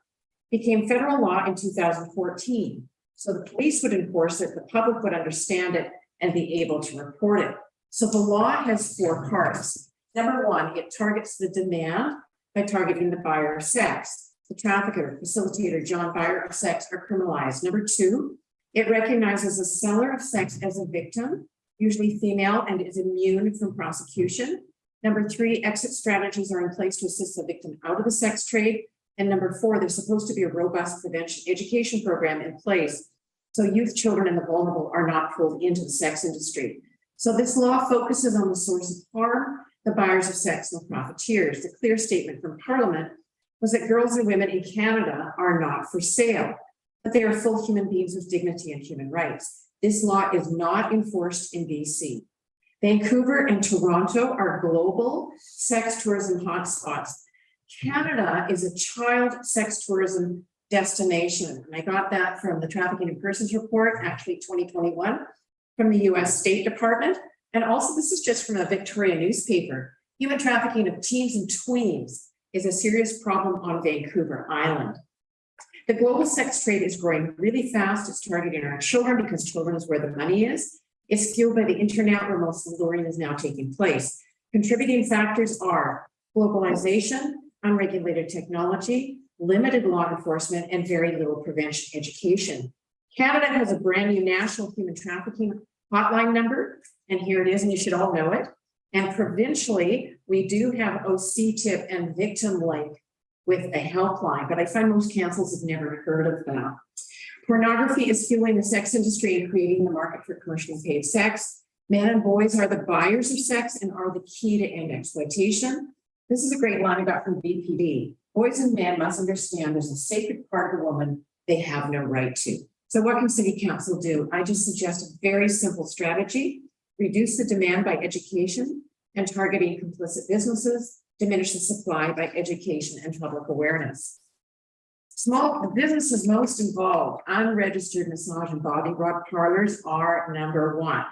became federal law in 2014. So the police would enforce it, the public would understand it, and be able to report it. So the law has 4 parts. Number 1, it targets the demand by targeting the buyer of sex. The trafficker, facilitator, John buyer of sex are criminalized. Number 2, it recognizes the seller of sex as a victim usually female, and is immune from prosecution. Number 3, exit strategies are in place to assist the victim out of the sex trade. And number 4, there's supposed to be a robust prevention education program in place so youth, children, and the vulnerable are not pulled into the sex industry. So this law focuses on the source of harm, the buyers of sex, and the profiteers. The clear statement from Parliament was that girls and women in Canada are not for sale, but they are full human beings with dignity and human rights. This law is not enforced in BC. Vancouver and Toronto are global sex tourism hotspots. Canada is a child sex tourism destination. And I got that from the Trafficking in Persons report, actually 2021, from the US State Department. And also, this is just from a Victoria newspaper. Human trafficking of teens and tweens is a serious problem on Vancouver Island. The global sex trade is growing really fast. It's targeting our children because children is where the money is. It's fueled by the internet where most luring is now taking place. Contributing factors are globalization, unregulated technology, limited law enforcement, and very little prevention education. Canada has a brand new national human trafficking hotline number, and here it is, and you should all know it. And provincially, we do have OC-TIP and Victim Link with a helpline, but I find most councils have never heard of that. Pornography is fueling the sex industry and creating the market for commercially paid sex. Men and boys are the buyers of sex and are the key to end exploitation. This is a great line I got from BPD. Boys and men must understand there's a sacred part of a woman they have no right to. So what can City Council do? I just suggest a very simple strategy: reduce the demand by education and targeting complicit businesses, diminish the supply by education and public awareness. Small businesses most involved, unregistered massage and body rub parlors are number 1.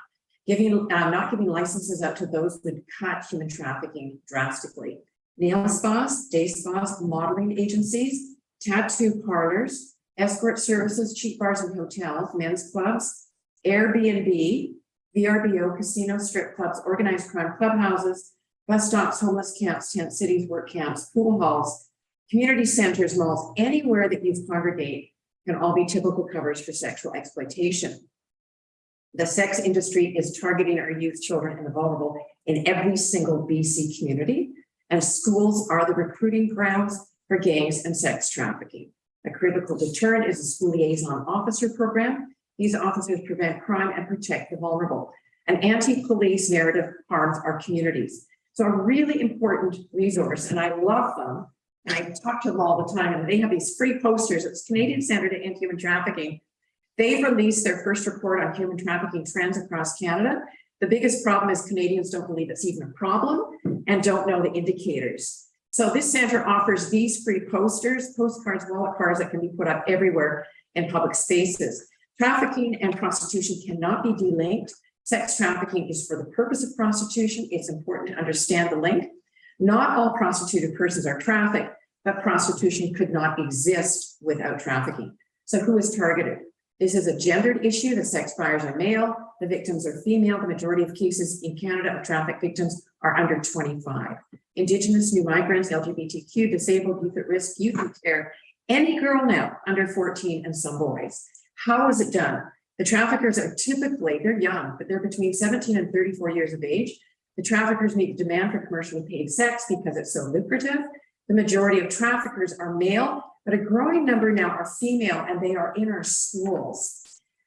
Not giving licenses out to those would cut human trafficking drastically. Nail spas, day spas, modeling agencies, tattoo parlors, escort services, cheap bars and hotels, men's clubs, Airbnb, VRBO, casino, strip clubs, organized crime clubhouses, bus stops, homeless camps, tent cities, work camps, pool halls, community centers, malls, anywhere that youth congregate can all be typical coverage for sexual exploitation. The sex industry is targeting our youth, children, and the vulnerable in every single BC community, and schools are the recruiting grounds for gangs and sex trafficking. A critical deterrent is the school liaison officer program. These officers prevent crime and protect the vulnerable. An anti-police narrative harms our communities. So a really important resource, and I love them, and I talk to them all the time, and they have these free posters. It's Canadian Centre to End Human Trafficking. They've released their first report on human trafficking trends across Canada. The biggest problem is Canadians don't believe it's even a problem and don't know the indicators. So this centre offers these free posters, postcards, wallet cards that can be put up everywhere in public spaces. Trafficking and prostitution cannot be delinked. Sex trafficking is for the purpose of prostitution. It's important to understand the link. Not all prostituted persons are trafficked, but prostitution could not exist without trafficking. So who is targeted? This is a gendered issue. The sex buyers are male, the victims are female. The majority of cases in Canada of trafficked victims are under 25. Indigenous, new migrants, LGBTQ, disabled, youth at risk, youth in care, any girl now under 14, and some boys. How is it done? The traffickers are typically, they're young, but they're between 17 and 34 years of age. The traffickers meet the demand for commercially paid sex because it's so lucrative. The majority of traffickers are male, but a growing number now are female, and they are in our schools.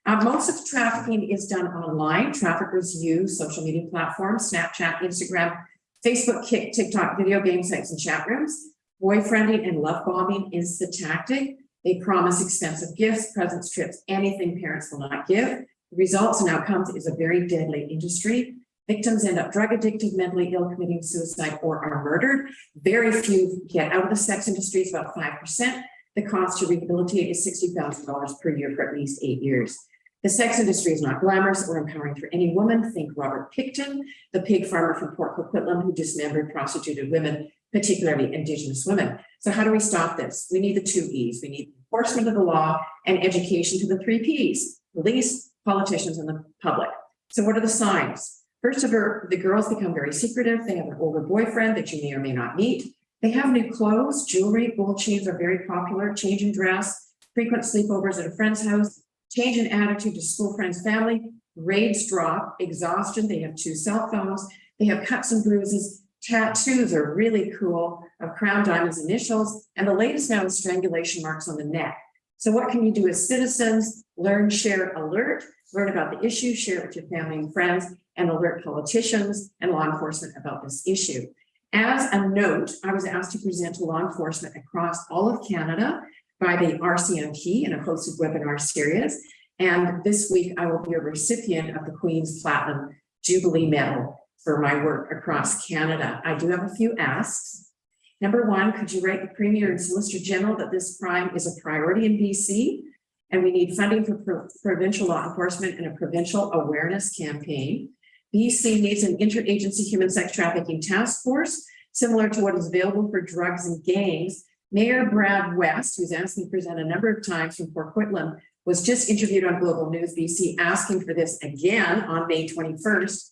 Most of the trafficking is done online. Traffickers use social media platforms, Snapchat, Instagram, Facebook, TikTok, video game sites, and chat rooms. Boyfriending and love bombing is the tactic. They promise expensive gifts, presents, trips, anything parents will not give. The results and outcomes is a very deadly industry. Victims end up drug addicted, mentally ill, committing suicide, or are murdered. Very few get out of the sex industry, it's about 5%. The cost to rehabilitate is $60,000 per year for at least 8 years. The sex industry is not glamorous or empowering for any woman. Think Robert Picton, the pig farmer from Port Coquitlam who dismembered prostituted women, particularly Indigenous women. So how do we stop this? We need the 2 E's. We need enforcement of the law and education to the 3 P's, police, politicians, and the public. So what are the signs? First of all, the girls become very secretive. They have an older boyfriend that you may or may not meet. They have new clothes, jewelry, gold chains are very popular, change in dress, frequent sleepovers at a friend's house, change in attitude to school friends, family, grades drop, exhaustion, they have 2 cell phones, they have cuts and bruises, tattoos are really cool of Crown Diamond's initials, and the latest now is strangulation marks on the neck. So what can you do as citizens? Learn, share, alert, learn about the issue, share it with your family and friends, and alert politicians and law enforcement about this issue. As a note, I was asked to present to law enforcement across all of Canada by the RCMP in a hosted webinar series. And this week I will be a recipient of the Queen's Platinum Jubilee Medal for my work across Canada. I do have a few asks. Number 1, could you write the Premier and Solicitor General that this crime is a priority in BC? And we need funding for provincial law enforcement and a provincial awareness campaign. BC needs an interagency human sex trafficking task force, similar to what is available for drugs and gangs. Mayor Brad West, who's asked me to present a number of times from Port Coquitlam, was just interviewed on Global News BC asking for this again on May 21st.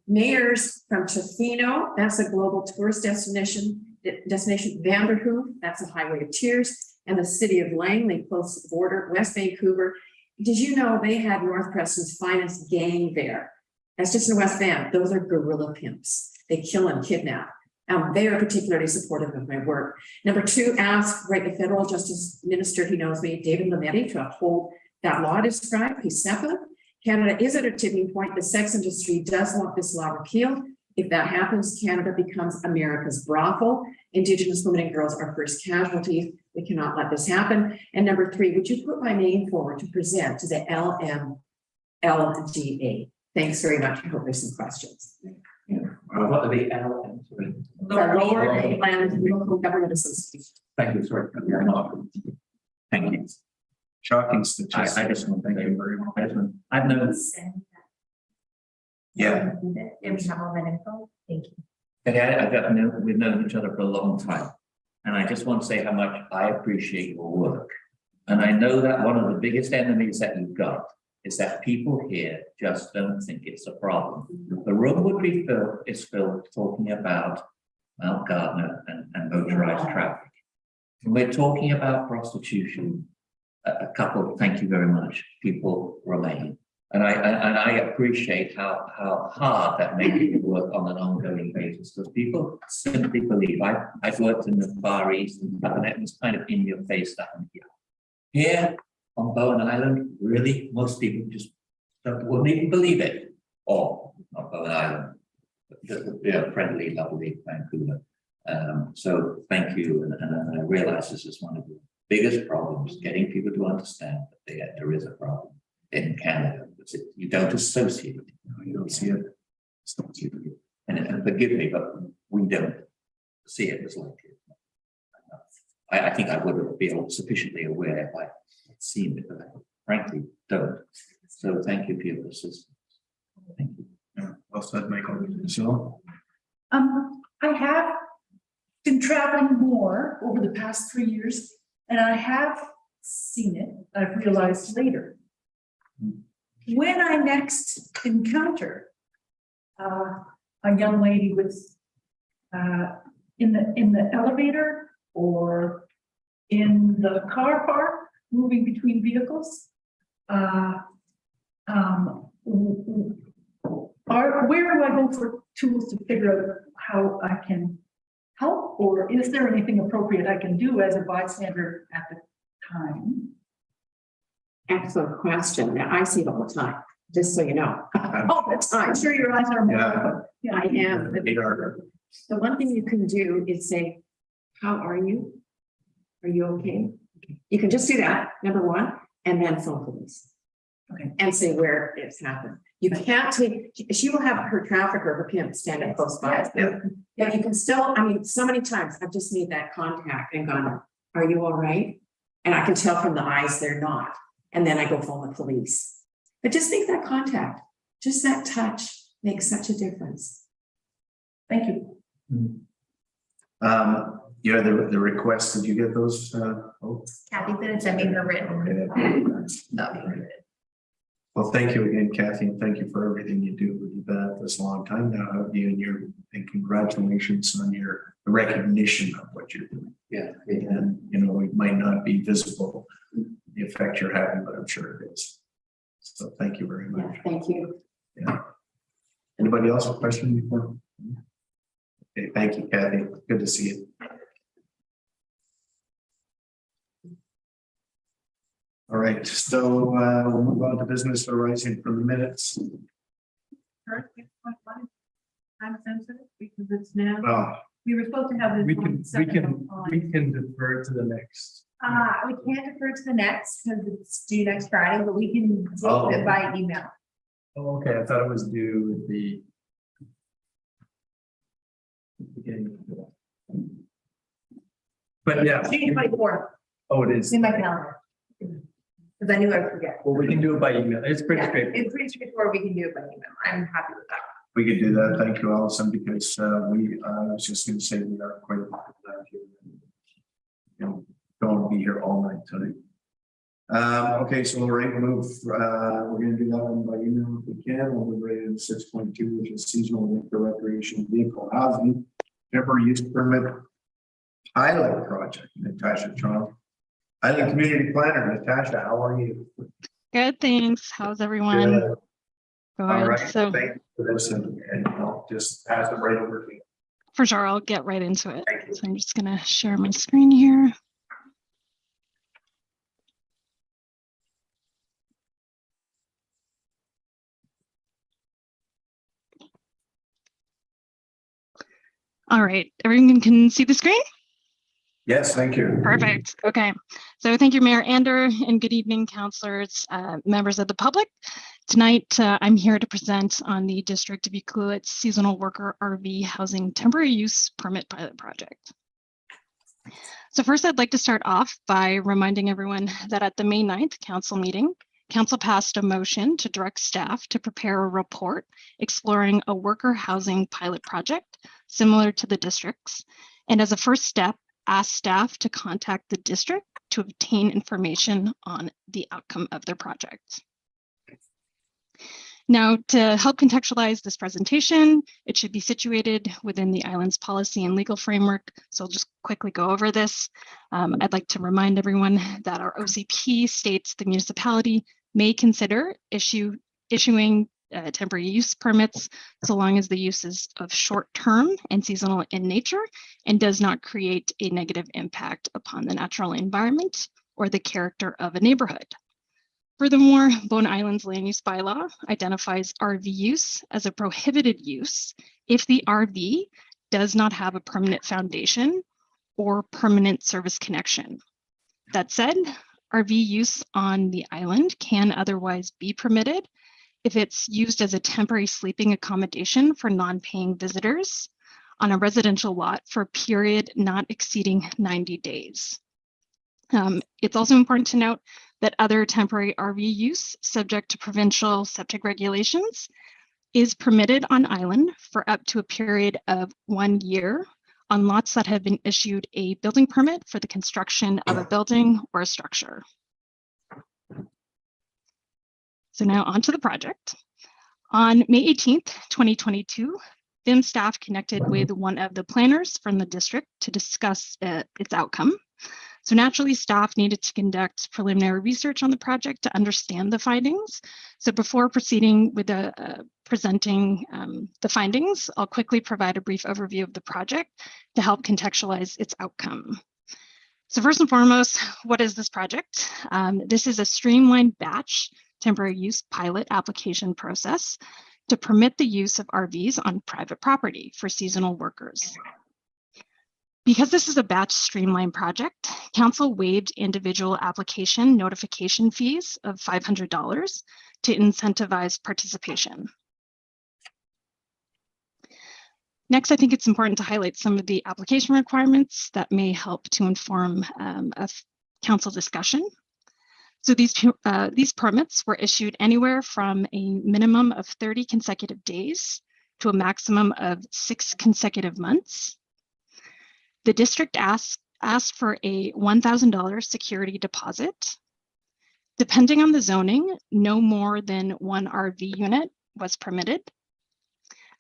Mayors from Tofino, that's a global tourist destination, Vanderhoof, that's a highway of tears, and the city of Langley, close to the border, West Vancouver. Did you know they had North Preston's finest gang there? That's just in West Van. Those are guerrilla pimps. They kill and kidnap. They are particularly supportive of my work. Number 2, ask, right, the federal justice minister, he knows me, David Lametti, to uphold that law described, PSEPA. Canada is at a tipping point. The sex industry does want this law repealed. If that happens, Canada becomes America's brothel. Indigenous women and girls are first casualties. We cannot let this happen. And number 3, would you put my name forward to present to the LMLGA? Thanks very much. I hope there's some questions. What are the LMs? The Lower Mainland Local Government Association. Thank you, sorry. Thank you. Shocking statistics. I just want to thank you very much. I've known. Yeah. And we have all that info. Thank you. And we've known each other for a long time. And I just want to say how much I appreciate your work. And I know that one of the biggest enemies that you've got is that people here just don't think it's a problem. The room would be filled talking about Mount Gardner and motorized traffic. And we're talking about prostitution. A couple, thank you very much, people remain. And I appreciate how hard that makes you work on an ongoing basis, because people simply believe. I've worked in the Far East, and it was kind of in your face down here. Here on Bowen Island, really, most people just wouldn't even believe it. Or not Bowen Island, the friendly, lovely Vancouver. So thank you, and I realize this is one of the biggest problems, getting people to understand that there is a problem in Canada. You don't associate it. You don't see it. And forgive me, but we don't see it as like it. I think I would be sufficiently aware if I had seen it, but I frankly don't. So thank you for your assistance. Thank you. Yeah, well said, Michael. So, I have been traveling more over the past 3 years, and I have seen it, I've realized later. When I next encounter a young lady with in the elevator or in the car park moving between vehicles, where do I go for tools to figure out how I can help, or is there anything appropriate I can do as a bystander at the time? Excellent question. Now, I see it all the time, just so you know. All the time. I'm sure your eyes are more. Yeah, I am. The one thing you can do is say, how are you? Are you okay? You can just do that, number 1, and then phone police. Okay. And say where it's happened. You can't take, she will have her trafficker, her pimp standing close by. Yeah, you can still, I mean, so many times I've just made that contact and gone, are you all right? And I can tell from the eyes they're not. And then I go phone the police. But just make that contact. Just that touch makes such a difference. Thank you. Yeah, the requests, did you get those? Kathy said sending her written. Okay. Well, thank you again, Kathy, and thank you for everything you do. You've been at this a long time now, and congratulations on the recognition of what you're doing. Yeah. And, it might not be visible, the effect you're having, but I'm sure it is. So thank you very much. Yeah, thank you. Yeah. Anybody else have a question before? Okay, thank you, Kathy. Good to see you. All right, so we'll move on to business arising from the minutes. I'm sensitive because it's now, Oh, we were supposed to have this. We on can second on- defer to the next. We can't defer to the next because it's due next Friday, but we can do Oh. it by email. Oh, okay, I thought it was due at the beginning. But yeah, June 24th, oh, it is. it's in my calendar. Because I knew I'd forget. Well, we can do it by email. It's pretty Yeah, straightforward. it's pretty straightforward. We can do it by email. I'm happy with that. we could do that. Thank you, Allison, because I was just going to say we are quite. Don't be here all night tonight. Okay, so Lorraine, we'll move. We're going to do that one by email if we can. We'll move right into 6.2, which is seasonal winter recreation vehicle housing temporary use permit pilot project. Natasha Trump, Island Community Planner. Natasha, how are you? Good, thanks. How's everyone? Good. Good. All right. So Thank you for this, and I'll just pass it right over to you. for sure, I'll get right into it. So I'm just gonna share my screen here. All right, everyone can see the screen? Yes, thank you. Perfect. Okay. So thank you, Mayor Ander, and good evening, councilors, members of the public. Tonight, I'm here to present on the District of Ucluelet's seasonal worker RV housing temporary use permit pilot project. So first, I'd like to start off by reminding everyone that at the May 9th council meeting, council passed a motion to direct staff to prepare a report exploring a worker housing pilot project similar to the district's, and as a first step, asked staff to contact the district to obtain information on the outcome of their project. Now, to help contextualize this presentation, it should be situated within the island's policy and legal framework. So I'll just quickly go over this. I'd like to remind everyone that our OCP states the municipality may consider issuing temporary use permits so long as the use is of short-term and seasonal in nature and does not create a negative impact upon the natural environment or the character of a neighborhood. Furthermore, Bowen Island's land use bylaw identifies RV use as a prohibited use if the RV does not have a permanent foundation or permanent service connection. That said, RV use on the island can otherwise be permitted if it's used as a temporary sleeping accommodation for non-paying visitors on a residential lot for a period not exceeding 90 days. It's also important to note that other temporary RV use subject to provincial septic regulations is permitted on island for up to a period of 1 year on lots that have been issued a building permit for the construction of a building or a structure. So now on to the project. On May 18th, 2022, BIM staff connected with one of the planners from the district to discuss its outcome. So naturally, staff needed to conduct preliminary research on the project to understand the findings. So before proceeding with presenting the findings, I'll quickly provide a brief overview of the project to help contextualize its outcome. So first and foremost, what is this project? This is a streamlined batch temporary use pilot application process to permit the use of RVs on private property for seasonal workers. Because this is a batch streamline project, council waived individual application notification fees of $500 to incentivize participation. Next, I think it's important to highlight some of the application requirements that may help to inform a council discussion. So these permits were issued anywhere from a minimum of 30 consecutive days to a maximum of 6 consecutive months. The district asked for a $1,000 security deposit. Depending on the zoning, no more than 1 RV unit was permitted.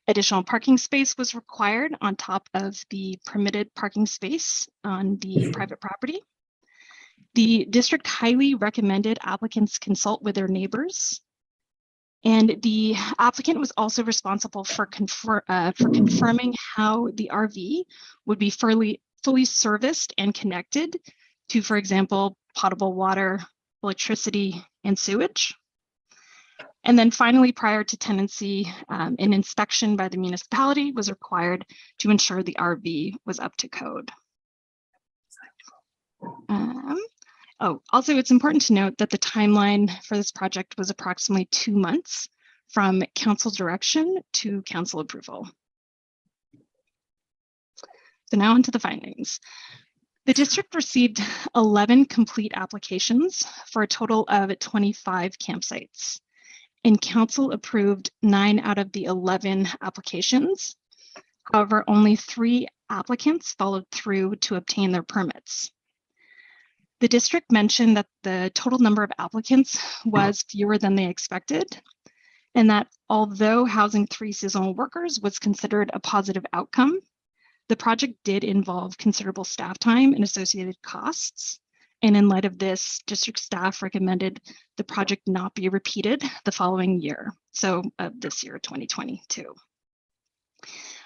Additional parking space was required on top of the permitted parking space on the private property. The district highly recommended applicants consult with their neighbors And the applicant was also responsible for confirming how the RV would be fully serviced and connected to, for example, potable water, electricity, and sewage. And then finally, prior to tenancy, an inspection by the municipality was required to ensure the RV was up to code. Also, it's important to note that the timeline for this project was approximately 2 months from council direction to council approval. So now onto the findings. The district received 11 complete applications for a total of 25 campsites, and council approved 9 out of the 11 applications. However, only 3 applicants followed through to obtain their permits. The district mentioned that the total number of applicants was fewer than they expected, and that although housing 3 seasonal workers was considered a positive outcome, the project did involve considerable staff time and associated costs. And in light of this, district staff recommended the project not be repeated the following year, so this year, 2022.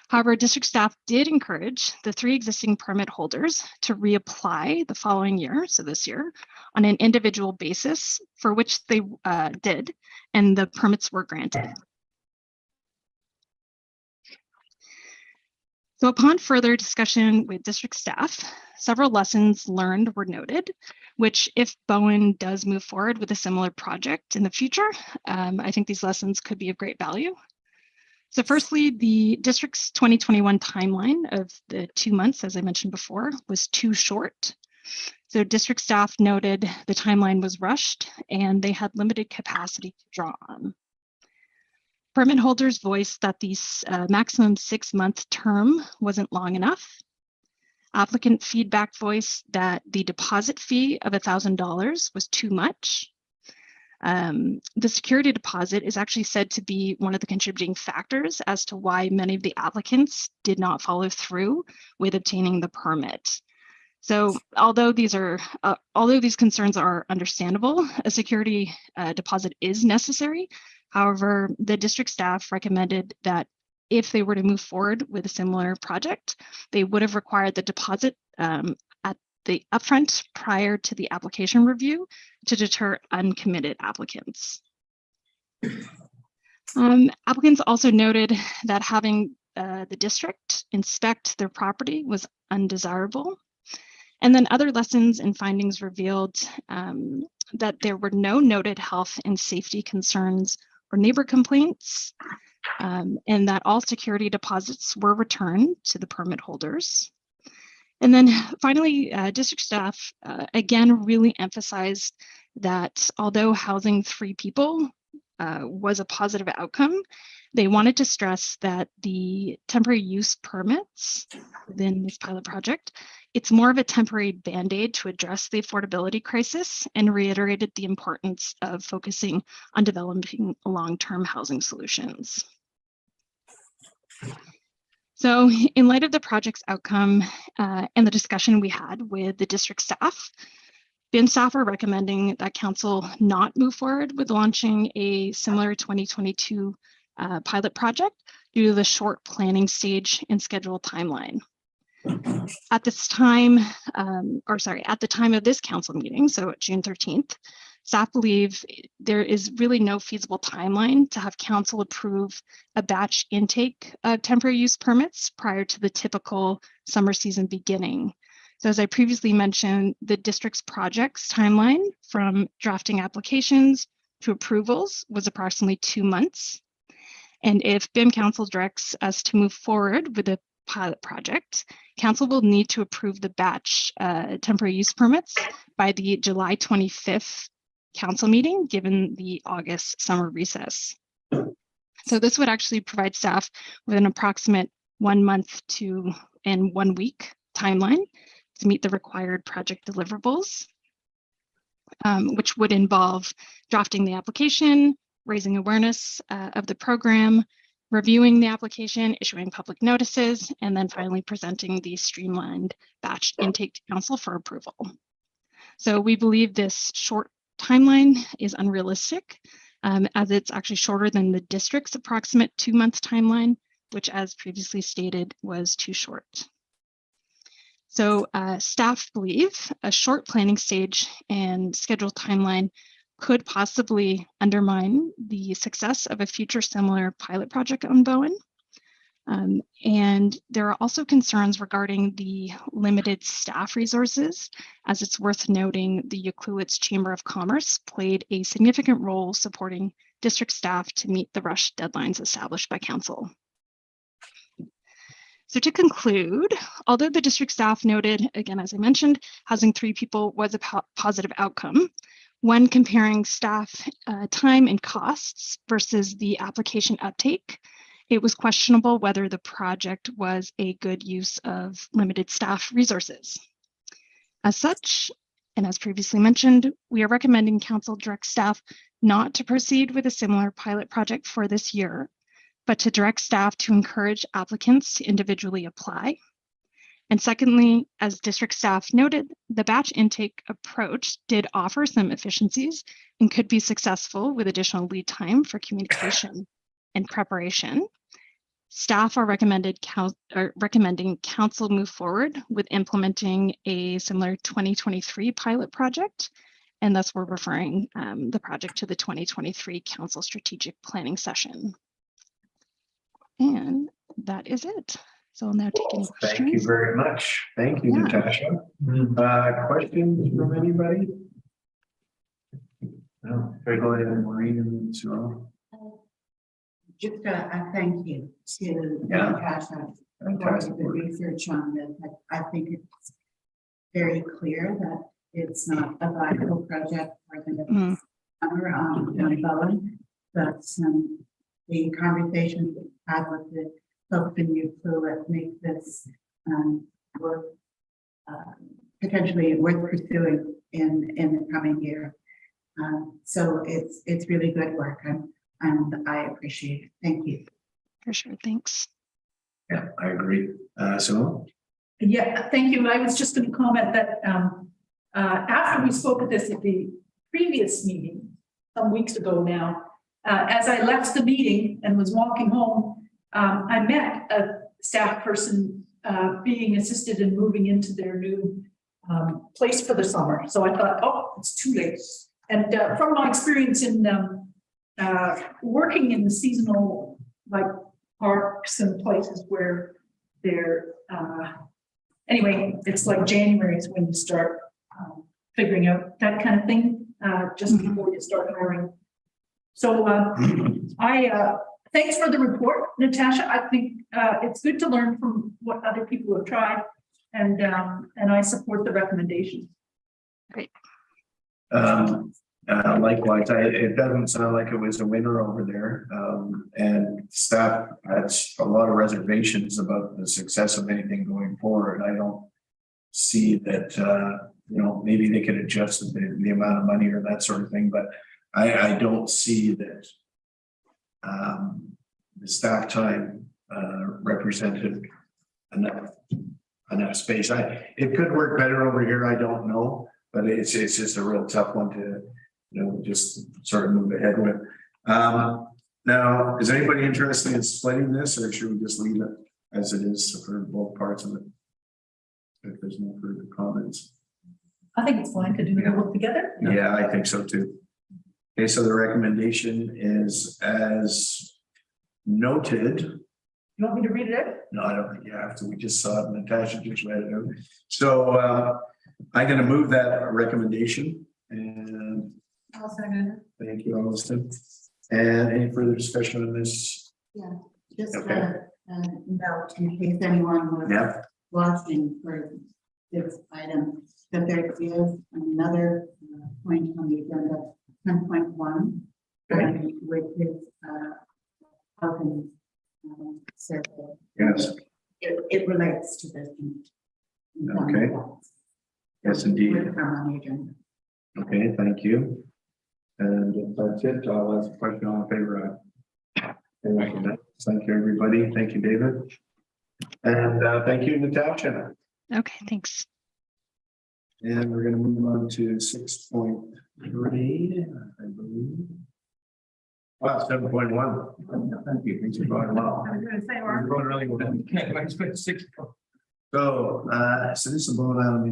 However, district staff did encourage the 3 existing permit holders to reapply the following year, so this year, on an individual basis, for which they did, and the permits were granted. So upon further discussion with district staff, several lessons learned were noted, which if Bowen does move forward with a similar project in the future, I think these lessons could be of great value. So firstly, the district's 2021 timeline of the 2 months, as I mentioned before, was too short. So district staff noted the timeline was rushed and they had limited capacity to draw on. Permit holders voiced that the maximum 6-month term wasn't long enough. Applicant feedback voiced that the deposit fee of $1,000 was too much. The security deposit is actually said to be one of the contributing factors as to why many of the applicants did not follow through with obtaining the permit. So although these concerns are understandable, a security deposit is necessary. However, the district staff recommended that if they were to move forward with a similar project, they would have required the deposit at the upfront prior to the application review to deter uncommitted applicants. Applicants also noted that having the district inspect their property was undesirable. And then other lessons and findings revealed that there were no noted health and safety concerns or neighbor complaints, and that all security deposits were returned to the permit holders. And then finally, district staff again really emphasized that although housing 3 people was a positive outcome, they wanted to stress that the temporary use permits within this pilot project, it's more of a temporary band-aid to address the affordability crisis, and reiterated the importance of focusing on developing long-term housing solutions. So in light of the project's outcome and the discussion we had with the district staff, BIM staff are recommending that council not move forward with launching a similar 2022 pilot project due to the short planning stage and schedule timeline. At this time, at the time of this council meeting, so June 13th, staff believe there is really no feasible timeline to have council approve a batch intake of temporary use permits prior to the typical summer season beginning. So as I previously mentioned, the district's projects timeline from drafting applications to approvals was approximately 2 months. And if BIM council directs us to move forward with a pilot project, council will need to approve the batch temporary use permits by the July 25th council meeting, given the August summer recess. So this would actually provide staff with an approximate 1 month to 1 week timeline to meet the required project deliverables, which would involve drafting the application, raising awareness of the program, reviewing the application, issuing public notices, and then finally presenting the streamlined batch intake to council for approval. So we believe this short timeline is unrealistic, as it's actually shorter than the district's approximate 2-month timeline, which, as previously stated, was too short. So staff believe a short planning stage and schedule timeline could possibly undermine the success of a future similar pilot project on Bowen. And there are also concerns regarding the limited staff resources, as it's worth noting the Ucluelet's Chamber of Commerce played a significant role supporting district staff to meet the rush deadlines established by council. So to conclude, although the district staff noted, again, as I mentioned, housing 3 people was a positive outcome, when comparing staff time and costs versus the application uptake, it was questionable whether the project was a good use of limited staff resources. As such, and as previously mentioned, we are recommending council direct staff not to proceed with a similar pilot project for this year, but to direct staff to encourage applicants to individually apply. And secondly, as district staff noted, the batch intake approach did offer some efficiencies and could be successful with additional lead time for communication and preparation. Staff are recommending council move forward with implementing a similar 2023 pilot project, and thus we're referring the project to the 2023 council strategic planning session. And that is it. So I'll now take any questions. Thank you very much. Thank you, Natasha. Questions from anybody? No, go ahead, Maureen and Cyril. Just a thank you to Natasha for the research on this. I think it's very clear that it's not a viable project for the summer on Bowen, but the conversations we've had with the folks in Ucluelet make this worth potentially worth pursuing in the coming year. So it's really good work, and I appreciate it. Thank you. For sure, thanks. Yeah, I agree. So Yeah, thank you. I was just going to comment that after we spoke of this at the previous meeting, some weeks ago now, as I left the meeting and was walking home, I met a staff person being assisted in moving into their new place for the summer. So I thought, oh, it's too late. And from my experience in working in the seasonal like parks and places where they're anyway, it's like January is when you start figuring out that kind of thing just before you start hiring. So thanks for the report, Natasha. I think it's good to learn from what other people have tried, and I support the recommendation. Great. Likewise, it doesn't sound like it was a winner over there, and staff had a lot of reservations about the success of anything going forward. I don't see that, maybe they could adjust the amount of money or that sort of thing, but I don't see that the staff time represented enough space. It could work better over here. I don't know, but it's just a real tough one to just sort of move ahead with. Now, is anybody interested in splitting this, or should we just leave it as it is for both parts of it? If there's no further comments. I think it's fine to do it all together. Yeah, I think so too. Okay, so the recommendation is as noted. You want me to read it out? No, I don't think you have to. We just saw it. Natasha just read it out. So I'm going to move that recommendation, and I'll second it. thank you, Alliston. And any further discussion on this? Yeah, just Okay. a note in case anyone was watching for this item, that there is another point on the agenda, 10.1, which is housing survey. Yes. It relates to this. Okay. Yes, indeed. With on the agenda. Okay, thank you. And if that's it, I'll ask a question on favor. Thank you, everybody. Thank you, David. And thank you, Natasha. Okay, thanks. And we're going to move on to 6.3, I believe. Wow, 7.1. Thank you. Thanks for going well. I was gonna say, We're or- going really well. So this is Bowen Island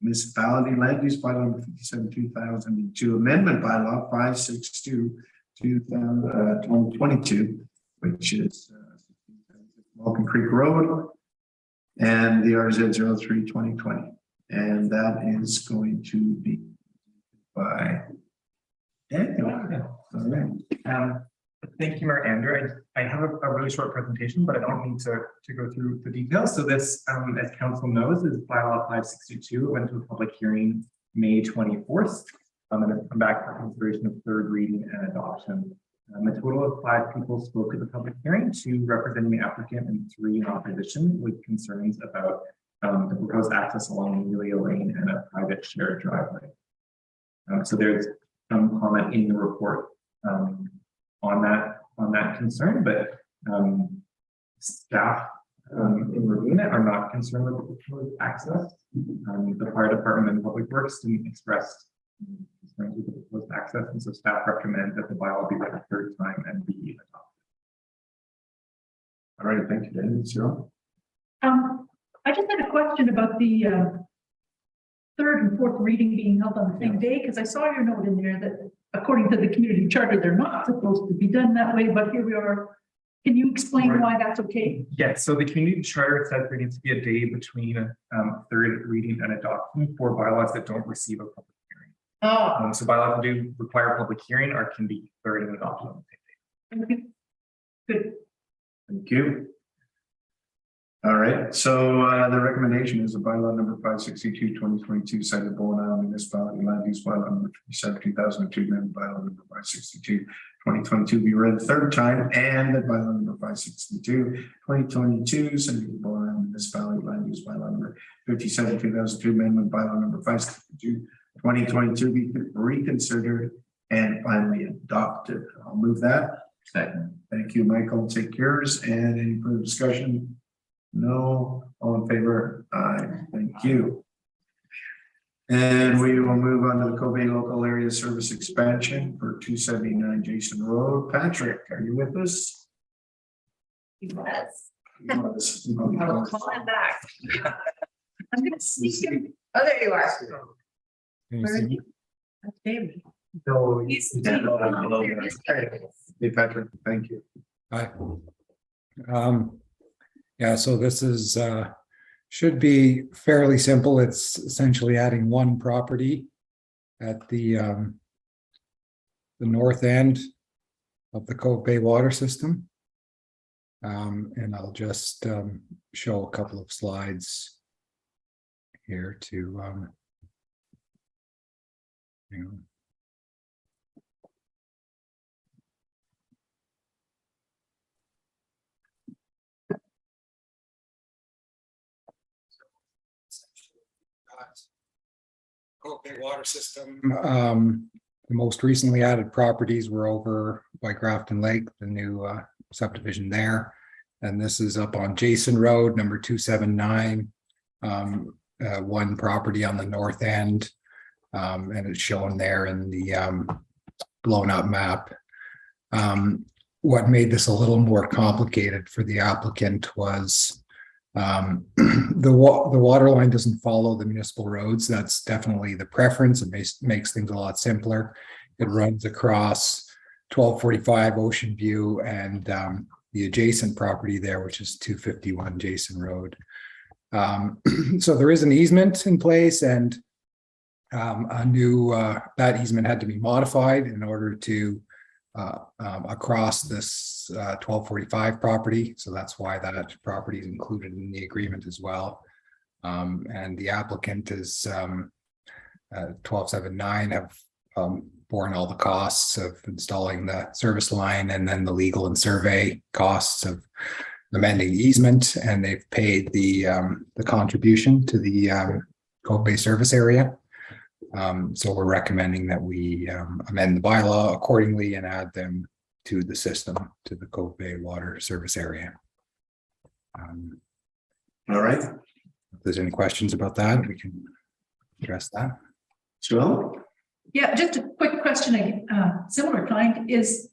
Municipality Land Use Bylaw 57, 2002 Amendment Bylaw 562, 2022, which is Vulcan Creek Road and the RZ 03 2020. And that is going to be by all right. Thank you, Mayor Andrew. I have a really short presentation, but I don't need to go through the details. So this, as council knows, is bylaw 562. It went to a public hearing May 24th. And it's come back for consideration of third reading and adoption. A total of 5 people spoke at the public hearing, 2 representing the applicant and 3 in opposition with concerns about the proposed access along Amelia Lane and a private shared driveway. So there's some comment in the report on that concern, but staff in reviewing it are not concerned with the proposed access. The fire department and public works didn't express concerns with the proposed access, and so staff recommend that the bylaw be read a third time and be adopted. All right, thank you, David. Zero. I just had a question about the third and fourth reading being held on the same day, because I saw your note in there that according to the community charter, they're not supposed to be done that way, but here we are. Can you explain why that's okay? Yes, so the community charter says there needs to be a day between third reading and adoption for bylaws that don't receive a public hearing. Oh. So bylaws that do require a public hearing or can be third and adopted on the same day. Good. Thank you. All right, so the recommendation is a bylaw number 562, 2022, cited Bowen Island Municipality Land Use Bylaw number 57, 2002, amendment bylaw number 562, 2022 be read third time, and that bylaw number 562, 2022, cited Bowen Island Municipality Land Use Bylaw number 57, 2002, amendment bylaw number 562, 2022 be reconsidered and finally adopted. I'll move that. Second. Thank you, Michael. Take yours. And any further discussion? No, all in favor? Aye, thank you. And we will move on to the Kobe Local Area Service Expansion for 279 Jason Road. Patrick, are you with us? Yes. Yes. I will call him back. I'm gonna sneak him. Oh, there you are. Where is he? That's David. No, He's- Hey, Patrick, thank you. Hi. Yeah, so this is should be fairly simple. It's essentially adding one property at the north end of the Cove Bay water system. And I'll just show a couple of slides here to hang on. Cove Bay water system. The most recently added properties were over by Grafton Lake, the new subdivision there. And this is up on Jason Road, number 279. One property on the north end. And it's shown there in the blown up map. What made this a little more complicated for the applicant was the water line doesn't follow the municipal roads. That's definitely the preference. It makes things a lot simpler. It runs across 1245 Ocean View and the adjacent property there, which is 251 Jason Road. So there is an easement in place, and a new that easement had to be modified in order to across this 1245 property. So that's why that property is included in the agreement as well. And the applicant is 1279 have borne all the costs of installing the service line and then the legal and survey costs of amending the easement, and they've paid the contribution to the Cove Bay service area. So we're recommending that we amend the bylaw accordingly and add them to the system, to the Cove Bay water service area. All right. If there's any questions about that, we can address that. Sure. Yeah, just a quick question, similar kind is,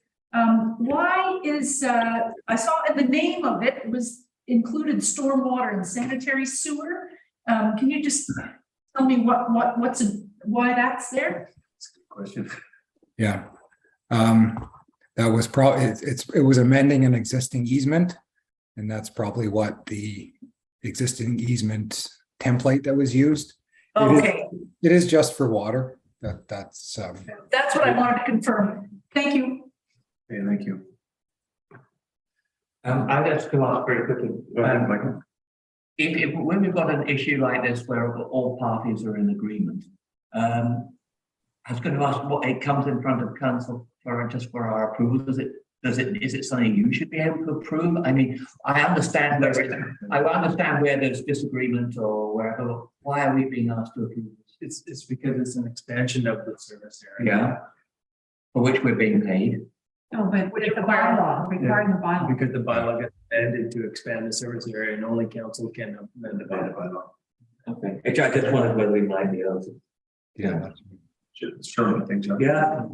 Why is, I saw in the name of it was included stormwater and sanitary sewer. Can you just tell me why that's there? That's a good question. Yeah. That was probably, it was amending an existing easement. And that's probably what the existing easement template that was used. Okay, It is just for water. That's what I wanted to confirm. Thank you. Okay, thank you. I'd just come up very quickly. Michael. When we've got an issue like this where all parties are in agreement, I was going to ask what it comes in front of council for just for our approval. Is it something you should be able to approve? I mean, I understand where there's disagreement or wherever. Why are we being asked to approve this? It's because it's an expansion of the service area. Yeah. For which we're being paid. No, but with the bylaw, regarding the bylaw. Because the bylaw got amended to expand the service area and only council can amend the bylaw. Okay. I just wondered whether we might be able to. yeah. Sure, I think so. Yeah.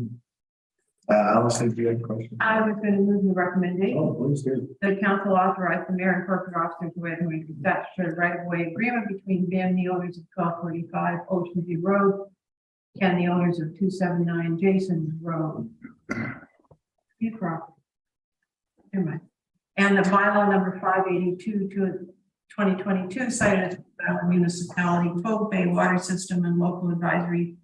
Allison, do you have a question? I was going to move the recommendation. Oh, please do. The council authorized the mayor and corporate officers to enter into statutory right-of-way agreement between BIM, the owners of 1245 Ocean View Road, and the owners of 279 Jason Road. You property. Never mind. And the bylaw number 582 to 2022 cited municipality Folk Bay Water System and Local Advisory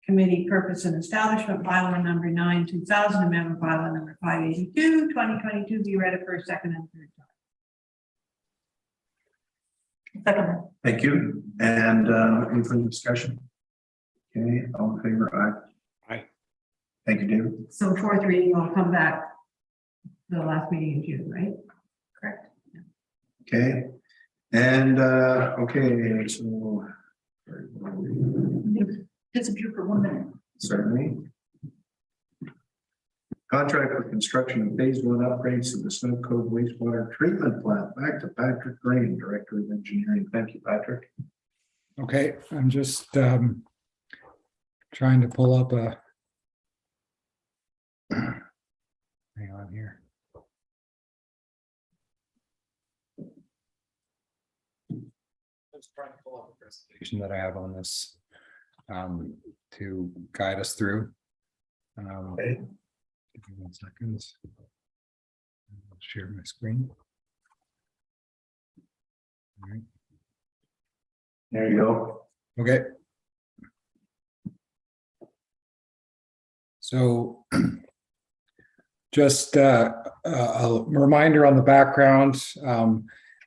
Committee purpose and establishment, bylaw number 9, 2000, amendment bylaw number 582, 2022 be read a first, second, and third time. Second. Thank you. And any further discussion? Okay, all in favor? Aye. Aye. Thank you, David. So fourth reading will come back the last meeting in June, right? Correct. Okay. And okay, so Disappear for 1 minute. certainly. Contract for construction of phase 1 upgrades to the Snow Cove wastewater treatment plant. Back to Patrick Green, Director of Engineering. Thank you, Patrick. Okay, I'm just trying to pull up a hang on here. Just trying to pull up a presentation that I have on this to guide us through. Okay. Give me 1 second. I'll share my screen. All right. There you go. Okay. So just a reminder on the background.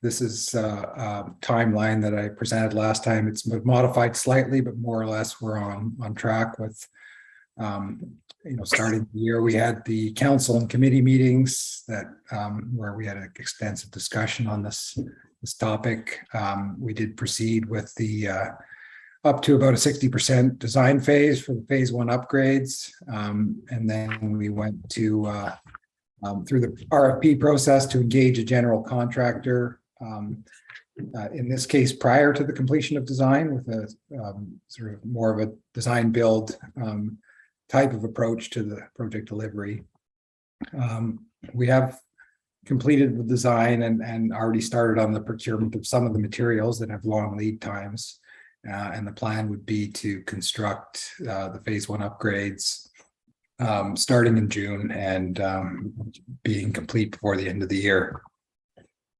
This is a timeline that I presented last time. It's modified slightly, but more or less we're on track with, starting the year. We had the council and committee meetings that where we had an extensive discussion on this topic. We did proceed with the up to about a 60% design phase for the phase 1 upgrades. And then we went to through the RFP process to engage a general contractor. In this case, prior to the completion of design, with a sort of more of a design build type of approach to the project delivery. We have completed the design and already started on the procurement of some of the materials that have long lead times. And the plan would be to construct the phase 1 upgrades starting in June and being complete before the end of the year,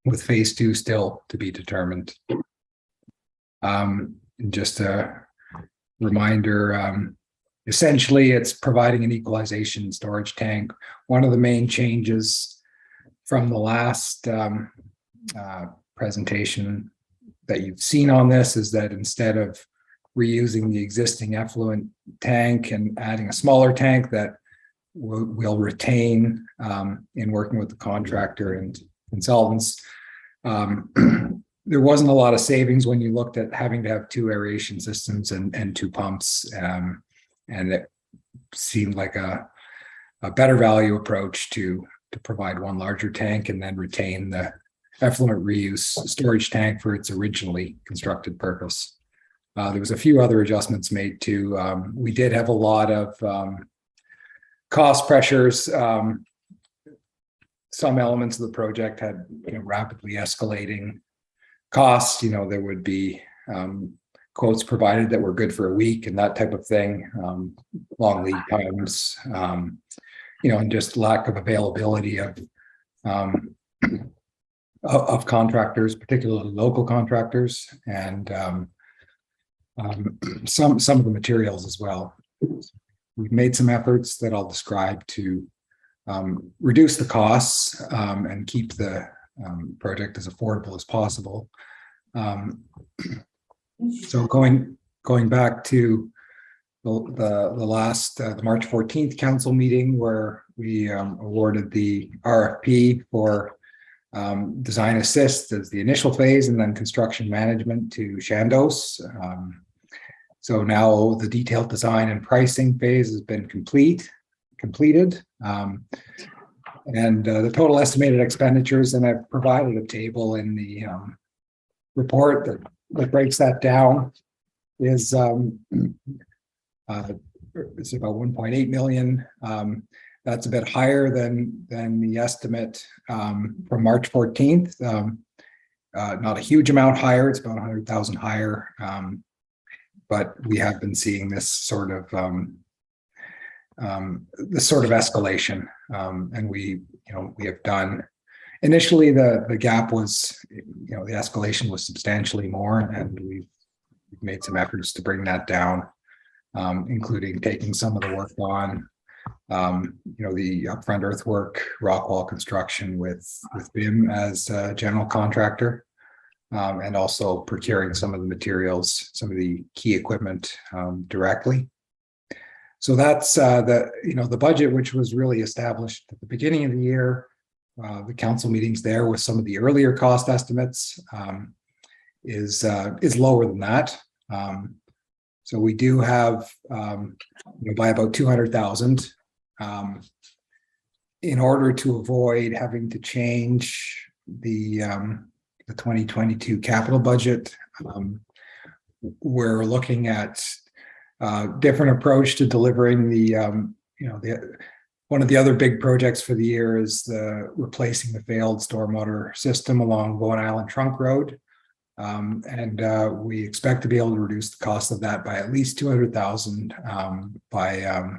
with phase 2 still to be determined. Just a reminder, essentially it's providing an equalization storage tank. One of the main changes from the last presentation that you've seen on this is that instead of reusing the existing effluent tank and adding a smaller tank that we'll retain in working with the contractor and consultants. There wasn't a lot of savings when you looked at having to have 2 aeration systems and 2 pumps. And it seemed like a better value approach to provide 1 larger tank and then retain the effluent reuse storage tank for its originally constructed purpose. There was a few other adjustments made too. We did have a lot of cost pressures. Some elements of the project had rapidly escalating costs. There would be quotes provided that were good for a week and that type of thing. Long lead times, and just lack of availability of contractors, particularly local contractors, and some of the materials as well. We've made some efforts that I'll describe to reduce the costs and keep the project as affordable as possible. So going back to the last the March 14th council meeting, where we awarded the RFP for design assist as the initial phase, and then construction management to Chandos. So now the detailed design and pricing phase has been completed. And the total estimated expenditures, and I've provided a table in the report that breaks that down, is it's about 1.8 million. That's a bit higher than the estimate from March 14th. Not a huge amount higher, it's about 100,000 higher. But we have been seeing this sort of escalation, and we have done. Initially, the gap was, the escalation was substantially more, and we've made some efforts to bring that down, including taking some of the work on, the upfront earthwork, rock wall construction with BIM as a general contractor. And also procuring some of the materials, some of the key equipment directly. So that's the budget, which was really established at the beginning of the year. The council meetings there with some of the earlier cost estimates is lower than that. So we do have by about 200,000 in order to avoid having to change the 2022 capital budget. We're looking at different approach to delivering one of the other big projects for the year is the replacing the failed stormwater system along Bowen Island Trunk Road. And we expect to be able to reduce the cost of that by at least 200,000 by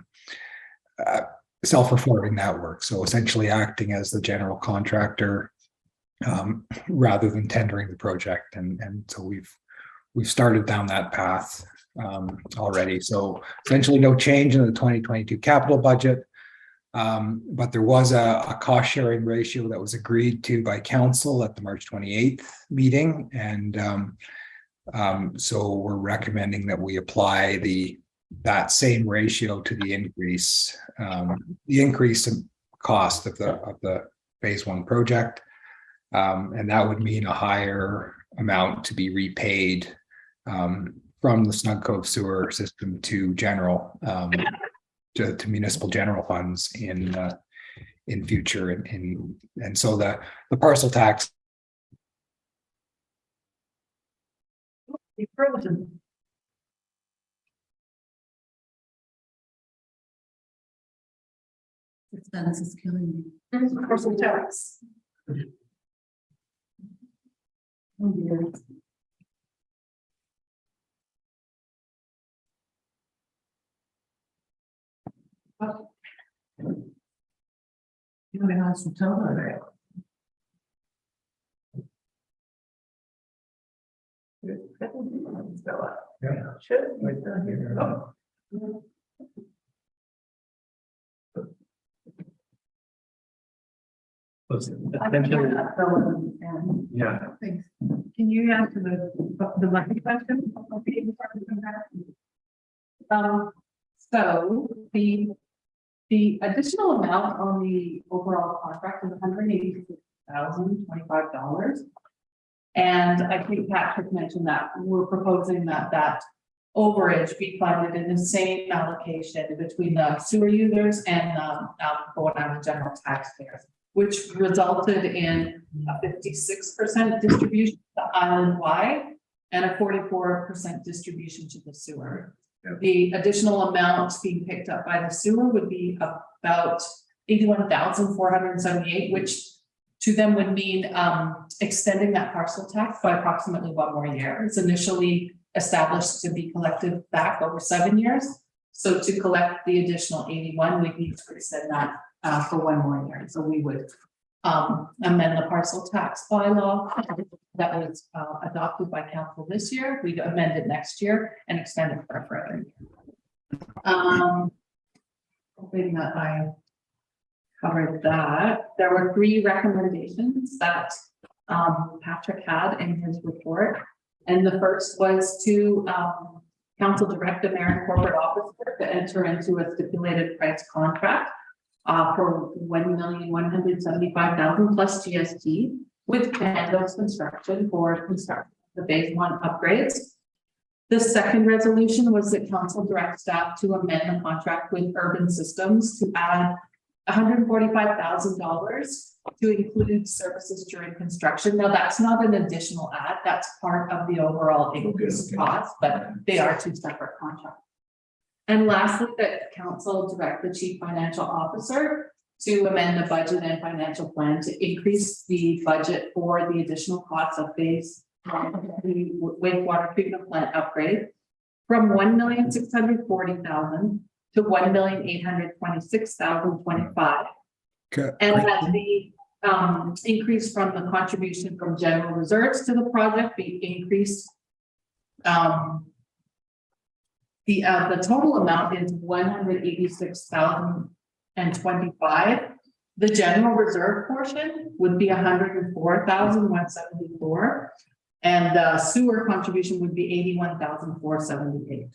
self-performing that work. So essentially acting as the general contractor rather than tendering the project, and so we've started down that path already. So essentially no change in the 2022 capital budget, but there was a cost sharing ratio that was agreed to by council at the March 28th meeting, and so we're recommending that we apply that same ratio to the increase in cost of the phase 1 project. And that would mean a higher amount to be repaid from the Snug Cove sewer system to general, to municipal general funds in future, and so the parcel tax. Suspense is killing me. Parcel tax. Oh, dear. You know, I some tell that. Yeah. Should right down here. Oh. Yeah. Thanks. Can you answer the money question? So the additional amount on the overall contract is $186,025. And I think Patrick mentioned that we're proposing that overage be funded in the same allocation between the sewer users and Bowen Island general taxpayers, which resulted in a 56% distribution to island wide and a 44% distribution to the sewer. The additional amount being picked up by the sewer would be about 81,478, which to them would mean extending that parcel tax by approximately 1 more year. It's initially established to be collected back over 7 years. So to collect the additional 81, we need to extend that for 1 more year. So we would amend the parcel tax bylaw that was adopted by council this year. We'd amend it next year and extend it for a further year. Hoping that I covered that. There were 3 recommendations that Patrick had in his report. And the first was to council direct the mayor and corporate officer to enter into a stipulated price contract for $1,175,000 plus GST with Canada's construction for construction the phase 1 upgrades. The second resolution was that council direct staff to amend the contract with Urban Systems to add $145,000 to include services during construction. Now, that's not an additional add, that's part of the overall increased cost, but they are 2 separate contracts. And lastly, that council direct the chief financial officer to amend the budget and financial plan to increase the budget for the additional costs of phase 1 of the wastewater treatment plant upgrade from $1,640,000 to $1,826,025. And that the increase from the contribution from general reserves to the project be increased. The total amount is $186,025. The general reserve portion would be $104,174, and the sewer contribution would be $81,478.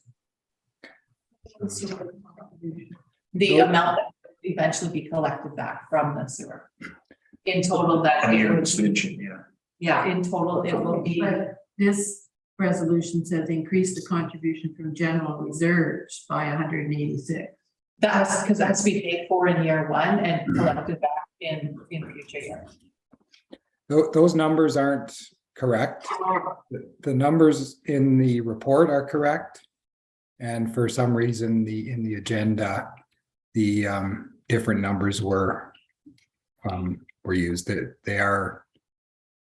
The amount that would eventually be collected back from the sewer. In total, that in total it will be. This resolution says increase the contribution from general reserves by 186. That's because it has to be paid for in year 1 and collected back in future years. Those numbers aren't correct. The numbers in the report are correct. And for some reason, in the agenda, the different numbers were used. They are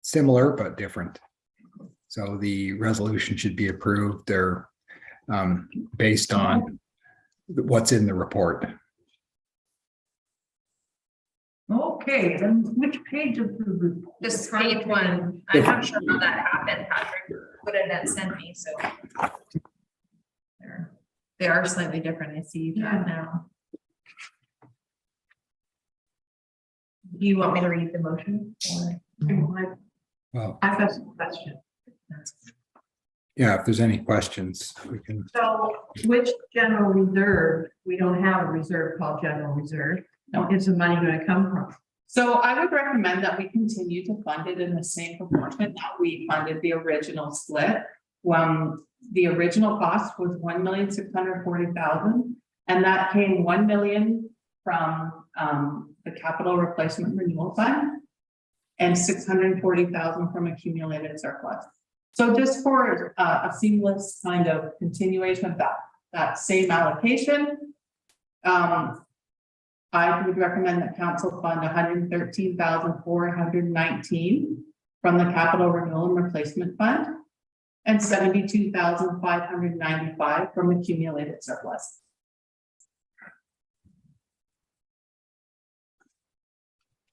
similar but different. So the resolution should be approved. They're based on what's in the report. Okay, then which page of the report? Just page 1. I'm not sure how that happened, Patrick put it and sent me, so. They are slightly different, I see that now. Do you want me to read the motion? Well, I've got some questions. yeah, if there's any questions, we can. So which general reserve, we don't have a reserve called general reserve. Now, is the money going to come from? So I would recommend that we continue to fund it in the same proportion that we funded the original split. The original cost was $1,640,000, and that came $1 million from the capital replacement renewal fund and $640,000 from accumulated surplus. So just for a seamless kind of continuation of that same allocation, I would recommend that council fund $113,419 from the capital renewal and replacement fund and $72,595 from accumulated surplus.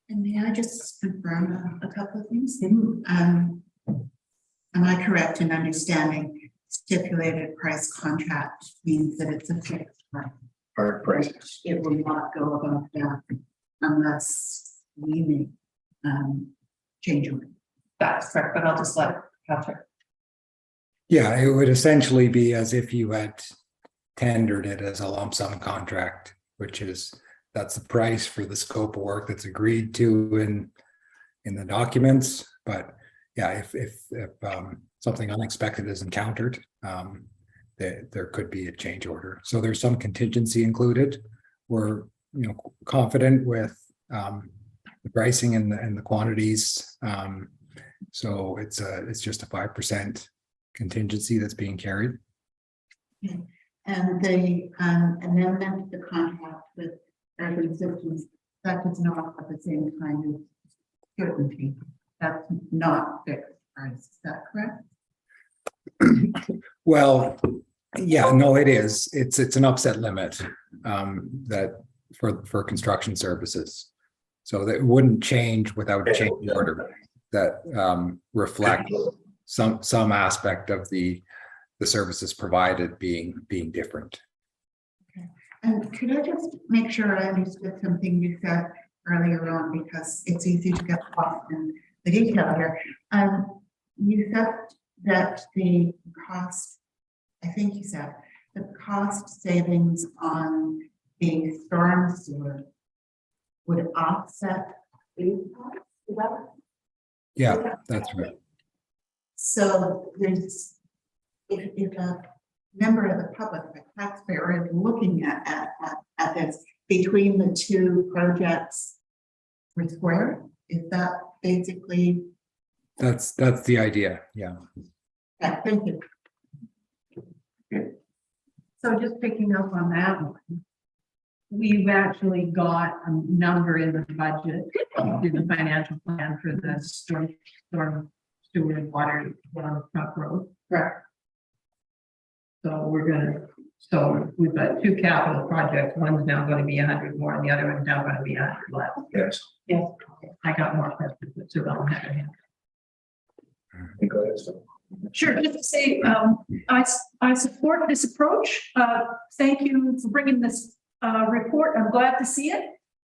And may I just confirm a couple of things? Am I correct in understanding stipulated price contract means that it's a fixed price? Hard prices. It will not go above that unless we make change order. That's correct, but I'll just let Patrick. Yeah, it would essentially be as if you had tendered it as a lump sum contract, that's the price for the scope of work that's agreed to in the documents. But yeah, if something unexpected is encountered, there could be a change order. So there's some contingency included. We're confident with the pricing and the quantities. So it's just a 5% contingency that's being carried. And the amendment to the contract with Urban Systems, that does not have the same kind of certainty. That's not fixed price, is that correct? Well, yeah, no, it is. It's an upset limit that for construction services. So that wouldn't change without a change order that reflect some aspect of the services provided being different. Okay. And could I just make sure I understood something you said earlier on, because it's easy to get lost in the detail here. You said that the cost, I think you said, the cost savings on the storm sewer would offset these costs? Is that right? Yeah, that's right. So there's, if a member of the public, a taxpayer, is looking at this between the two projects, we're square, is that basically? That's the idea. Yeah. Yeah, thank you. So just picking up on that one, we've actually got a number in the budget, in the financial plan for the storm sewer and water truck road. Correct. So we've got two capital projects. One's now going to be 100 more, and the other one's now going to be 100 less. Yes. Yes. I got more questions, but so I'll have to handle. Go ahead, Steph. Sure, just to say, I support this approach. Thank you for bringing this report. I'm glad to see it.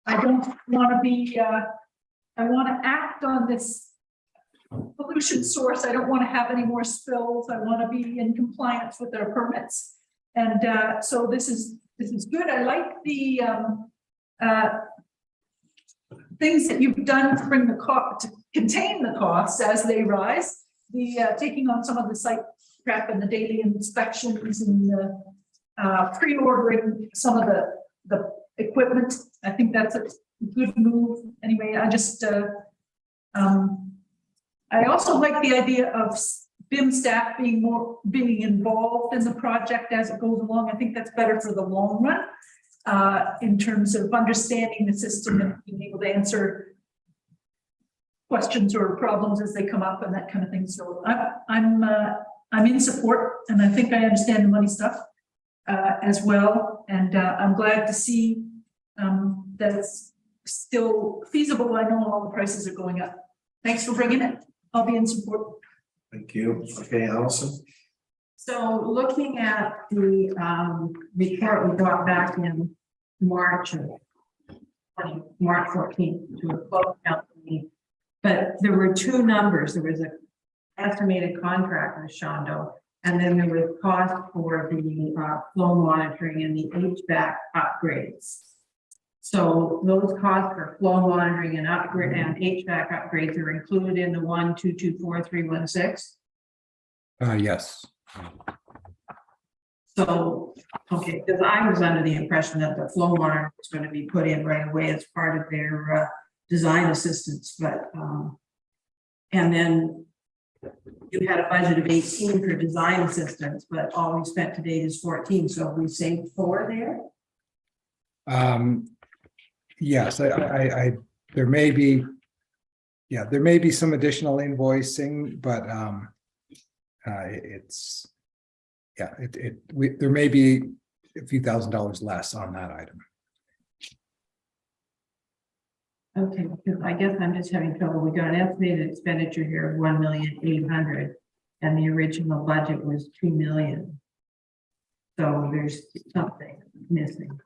I don't want to be, I want to act on this pollution source. I don't want to have any more spills. I want to be in compliance with our permits. And so this is good. I like the things that you've done to bring the cost, to contain the costs as they rise. The taking on some of the site prep and the daily inspections and the pre-ordering some of the equipment. I think that's a good move. Anyway, I just I also like the idea of BIM staff being involved in the project as it goes along. I think that's better for the long run in terms of understanding the system and being able to answer questions or problems as they come up and that kind of thing. So I'm in support, and I think I understand the money stuff as well. And I'm glad to see that it's still feasible. I know all the prices are going up. Thanks for bringing it. I'll be in support. Thank you. Okay, Allison. So looking at the report we got back in March 14th to a close out meeting. But there were two numbers. There was an estimated contract with Shondo, and then there was cost for the flow monitoring and the HVAC upgrades. So those costs for flow monitoring and upgrade and HVAC upgrades are included in the 1224316. Yes. So, okay, because I was under the impression that the flow monitor was going to be put in right away as part of their design assistance, but and then you had a budget of 18 for design assistance, but all we spent to date is 14. So we saved 4 there. Yes, there may be, there may be some additional invoicing, but there may be a few $1,000s less on that item. Okay, because I guess I'm just having trouble. We got an estimated expenditure here of 1,800,000, and the original budget was 2 million. So there's something missing.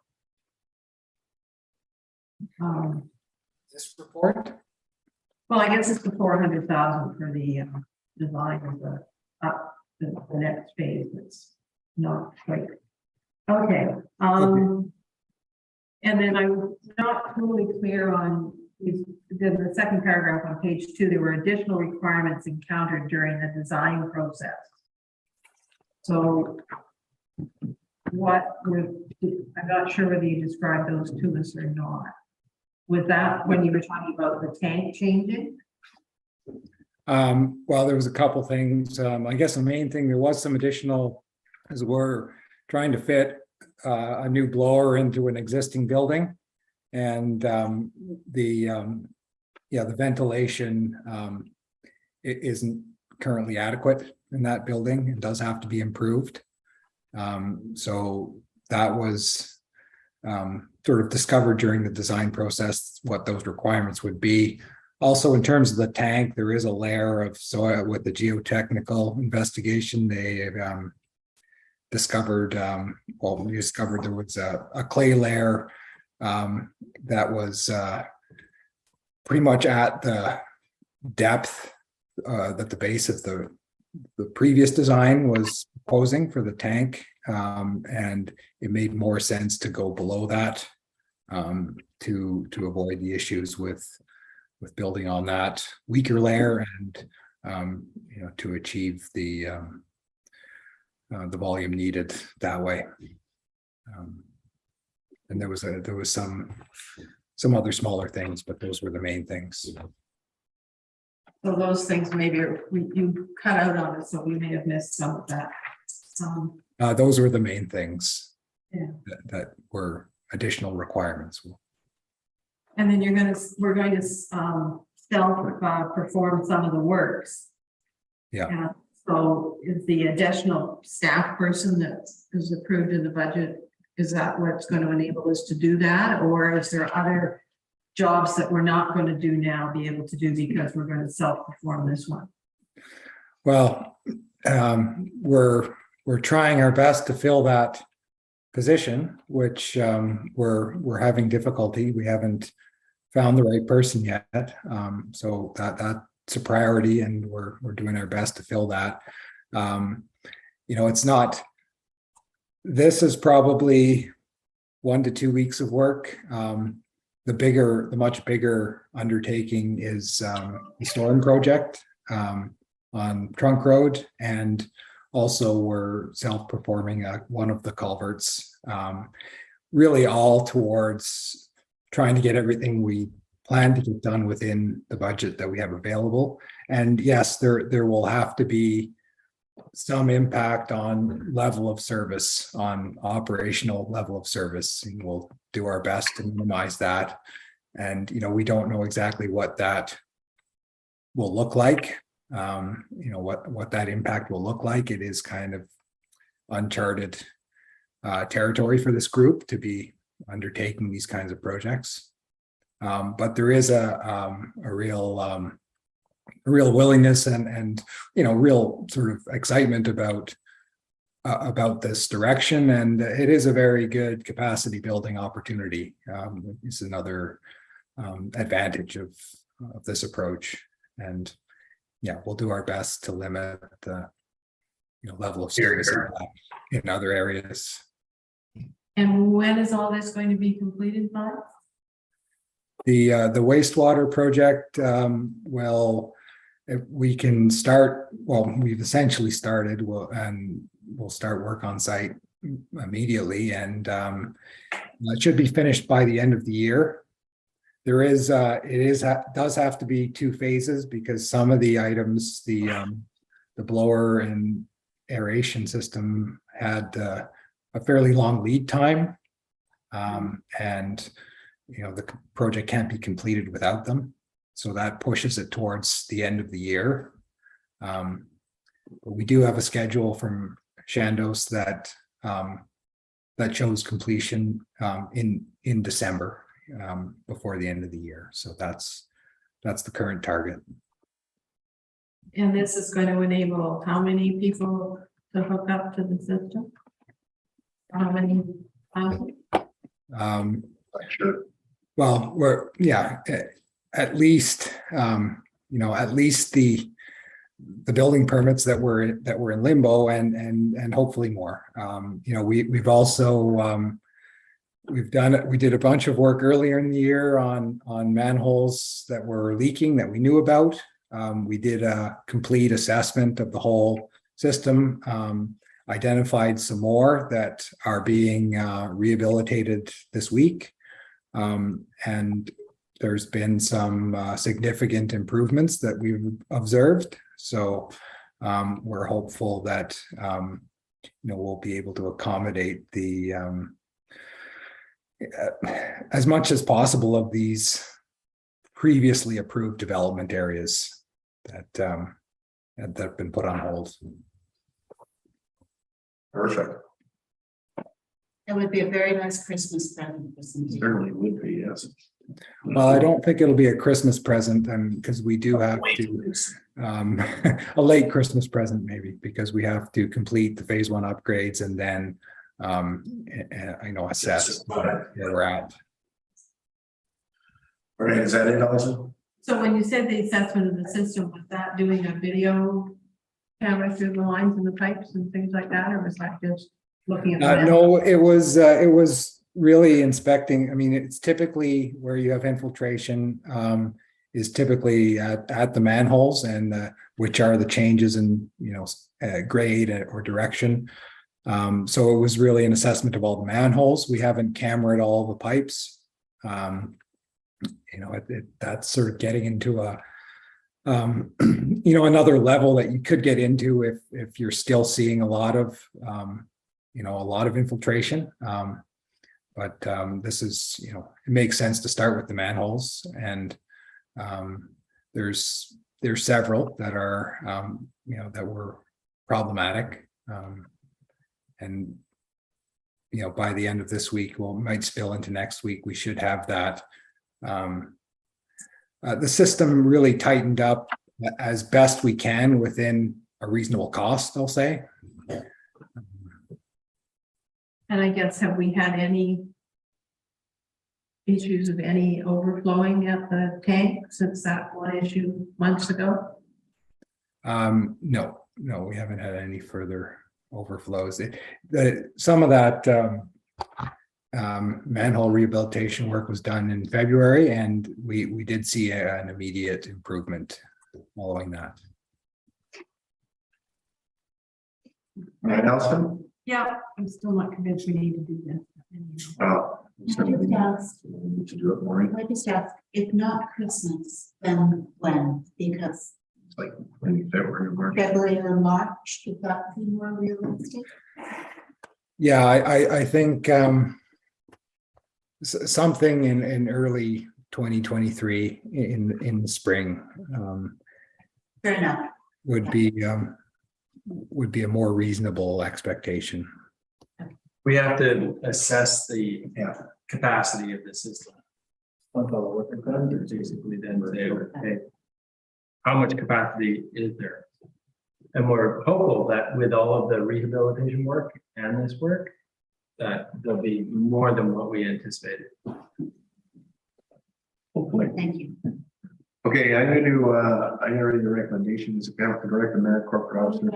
This report? Well, I guess it's the 400,000 for the design of the next phase. It's not quite okay. And then I was not totally clear on the second paragraph on page 2. There were additional requirements encountered during the design process. So what were, I'm not sure whether you described those to us or not. Was that when you were talking about the tank changing? Well, there was a couple things. I guess the main thing, there was some additional, as it were, trying to fit a new blower into an existing building. And the ventilation it isn't currently adequate in that building. It does have to be improved. So that was sort of discovered during the design process, what those requirements would be. Also, in terms of the tank, there is a layer of soil with the geotechnical investigation. They discovered there was a clay layer that was pretty much at the depth that the base of the previous design was proposing for the tank, and it made more sense to go below that to avoid the issues with building on that weaker layer and to achieve the volume needed that way. And there was some other smaller things, but those were the main things. So those things maybe you cut out on it, so we may have missed some of that. Those were the main things. Yeah. that were additional requirements. And then we're going to self-perform some of the works. Yeah. So is the additional staff person that is approved in the budget, is that what's going to enable us to do that? Or is there other jobs that we're not going to do now be able to do because we're going to self-perform this one? Well, we're trying our best to fill that position, which we're having difficulty. We haven't found the right person yet. So that's a priority, and we're doing our best to fill that. It's not, this is probably 1 to 2 weeks of work. The much bigger undertaking is the storm project on Trunk Road, and also we're self-performing one of the culverts, really all towards trying to get everything we plan to get done within the budget that we have available. And yes, there will have to be some impact on level of service, on operational level of service, and we'll do our best to minimize that. And we don't know exactly what that will look like, what that impact will look like. It is kind of uncharted territory for this group to be undertaking these kinds of projects, but there is a real willingness and real sort of excitement about this direction, and it is a very good capacity building opportunity. It's another advantage of this approach, and we'll do our best to limit the level of service in other areas. And when is all this going to be completed by? The wastewater project, we can start, we've essentially started, we'll start work on site immediately, and it should be finished by the end of the year. Does have to be 2 phases, because some of the items, the blower and aeration system had a fairly long lead time, and the project can't be completed without them, so that pushes it towards the end of the year. But we do have a schedule from Chandos that shows completion in December, before the end of the year. So that's the current target. And this is going to enable how many people to hook up to the system? How many? Well, at least the building permits that were in limbo, and hopefully more. We've also we did a bunch of work earlier in the year on manholes that were leaking that we knew about. We did a complete assessment of the whole system, identified some more that are being rehabilitated this week. And there's been some significant improvements that we've observed. So we're hopeful that we'll be able to accommodate the as much as possible of these previously approved development areas that have been put on hold. Perfect. It would be a very nice Christmas present for somebody. Certainly would be, yes. Well, I don't think it'll be a Christmas present, because we do have to a late Christmas present maybe, because we have to complete the phase 1 upgrades and then assess where we're at. All right, is that it also? So when you said the assessment of the system, was that doing a video camera through the lines and the pipes and things like that, or was that just looking at? No, it was really inspecting. I mean, it's typically where you have infiltration is typically at the manholes, and which are the changes in grade or direction. So it was really an assessment of all the manholes. We haven't cameraed all the pipes. That's sort of getting into a another level that you could get into if you're still seeing a lot of infiltration. But this is, it makes sense to start with the manholes, and there's several that are that were problematic, and by the end of this week, might spill into next week, we should have that. The system really tightened up as best we can within a reasonable cost, I'll say. And I guess, have we had any issues of any overflowing at the tank since that one issue months ago? No, we haven't had any further overflows. Some of that manhole rehabilitation work was done in February, and we did see an immediate improvement following that. All right, Nelson? Yeah, I'm still not convinced we need to do this. Certainly need to do it more. I just ask, if not Christmas, then when? Because It's like maybe February, March. February or March, would that be more realistic? Yeah, I think something in early 2023 in the spring Fair enough. would be a more reasonable expectation. We have to assess the capacity of the system. Basically then say, okay, how much capacity is there? And we're hopeful that with all of the rehabilitation work and this work, that there'll be more than what we anticipated. Hopefully. Thank you. Okay, I'm going to, I already the recommendation is account for director, mayor, corporate officer.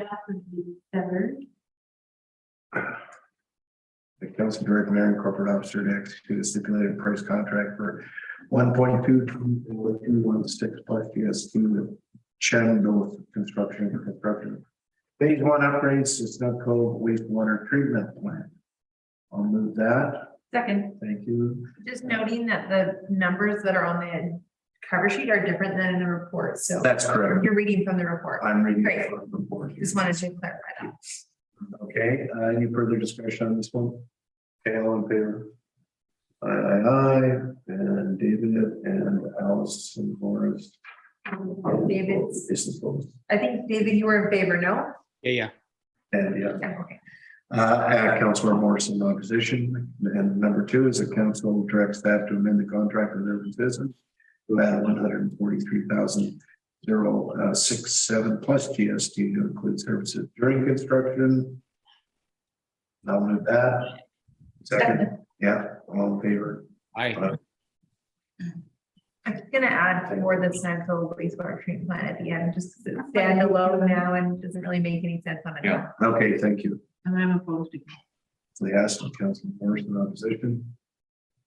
The council director, mayor, and corporate officer to execute a stipulated price contract for 1.216 plus GST with Shenandoah Construction. Phase 1 upgrades to Snow Cove wastewater treatment plant. I'll move that. Second. Thank you. Just noting that the numbers that are on the cover sheet are different than in the report, so. That's correct. You're reading from the report. I'm reading Great. from the report. Just wanted to clarify that. Okay, any further discussion on this one? Okay, all in favor? Aye, and David and Allison Forrest. David's, This is opposed. I think, David, you were in favor, no? Yeah. And yeah, Yeah, okay. Councilor Morrison in opposition. And number 2 is the council directs staff to amend the contract with Urban Citizens to add 143,067 plus GST to include services during construction. I'll move that. Second, yeah, all in favor? Aye. I'm just gonna add for the Snow Cove wastewater treatment plant at the end, just because it's standalone now and doesn't really make any sense on it. Yeah, okay, thank you. And I'm opposed to. So they asked Council Morrison in opposition.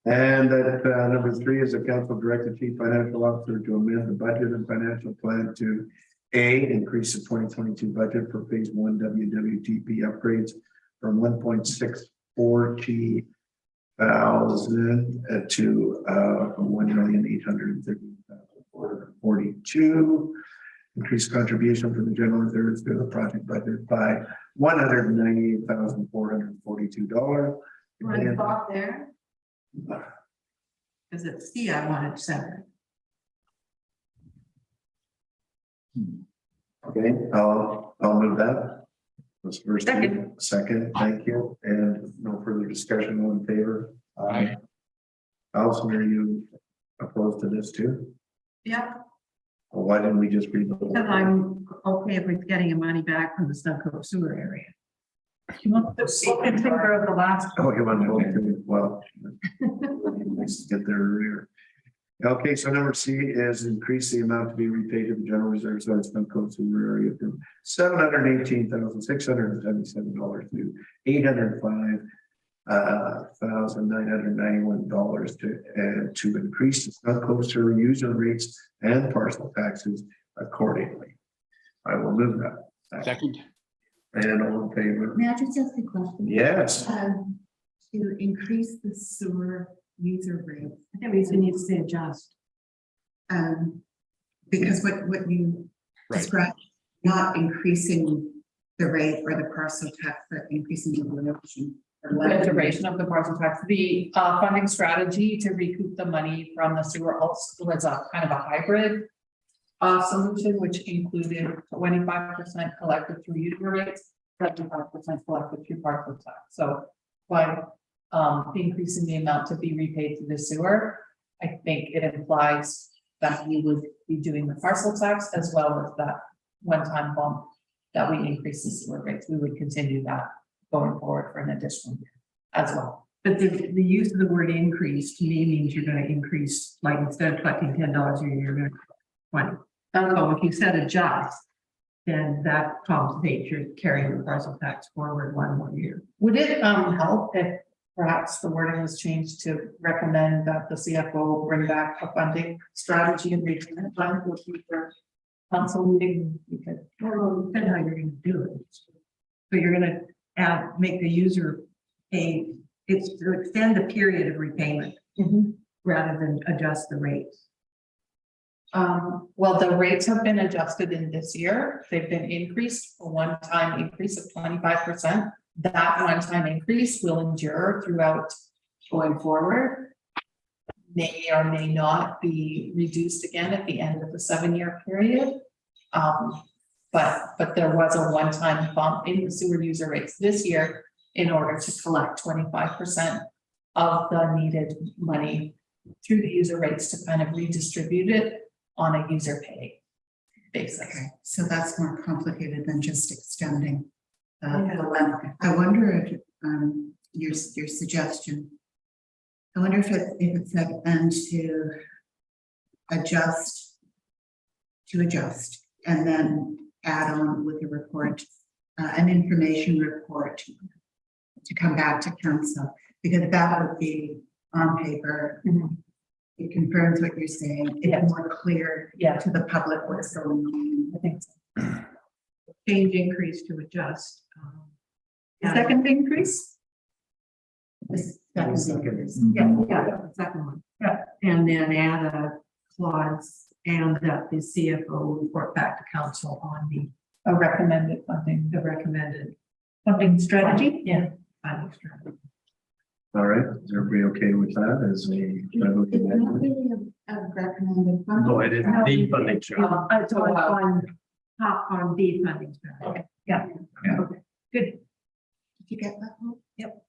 And that number 3 is the council directed chief financial officer to amend the budget and financial plan to increase the 2022 budget for phase 1 WWTP upgrades from 1.64 thousand to 1,830,442, increase contribution from the general reserves to the project budget by $198,442. Want to stop there? Because it's C, I wanted separate. Okay, I'll move that. Was first. Second. Second, thank you. And no further discussion, all in favor? Aye. Allison, are you opposed to this too? Yeah, Well, why didn't we just read the whole? because I'm okay with getting the money back from the Snug Cove sewer area. You want to see in favor of the last. Oh, you want to hold to, well. Nice to get there earlier. Okay, so number C is increase the amount to be repaid to the general reserve, so it's been close to the area from $718,677 to $805,991 to increase the Snug Cove sewer user rates and parcel taxes accordingly. I will move that. Second. And all in favor? May I just ask a question? Yes. To increase the sewer user rate, I think we need to say adjust. because what you Right. described, not increasing the rate or the parcel tax, but increasing the duration. The duration of the parcel tax, the funding strategy to recoup the money from the sewer also was a kind of a hybrid solution, which included 25% collected through user rates, 75% collected through parcel tax. So by increasing the amount to be repaid to the sewer, I think it implies that we would be doing the parcel tax as well as that one-time bump that we increase the sewer rates. We would continue that going forward for an additional year as well. But the use of the word increase to me means you're going to increase, like instead of collecting $10 a year, you're going to 20. So if you said adjust, then that compensates, you're carrying the parcel tax forward one more year. Would it help if perhaps the wording was changed to recommend that the CFO bring back a funding strategy and repayment plan for future council meeting? Because Well, depends how you're going to do it. So you're going to make the user pay, it's to extend the period of repayment rather than adjust the rates. Well, the rates have been adjusted in this year. They've been increased, a one-time increase of 25%. That one-time increase will endure throughout going forward. May or may not be reduced again at the end of the 7-year period. But there was a one-time bump in the sewer user rates this year in order to collect 25% of the needed money through the user rates to kind of redistribute it on a user pay basis. Okay, so that's more complicated than just extending. The limit. I wonder if your suggestion. I wonder if it said and to adjust, and then add on with a report, an information report to come back to council, because that would be on paper. It confirms what you're saying. It's more clear to the public what's going on. I think so. Change increase to adjust. The second increase? The second increase. The second one. Yeah. And then add a clause and that the CFO will report back to council on the recommended funding. The recommended funding strategy. Yeah. Funding strategy. All right, is everybody okay with that as a? It's not really a recommended funding. No, it is the funding strategy. It's on the funding strategy. Okay. Yeah. Okay. Good. Did you get that one? Yep.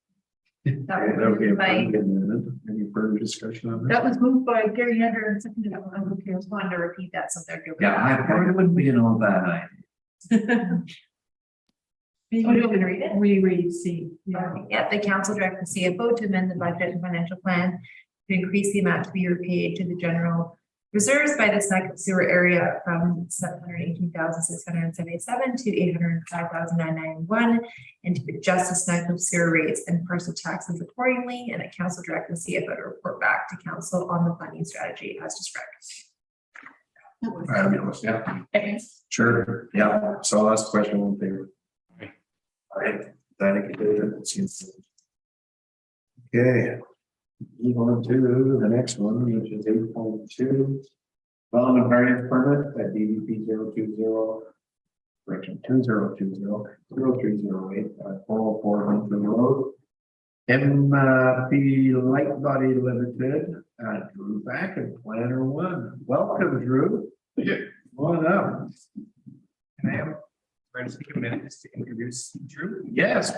That would be a fun amendment. Any further discussion on That this? was moved by Gary Under and seconded by Ellen Hayakawa. I just wanted to repeat that so they're good. Yeah, I thought it wouldn't be an all bad idea. Oh, you're gonna read it? Reread C. Yeah, the council directs the CFO to amend the budget and financial plan to increase the amount to be repaid to the general reserves by the Snug sewer area from $718,677 to $805,991, and to adjust the Snug sewer rates and parcel taxes accordingly, and the council directs the CFO to report back to council on the funding strategy as described. Fabulous, yeah. Sure, yeah, so I'll ask the question in favor. All right, thank you, David. Okay, move on to the next one, which is 8.2. Development variance permit at DVP 020, correction 2020-0308 at 404 Hunter Road. MP Light Body Limited, Drew Back and Planner One. Welcome, Drew. Come on up. Can I have to take a minute just to introduce Drew? Yes,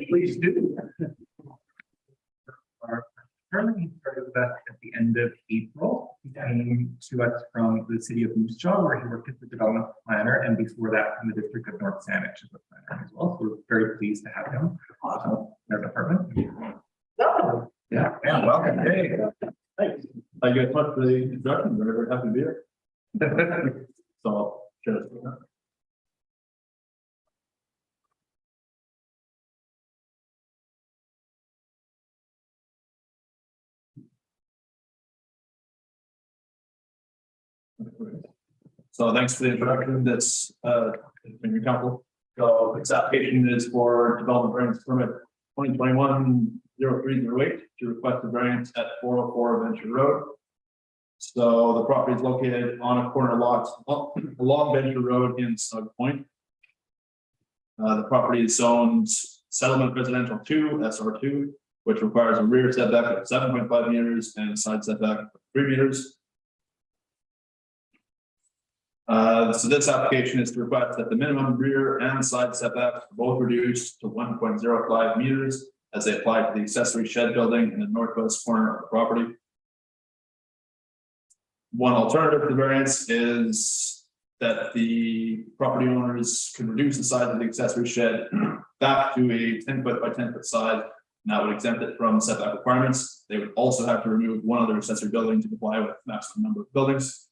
please do. Our term started with us at the end of April. He came to us from the city of Moose Jaw, where he worked as the development planner, and before that from the district of North Saanich as a planner as well. So we're very pleased to have him in our department. Welcome. Yeah, welcome. Hey. Thanks. Thank you much for the introduction. We're very happy to be here. So, cheers. So thanks for the introduction. That's in your council. So this application is for development variance permit 2021-0308 to request a variance at 404 Venture Road. So the property is located on a corner lot along Venture Road in Snug Point. The property is zoned settlement residential 2, SR2, which requires a rear setback of 7.5 meters and a side setback of 3 meters. So this application is to request that the minimum rear and side setbacks are both reduced to 1.05 meters as they apply to the accessory shed building in the northwest corner of the property. One alternative to variance is that the property owners can reduce the size of the accessory shed back to a 10-foot by 10-foot size, and that would exempt it from setback requirements. They would also have to remove one other accessory building to comply with the maximum number of buildings.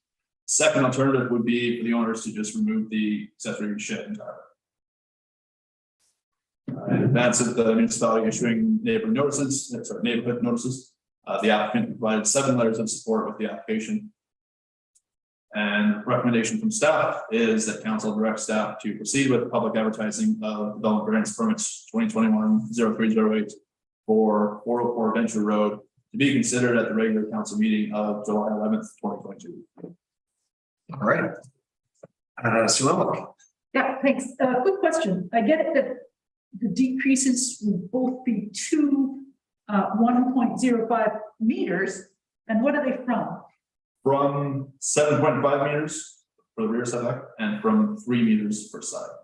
Second alternative would be for the owners to just remove the accessory shed entirely. In advance of the municipality issuing neighborhood notices, the applicant provided 7 letters of support with the application. And recommendation from staff is that council direct staff to proceed with public advertising of development variance permits 2021-0308 for 404 Venture Road to be considered at the regular council meeting of July 11th, 2022. All right. Yeah, thanks. Quick question. I get it that the decreases will both be to 1.05 meters. And what are they from? From 7.5 meters for the rear setback and from 3 meters per side.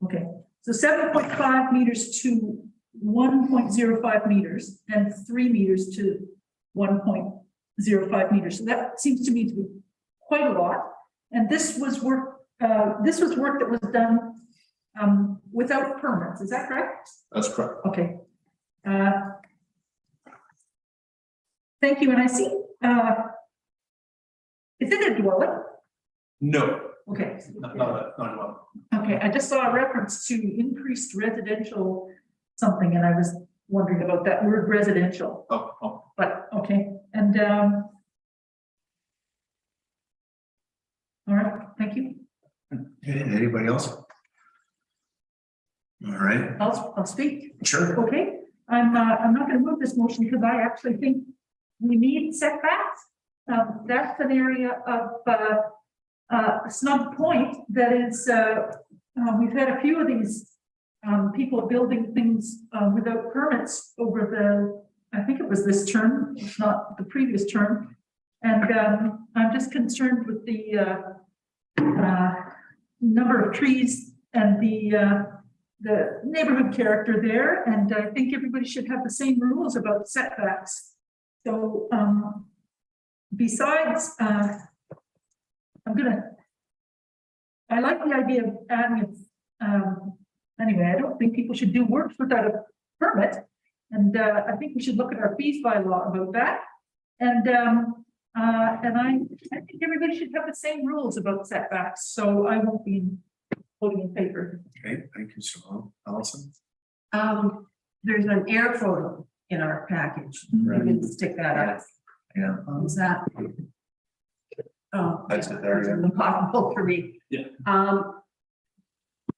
Okay, so 7.5 meters to 1.05 meters and 3 meters to 1.05 meters. So that seems to me to be quite a lot. And this was work that was done without permits. Is that correct? That's correct. Okay. Thank you. And I see, is it a dwelling? No. Okay. Not well. Okay, I just saw a reference to increased residential something, and I was wondering about that word residential. Oh. But, okay, and, all right, thank you. Okay, anybody else? All right. I'll speak. Sure. Okay, I'm not gonna move this motion because I actually think we need setbacks. That's an area of, Snug Point that is, we've had a few of these people building things without permits over the, I think it was this term, if not the previous term. And I'm just concerned with the number of trees and the neighborhood character there. And I think everybody should have the same rules about setbacks. So besides, I like the idea of adding anyway, I don't think people should do works without a permit. And I think we should look at our fees bylaw about that. And I think everybody should have the same rules about setbacks. So I won't be voting in favor. Okay, thank you, Shalom. Allison? There's an air photo in our package. We can stick that up. Yeah. Is that? Oh, That's it there, yeah. impossible for me. Yeah.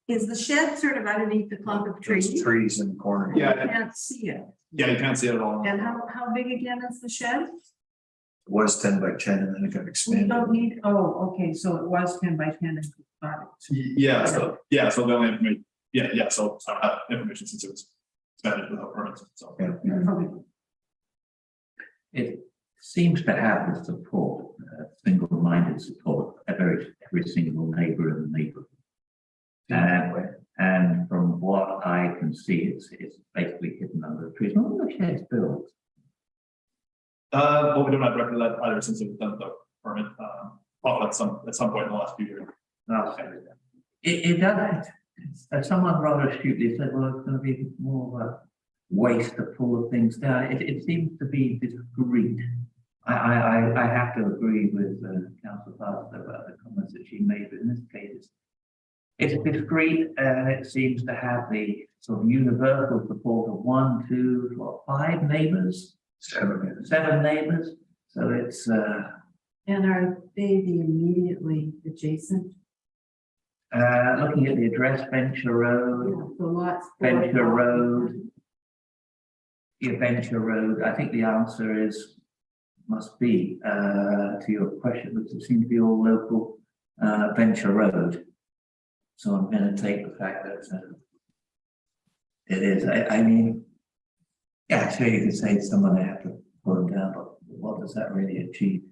Is the shed sort of underneath the clump of trees? There's trees in the corner. Yeah. I can't see it. Yeah, you can't see it at all. And how big again is the shed? Was 10 by 10 and then it got We expanded. don't need, oh, okay, so it was 10 by 10 and Yeah, so the only information, so I don't have information since it was expanded without permits, so. It seems to have the support, single-minded support, every single neighbour in the neighbourhood. And from what I can see, it's basically hidden under the trees. Not the shed's built. Well, we don't have record of that either since it was done without permit, at some point in the last few years. It does. Someone rather astutely said, well, it's going to be more of a waste to pull things down. It seems to be discreet. I have to agree with Councillor Foster about the comments that she made, but in this case, it's discreet and it seems to have the sort of universal support of 1, 2, 5 neighbours. 7 neighbours. So it's And are they the immediately adjacent? looking at the address, Venture Road, The lots. Venture Road. Yeah, Venture Road. I think the answer must be to your question, which it seems to be all local, Venture Road. So I'm going to take the fact that it is. I mean, yeah, sure, you could say to someone they have to pull them down, but what does that really achieve?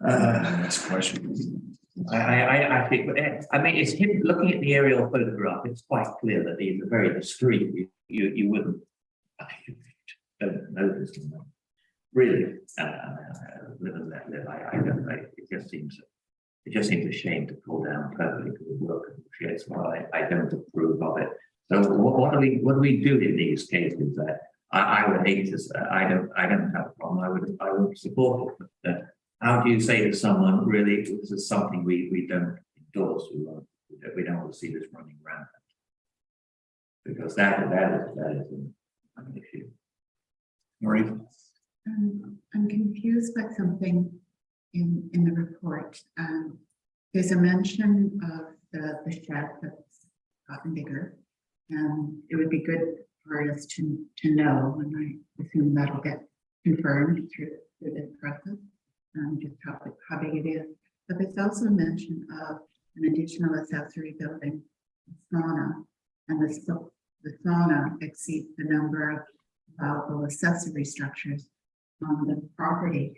Next question. I think, I mean, it's him looking at the aerial photograph. It's quite clear that these are very discreet. You wouldn't don't notice them. Really, live and let live. I don't know. It just seems a shame to pull down totally to the work of the sheds. Well, I don't approve of it. So what do we do in these cases? I would hate to say, I don't have a problem. I would support it. But how do you say to someone, really, this is something we don't endorse? We don't want to see this running rampant, because that is an issue. Maureen? I'm confused by something in the report. There's a mention of the shed that's gotten bigger. And it would be good for us to know, and I assume that'll get confirmed through this process, just how big it is. But there's also a mention of an additional accessory building, sauna, and the sauna exceeds the number of allowable accessory structures on the property.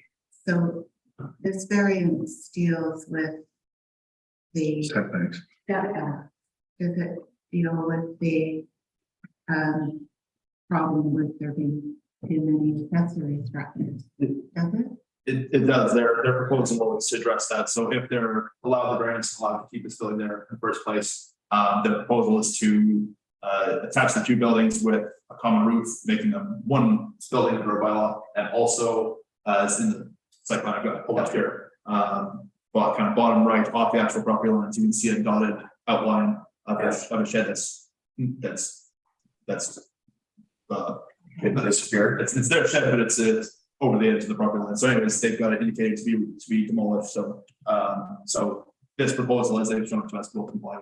So this variance deals with the Setbacks. does it deal with the problem with there being too many accessory structures? Does it? It does. Their proposal is to address that. So if they're allowed the variance, allowed to keep this building there in the first place, the proposal is to attach the 2 buildings with a common roof, making them one building under a bylaw, and also as in the site plan I've got pulled up here, but kind of bottom right off the actual property lines, you can see a dotted outline of a shed that's disappeared. It's their shed, but it's over the edge of the property line. So anyways, they've got it indicated to be demolished. So so this proposal, as they've shown to us, will comply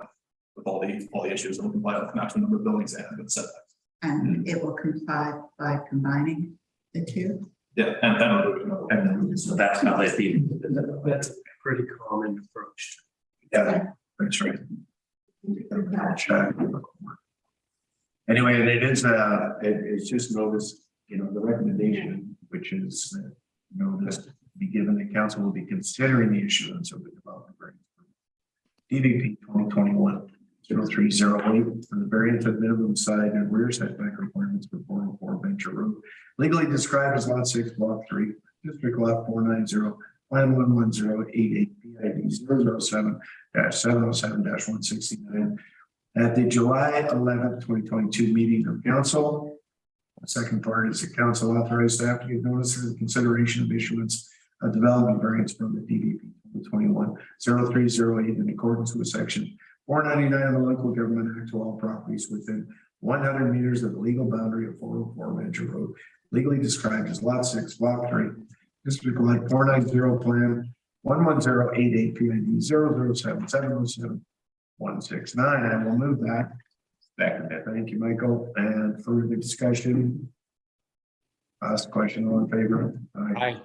with all the issues. It will comply with the maximum number of buildings and with setbacks. And it will comply by combining the 2? Yeah, and So that's how they feel. That's a pretty common approach. Yeah, that's right. Anyway, it's just noticed, the recommendation, which is, noticed to be given, the council will be considering the issuance of the development variance. DVP 2021-0308 for the variance of minimum side and rear setback requirements for 404 Venture Road, legally described as Lot 6, Block 3, District Lot 490, Plan 11088, PID 007-707-169. At the July 11th, 2022 meeting of council. The second part is the council authorized staff to give notice for the consideration of issuance of development variance from the DVP 2021-0308 in accordance with section 499 of the Local Government Act to all properties within 100 meters of the legal boundary of 404 Venture Road, legally described as Lot 6, Block 3, District Line 490, Plan 11088, PID 007-707-169. I will move that. Thank you, Michael. And further discussion. Last question, all in favor? Aye.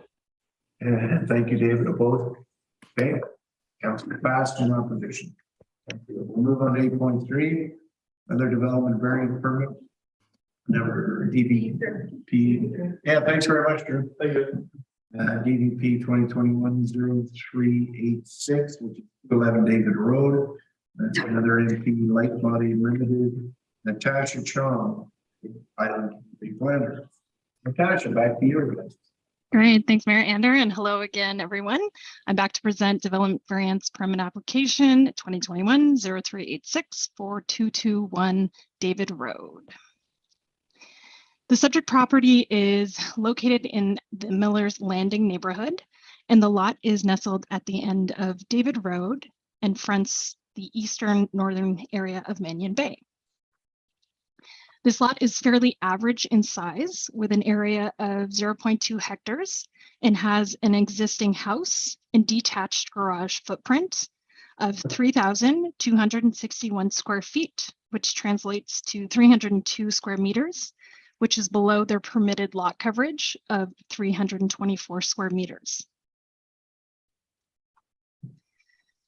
And thank you, David, opposed? Okay, council passed in opposition. Thank you. We'll move on to 8.3, other development variance permit. Number DVP. Yeah, thanks very much, Drew. Thank you. DVP 2021-0386, which is 11 David Road. That's another MP Light Body Limited. Natasha Chong, Island Planner. Natasha, back to you. Great, thanks, Mayor Ander, and hello again, everyone. I'm back to present development variance permit application 2021-0386 for 221 David Road. The subject property is located in the Miller's Landing neighborhood, and the lot is nestled at the end of David Road and fronts the eastern northern area of Mannion Bay. This lot is fairly average in size with an area of 0.2 hectares and has an existing house and detached garage footprint of 3,261 square feet, which translates to 302 square meters, which is below their permitted lot coverage of 324 square meters.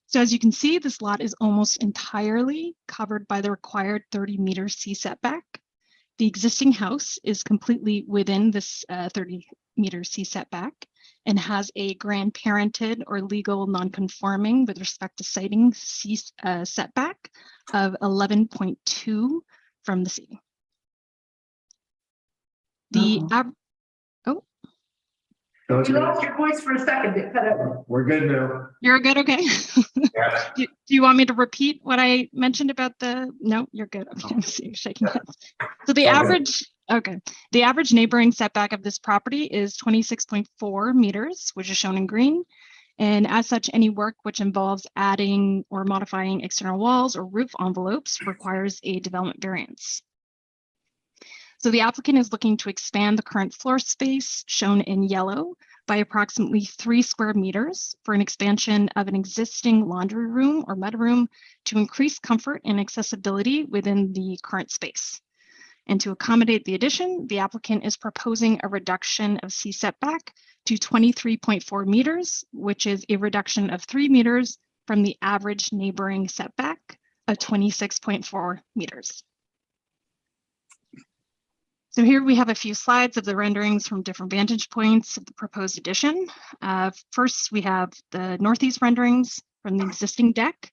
So as you can see, this lot is almost entirely covered by the required 30-meter sea setback. The existing house is completely within this 30-meter sea setback and has a grandparented or legal non-conforming with respect to siting sea setback of 11.2 from the sea. The You lost your voice for a second. It cut out. We're good now. You're good, okay? Yeah. Do you want me to repeat what I mentioned about the, no, you're good. Okay, I see you shaking heads. So the average, okay. The average neighboring setback of this property is 26.4 meters, which is shown in green. And as such, any work which involves adding or modifying external walls or roof envelopes requires a development variance. So the applicant is looking to expand the current floor space shown in yellow by approximately 3 square meters for an expansion of an existing laundry room or mudroom to increase comfort and accessibility within the current space. And to accommodate the addition, the applicant is proposing a reduction of sea setback to 23.4 meters, which is a reduction of 3 meters from the average neighboring setback of 26.4 meters. So here we have a few slides of the renderings from different vantage points of the proposed addition. First, we have the northeast renderings from the existing deck.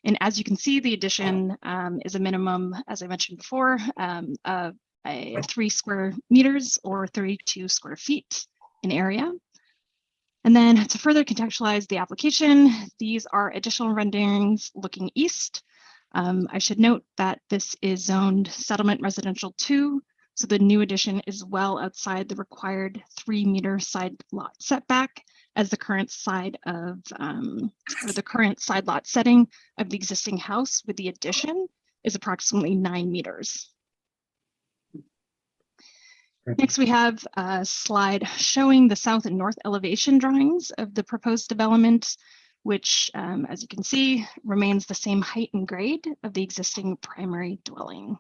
And as you can see, the addition is a minimum, as I mentioned before, of 3 square meters or 32 square feet in area. And then to further contextualize the application, these are additional renderings looking east. I should note that this is zoned settlement residential 2. So the new addition is well outside the required 3-meter side lot setback as the current side of or the current side lot setting of the existing house with the addition is approximately 9 meters. Next, we have a slide showing the south and north elevation drawings of the proposed development, which, as you can see, remains the same height and grade of the existing primary dwelling.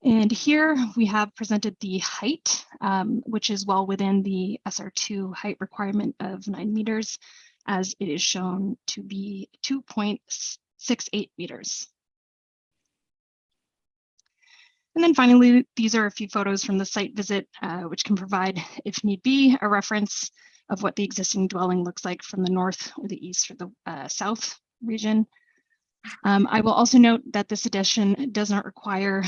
And here we have presented the height, which is well within the SR2 height requirement of 9 meters, as it is shown to be 2.68 meters. And then finally, these are a few photos from the site visit, which can provide, if need be, a reference of what the existing dwelling looks like from the north or the east or the south region. I will also note that this addition does not require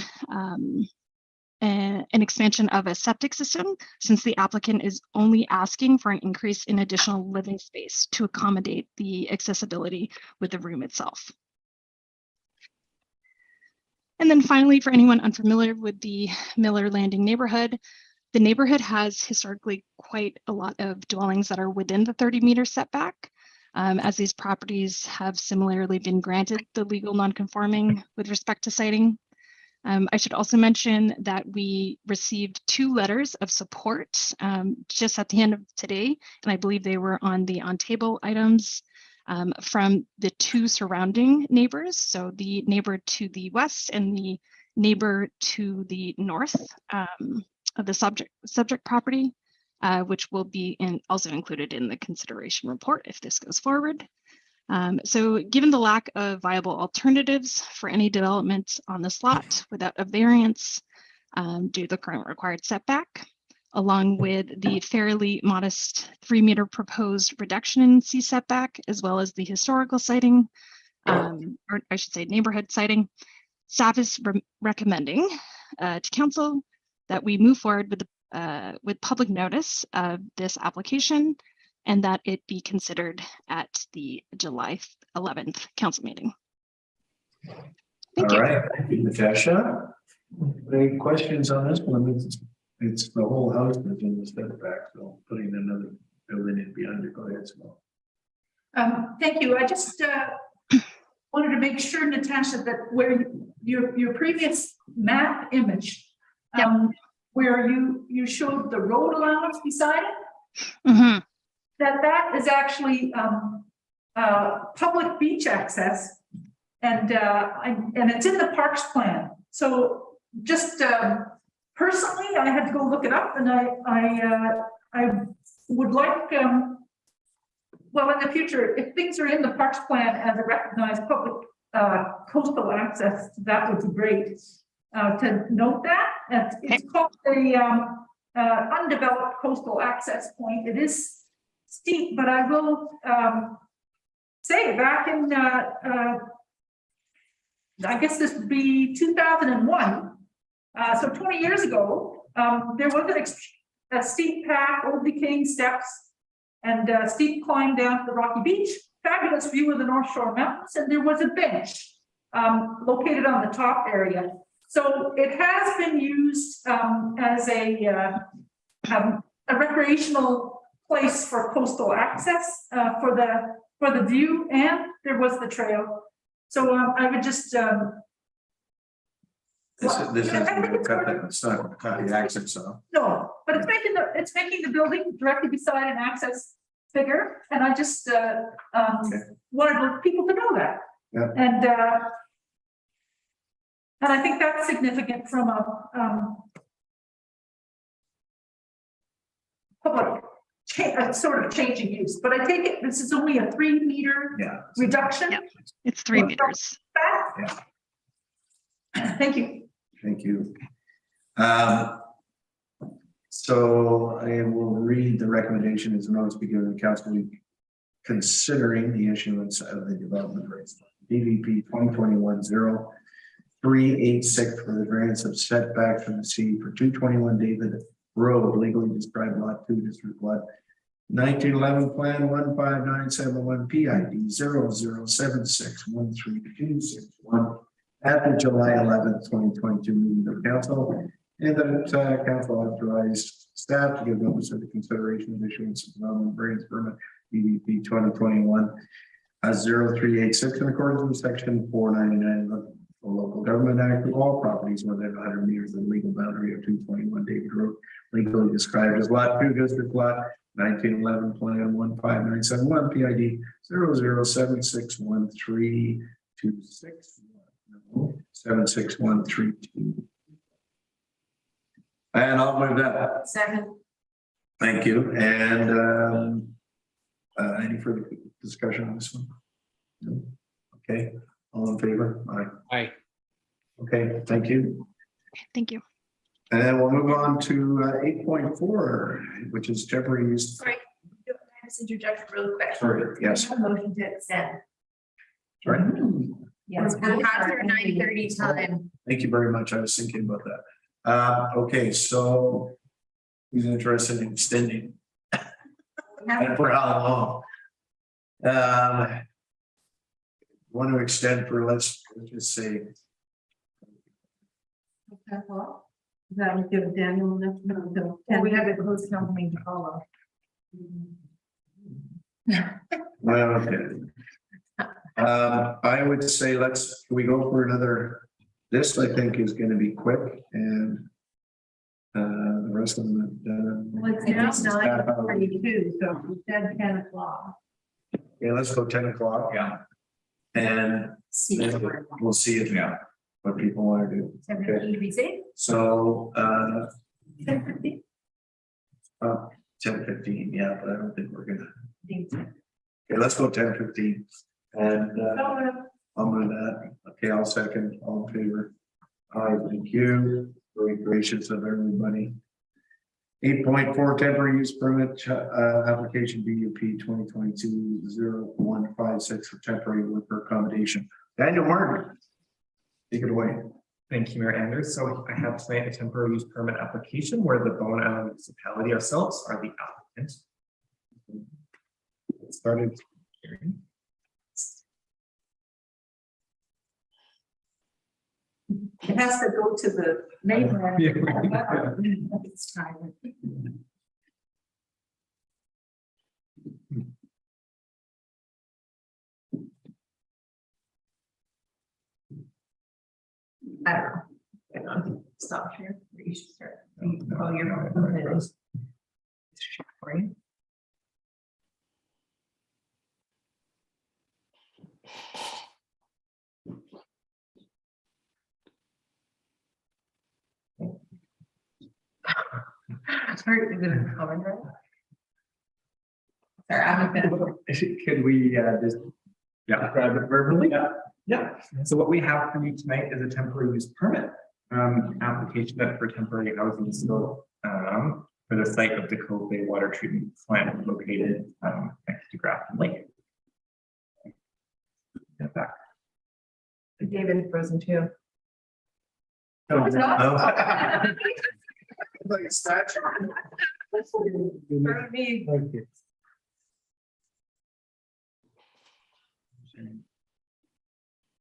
an expansion of a septic system, since the applicant is only asking for an increase in additional living space to accommodate the accessibility with the room itself. And then finally, for anyone unfamiliar with the Miller Landing neighborhood, the neighborhood has historically quite a lot of dwellings that are within the 30-meter setback. As these properties have similarly been granted the legal non-conforming with respect to siting. I should also mention that we received 2 letters of support just at the end of today, and I believe they were on the on-table items from the 2 surrounding neighbors. So the neighbor to the west and the neighbor to the north of the subject property, which will be also included in the consideration report if this goes forward. So given the lack of viable alternatives for any development on this lot without a variance due to the current required setback, along with the fairly modest 3-meter proposed reduction in C setback, as well as the historical siting, or I should say neighborhood siting, staff is recommending to council that we move forward with public notice of this application and that it be considered at the July 11th council meeting. Thank you. All right, thank you, Natasha. Any questions on this one? It's the whole house that's in the setback, so putting another building in behind it. Go ahead, Simone. Thank you. I just wanted to make sure, Natasha, that where your previous map image, where you showed the road allowance beside it, that is actually public beach access, and it's in the parks plan. So just personally, I had to go look it up, and I would like, well, in the future, if things are in the parks plan as a recognized public coastal access, that would be great to note that. It's called the undeveloped coastal access point. It is steep, but I will say back in, I guess this would be 2001. So 20 years ago, there was a steep path over the King Steps and a steep climb down to the rocky beach, fabulous view of the North Shore Mountains, and there was a bench located on the top area. So it has been used as a recreational place for coastal access for the view, and there was the trail. So I would just This is it's not going to cut the access off. no, but it's making the building directly beside an access bigger, and I just wanted people to know that. Yeah. And I think that's significant from a public sort of changing use. But I take it this is only a 3-meter reduction. Yeah, it's 3 meters. Yeah. Thank you. Thank you. So I will read the recommendation as notes be given to council considering the issuance of the development rates. DVP 2021-0386 for the variance of setback from the sea for 221 David Road, legally described lot 2, district lot 1911, plan 15971 PID 0076132261 at the July 11th, 2022 meeting of council, and that council authorized staff to give notice of the consideration of issuance of development variance permit DVP 2021-0386 in accordance with section 499 of the Local Government Act. All properties within 100 meters of the legal boundary of 221 David Road, legally described as lot 2, district lot 1911, plan 15971 PID 00761326. And I'll move that. Second. Thank you. And any further discussion on this one? No. Okay. All in favor? Aye. Aye. Okay. Thank you. Thank you. And then we'll move on to 8.4, which is temporary use. Sorry, can I just interject really quick? Sorry. Yes. Motion to extend. Sorry. Yes. And past your 9:30 time. Thank you very much. I was thinking about that. Okay, so who's interested in extending? And for how long? Want to extend for let's just say. That would give Daniel enough time. And we have a closed company to follow. Well, okay. I would say can we go for another? This I think is going to be quick, and the rest of them. Well, it's now 9:42, so we said 10 o'clock. Yeah, let's go 10 o'clock. Yeah. And we'll see it. Yeah. what people want to do. 10:15, we say? So, 10:15? 10:15, yeah, but I don't think we're gonna, Think so. okay, let's go 10:15. And, I'll move that. Okay, I'll second, all in favor. Aye, thank you. Very gracious of everybody. 8.4 temporary use permit, application BUP 2022-0156 for temporary worker accommodation. Daniel Martin, take it away. Thank you, Mayor Anders. So I have tonight a temporary use permit application where the Bowen Island municipality ourselves are the applicant. Get started hearing. It has to go to the neighbor. It's time. I don't know. Hang on. Stop here. You should start. Oh, you're not. For you. Sorry, is it a comment, right? Sorry, I'm gonna. Could we just grab it verbally? Yeah. So what we have for you tonight is a temporary use permit application that for temporary housing still for the site of the Cove Bay water treatment plant located next to Grafton Lake. Get back. David frozen too. Like a statue. Okay.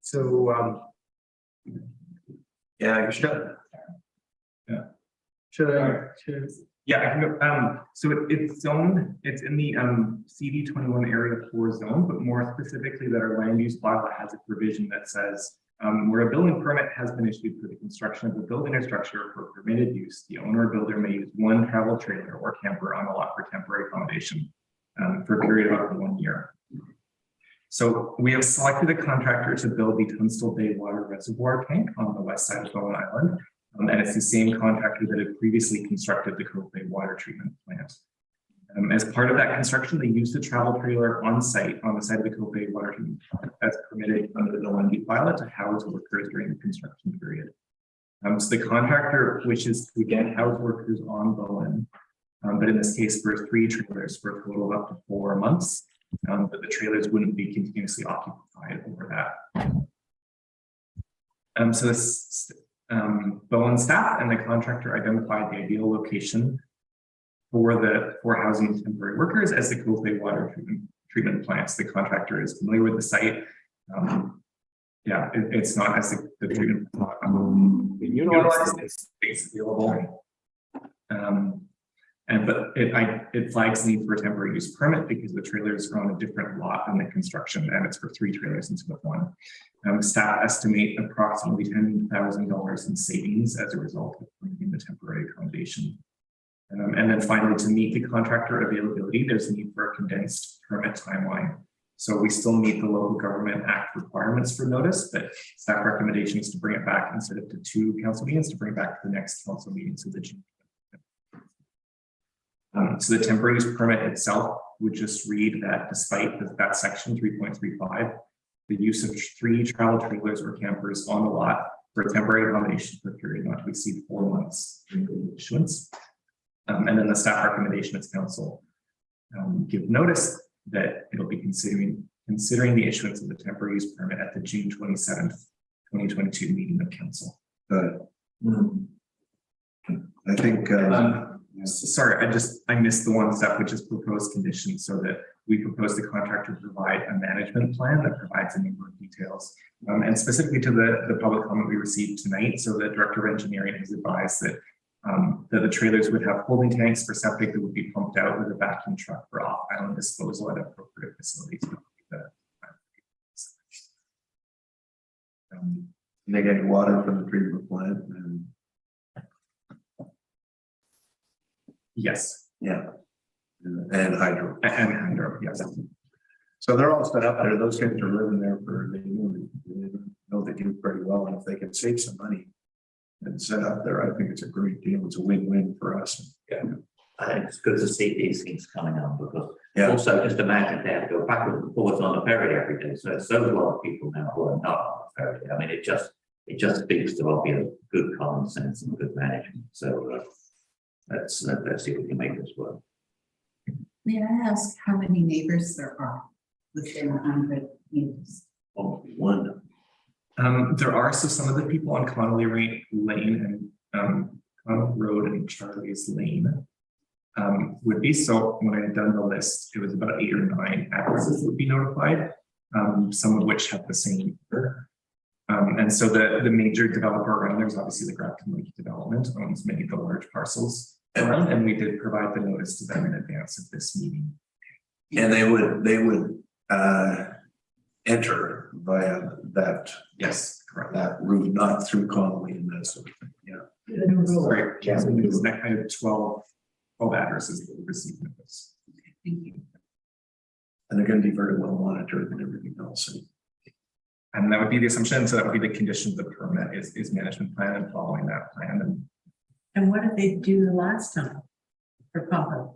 So yeah, should yeah, I can go. So it's zoned, it's in the CD 21 area 4 zone, but more specifically that our land use bylaw has a provision that says where a building permit has been issued for the construction of a building or structure for permitted use, the owner or builder may use one travel trailer or camper on a lot for temporary accommodation for a period of up to 1 year. So we have selected a contractor to build the Tunstall Bay Water Reservoir tank on the west side of Bowen Island. And it's the same contractor that had previously constructed the Cove Bay water treatment plant. As part of that construction, they used a travel trailer on site on the side of the Cove Bay water treatment plant as permitted under the land use bylaw to house workers during the construction period. So the contractor wishes to again house workers on Bowen, but in this case for 3 trailers for a total of up to 4 months. But the trailers wouldn't be continuously occupied over that. So this Bowen staff and the contractor identified the ideal location for housing temporary workers as the Cove Bay water treatment plants. The contractor is familiar with the site. Yeah, it's not as the treatment utilized, it's space available. But it flags need for a temporary use permit because the trailers are on a different lot than the construction, and it's for 3 trailers instead of 1. Staff estimate approximately $10,000 in savings as a result of bringing the temporary accommodation. And then finally, to meet the contractor availability, there's a need for a condensed permit timeline. So we still meet the Local Government Act requirements for notice, but staff recommendation is to bring it back instead of to 2 council meetings, to bring it back to the next council meeting, so that so the temporary use permit itself would just read that despite that section 3.35, the use of 3 travel trailers or campers on the lot for temporary accommodation for a period not to exceed 4 months during the issuance. And then the staff recommendation as council give notice that it'll be considering the issuance of the temporary use permit at the June 27th, 2022 meeting of council. I think sorry, I missed the one step, which is proposed conditions, so that we propose the contractor provide a management plan that provides a number of details. And specifically to the public comment we received tonight, so the director of engineering has advised that that the trailers would have holding tanks for septic that would be pumped out with a vacuum truck for off-island disposal at appropriate facilities. They get water from the treatment plant and yes. Yeah. And hydro. And hydro, yes. So they're all set up there. Those guys are living there for they know they to do pretty well, and if they can save some money and set up there, I think it's a great deal. It's a win-win for us. Yeah. I think it's good to see these things coming on because Yeah. also just imagine they have to go backwards and forwards on the ferry every day. So there's a lot of people now who are not on the ferry. I mean, it just speaks to obvious good common sense and good management. So let's see if we can make this work. May I ask how many neighbors there are within 100 meters? Only one. There are, so some of the people on Connolly Lane and Connell Road and Charlie's Lane would be, so when I had done the list, it was about 8 or 9 addresses that would be notified, some of which have the same number. And so the major developer around there is obviously the Grafton Lake Development, owns many of the large parcels around, and we did provide the notice to them in advance of this meeting. And they would enter via that. Yes, correct. That route, not through Connolly and that sort of thing. Yeah. Sorry, yeah, so it was that kind of 12 addresses that we received notice. Thank you. And they're going to be very well monitored and everything else. And that would be the assumption. So that would be the condition of the permit is management plan and following that plan. And what did they do the last time for pumping?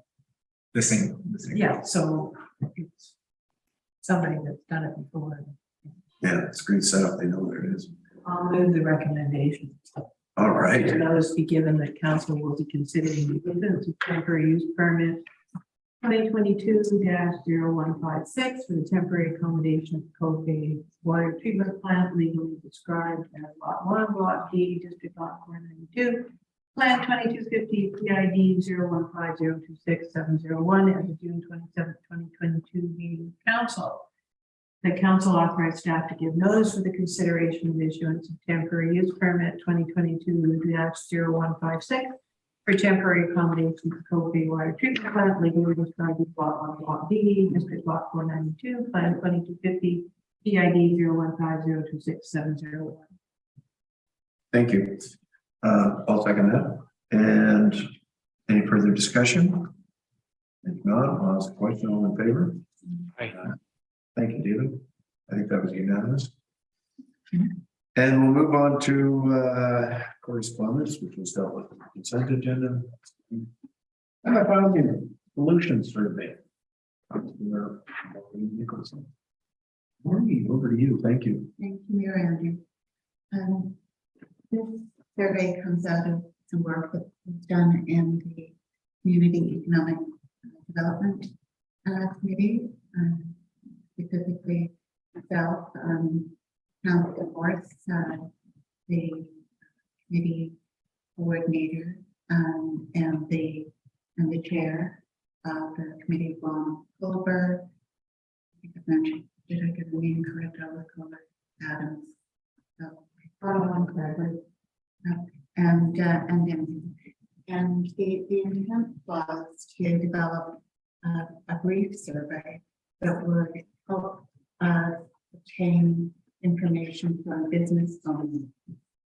The same. Yeah, so it's somebody that's done it before. Yeah, it's a great setup. They know where it is. I'll move the recommendation. All right. Notice be given that council will be considering the issuance of temporary use permit 2022-0156 for the temporary accommodation of the Cove water treatment plant legally described as lot 1, block D, district lot 492. Plan 2250 PID 015026-701 at the June 27th, 2022 meeting of council. The council authorized staff to give notice for the consideration of issuance of temporary use permit 2022-0156 for temporary accommodation of the Cove water treatment plant legally described as lot 1, block D, district lot 492, plan 2250 PID 015026-701. Thank you. I'll second that. And any further discussion? If not, I'll ask a question. All in favor? Aye. Thank you, David. I think that was unanimous. And we'll move on to correspondence, which was dealt with in the consent agenda. And I found you pollution survey. Morning, over to you. Thank you. Thank you, Mayor Andrew. This survey comes out of some work that was done in the Community Economic Development Committee, specifically myself, Council Morris, the committee coordinator, and the chair of the committee, Ron Culver. I think I mentioned, did I get the name correct? I was Culver Adams. And the intent was to develop a brief survey that would help obtain information from business owners.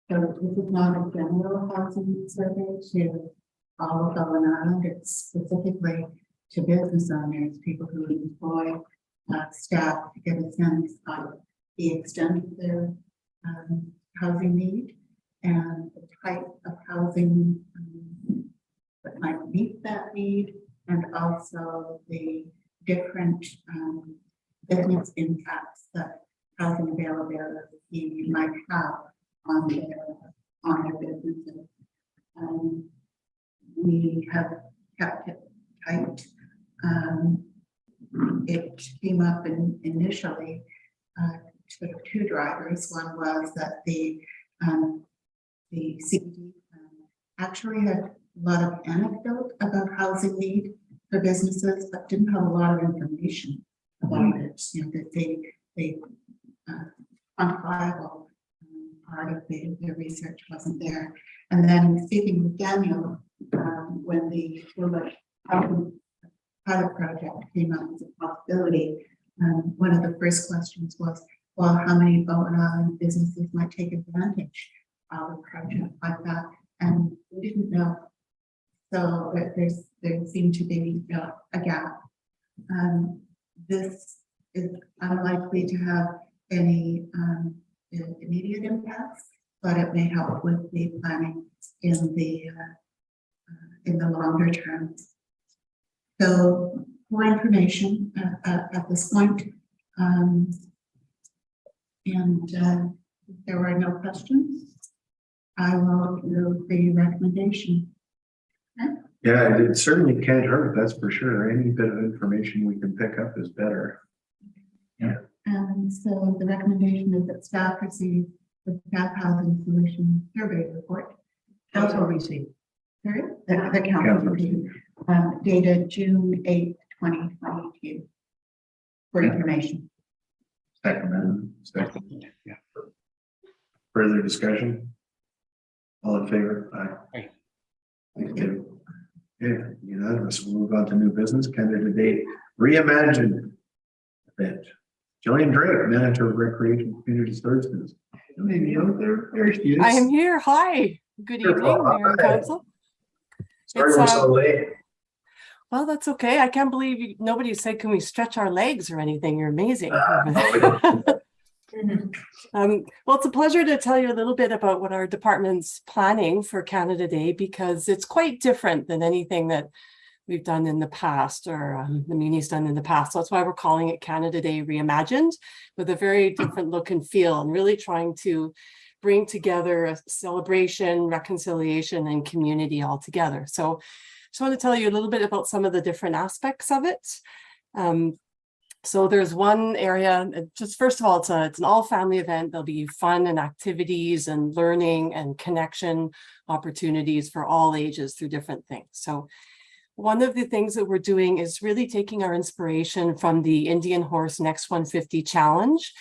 So this is not a general housing survey to all of Owen Island. It's specifically to business owners, people who employ staff, to get a sense of the extent of their housing need and the type of housing that might meet that need, and also the different business impacts that housing availability might have on their businesses. We have kept it tight. It came up initially with 2 drivers. One was that the CBD actually had a lot of anecdote about housing need for businesses, but didn't have a lot of information about it. You know, that they quantifiable part of the research wasn't there. And then speaking with Daniel, when the pilot project came up as a possibility, one of the first questions was, well, how many Owen Island businesses might take advantage of a project like that? And we didn't know. So there seemed to be a gap. This is unlikely to have any immediate impacts, but it may help with the planning in the longer term. So more information at this point. If there were no questions, I will do the recommendation. Yeah, it certainly can't hurt, that's for sure. Any bit of information we can pick up is better. And so the recommendation is that staff receive the staff housing solution survey report. Council receipt. Sorry? The council receipt, dated June 8th, 2022. For information. Second. Yeah. Further discussion? All in favor? Aye. Thank you. Yeah, unanimous. We'll move on to new business. Candidate date reimagined event. Jillian Drake, Manager of Recreation Community Services. Maybe out there. There she is. I am here. Hi. Good evening, Mayor and Council. Sorry we're so late. Well, that's okay. I can't believe nobody said, can we stretch our legs or anything? You're amazing. Well, it's a pleasure to tell you a little bit about what our department's planning for Canada Day, because it's quite different than anything that we've done in the past, or the Muni's done in the past. So that's why we're calling it Canada Day Reimagined, with a very different look and feel, and really trying to bring together a celebration, reconciliation, and community all together. So just want to tell you a little bit about some of the different aspects of it. So there's one area, just first of all, it's an all-family event. There'll be fun and activities and learning and connection opportunities for all ages through different things. So one of the things that we're doing is really taking our inspiration from the Indian Horse Next 150 Challenge.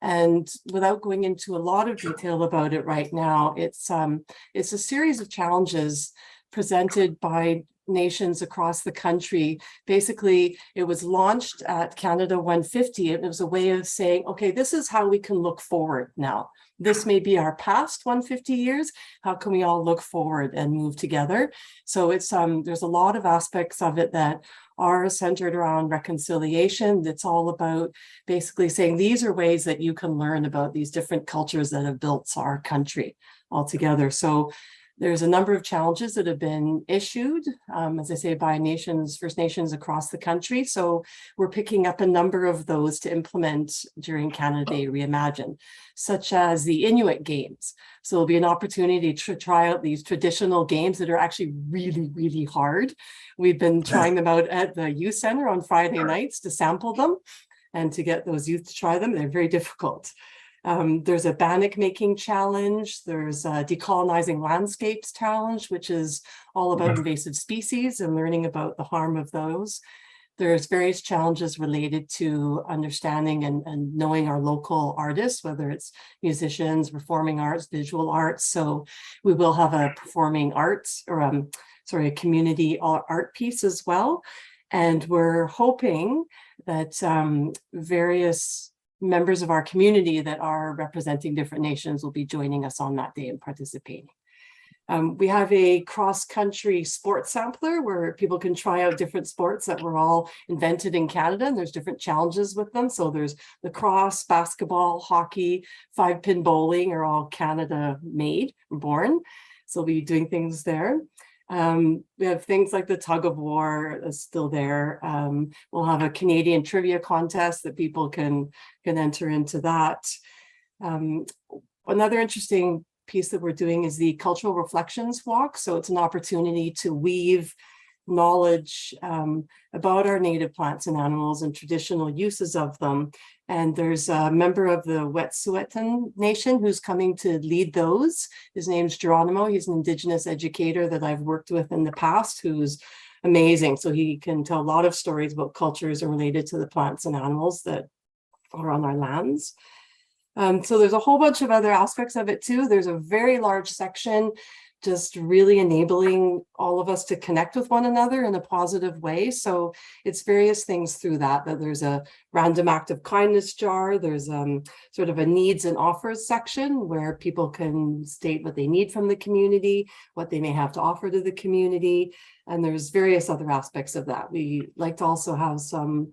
And without going into a lot of detail about it right now, it's a series of challenges presented by nations across the country. Basically, it was launched at Canada 150. And it was a way of saying, okay, this is how we can look forward now. This may be our past 150 years. How can we all look forward and move together? So it's there's a lot of aspects of it that are centered around reconciliation. It's all about basically saying these are ways that you can learn about these different cultures that have built our country all together. So there's a number of challenges that have been issued, as I say, by First Nations across the country. So we're picking up a number of those to implement during Canada Day Reimagined, such as the Inuit Games. So there'll be an opportunity to try out these traditional games that are actually really, really hard. We've been trying them out at the youth center on Friday nights to sample them and to get those youth to try them. They're very difficult. There's a bannock making challenge. There's a decolonizing landscapes challenge, which is all about invasive species and learning about the harm of those. There's various challenges related to understanding and knowing our local artists, whether it's musicians, performing arts, visual arts. So we will have a performing arts or a community art piece as well. And we're hoping that various members of our community that are representing different nations will be joining us on that day and participating. We have a cross-country sports sampler where people can try out different sports that were all invented in Canada, and there's different challenges with them. So there's lacrosse, basketball, hockey, 5-pin bowling are all Canada made, born. So we'll be doing things there. We have things like the tug of war is still there. We'll have a Canadian trivia contest that people can enter into that. Another interesting piece that we're doing is the Cultural Reflections Walk. So it's an opportunity to weave knowledge about our native plants and animals and traditional uses of them. And there's a member of the Wet'suwet'en Nation who's coming to lead those. His name's Geronimo. He's an Indigenous educator that I've worked with in the past, who's amazing. So he can tell a lot of stories about cultures related to the plants and animals that are on our lands. So there's a whole bunch of other aspects of it too. There's a very large section just really enabling all of us to connect with one another in a positive way. So it's various things through that there's a random act of kindness jar. There's sort of a needs and offers section where people can state what they need from the community, what they may have to offer to the community. And there's various other aspects of that. We like to also have some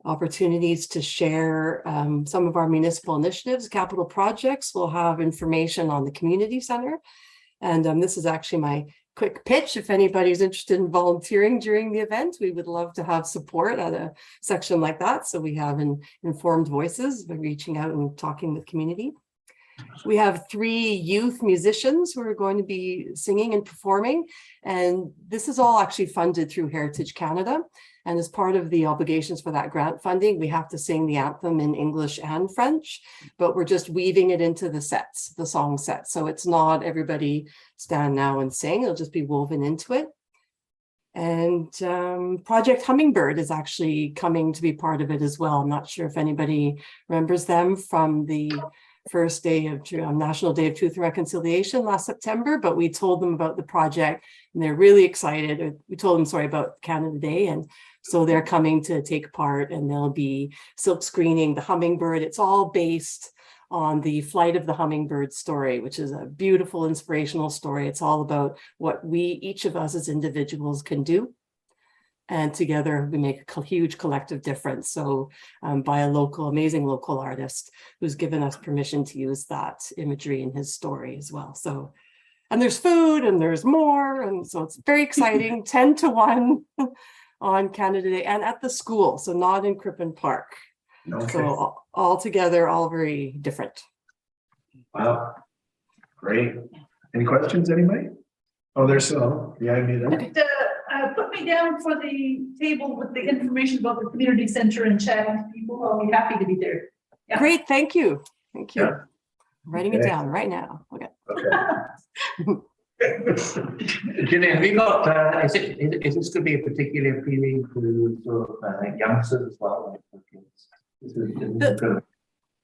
opportunities to share some of our municipal initiatives, capital projects. We'll have information on the community center. And this is actually my quick pitch. If anybody's interested in volunteering during the event, we would love to have support at a section like that. So we have informed voices by reaching out and talking with community. We have 3 youth musicians who are going to be singing and performing. And this is all actually funded through Heritage Canada. And as part of the obligations for that grant funding, we have to sing the anthem in English and French, but we're just weaving it into the sets, the song set. So it's not everybody stand now and sing, it'll just be woven into it. And Project Hummingbird is actually coming to be part of it as well. I'm not sure if anybody remembers them from the first day of National Day of Truth and Reconciliation last September, but we told them about the project and they're really excited. We told them, sorry, about Canada Day. And so they're coming to take part and they'll be silk screening the hummingbird. It's all based on the Flight of the Hummingbird story, which is a beautiful, inspirational story. It's all about what each of us as individuals can do. And together we make a huge collective difference. So by a amazing local artist who's given us permission to use that imagery in his story as well. So, and there's food and there's more. And so it's very exciting, 10 to 1 on Canada Day and at the school. So not in Crippen Park. Okay. So all together, all very different. Wow, great. Any questions, anybody? Oh, there's some. Yeah, I knew that. Put me down for the table with the information about the community center and chatting to people. I'll be happy to be there. Yeah. Great, thank you. Thank you. Yeah. I'm writing it down right now. Okay. Gillian, have you got, is this going to be a particularly appealing to sort of youngsters as well?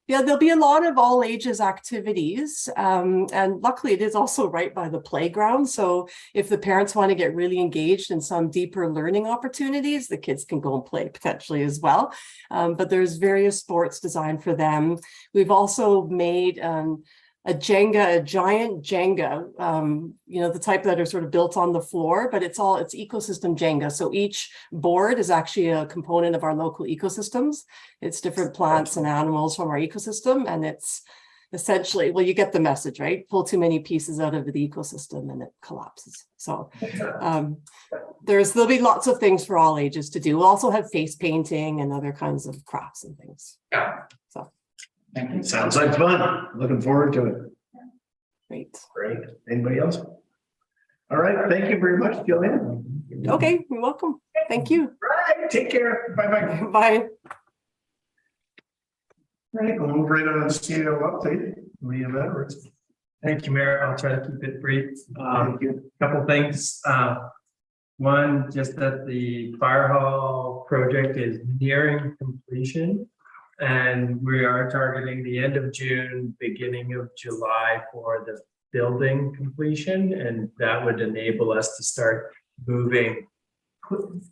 Yeah, there'll be a lot of all ages activities. And luckily it is also right by the playground. So if the parents want to get really engaged in some deeper learning opportunities, the kids can go and play potentially as well. But there's various sports designed for them. We've also made a giant Jenga, the type that are sort of built on the floor, but it's ecosystem Jenga. So each board is actually a component of our local ecosystems. It's different plants and animals from our ecosystem. And it's essentially, well, you get the message, right? Pull too many pieces out of the ecosystem and it collapses. So there'll be lots of things for all ages to do. We'll also have face painting and other kinds of crafts and things. Yeah. So. Sounds like fun. Looking forward to it. Great. Anybody else? All right. Thank you very much, Gillian. Okay, you're welcome. Thank you. Right. Take care. Bye-bye. Bye. Right. We'll move right on to CEO update. Leah Mather. Thank you, Mayor. I'll try to keep it brief. Couple things. One, just that the fire hall project is nearing completion. And we are targeting the end of June, beginning of July for the building completion. And that would enable us to start moving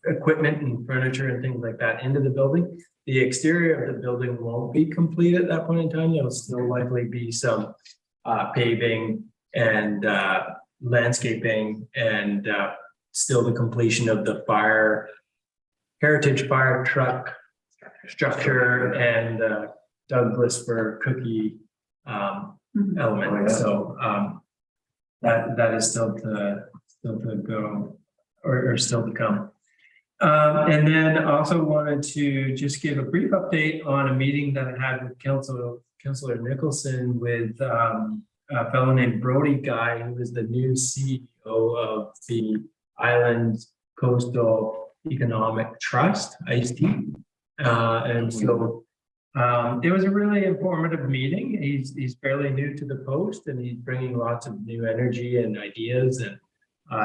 equipment and furniture and things like that into the building. The exterior of the building won't be complete at that point in time. There'll still likely be some paving and landscaping and still the completion of the heritage fire truck structure and Douglas for cookie element. So that is still to go or still to come. And then also wanted to just give a brief update on a meeting that I had with Councillor Nicholson with a fellow named Brody Guy, who is the new CEO of the Island Coastal Economic Trust, ICT. And so it was a really informative meeting. He's fairly new to the post and he's bringing lots of new energy and ideas, and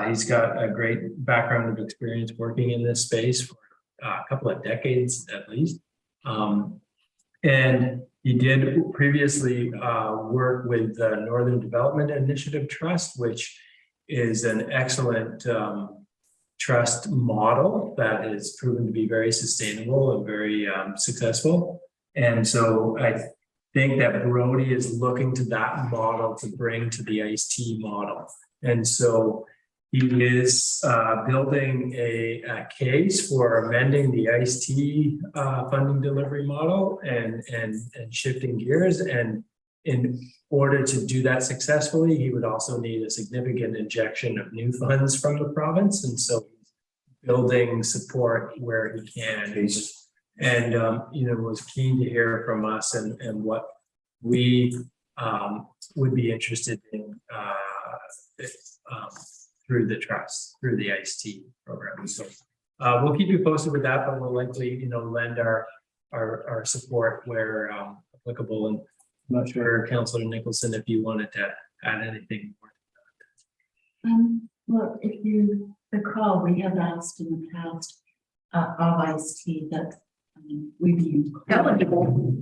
he's got a great background of experience working in this space for a couple of decades at least. And he did previously work with the Northern Development Initiative Trust, which is an excellent trust model that is proven to be very sustainable and very successful. And so I think that Brody is looking to that model to bring to the ICE-T model. And so He is building a case for amending the ICE-T funding delivery model and shifting gears. And in order to do that successfully, he would also need a significant injection of new funds from the province. And so building support where he can. And was keen to hear from us and what we would be interested in through the trust, through the ICE-T program. So we'll keep you posted with that, but we'll likely, lend our support where applicable. And I'm not sure, Councillor Nicholson, if you wanted to add anything more. Well, if you recall, we have asked in the past of ICE-T that we be eligible,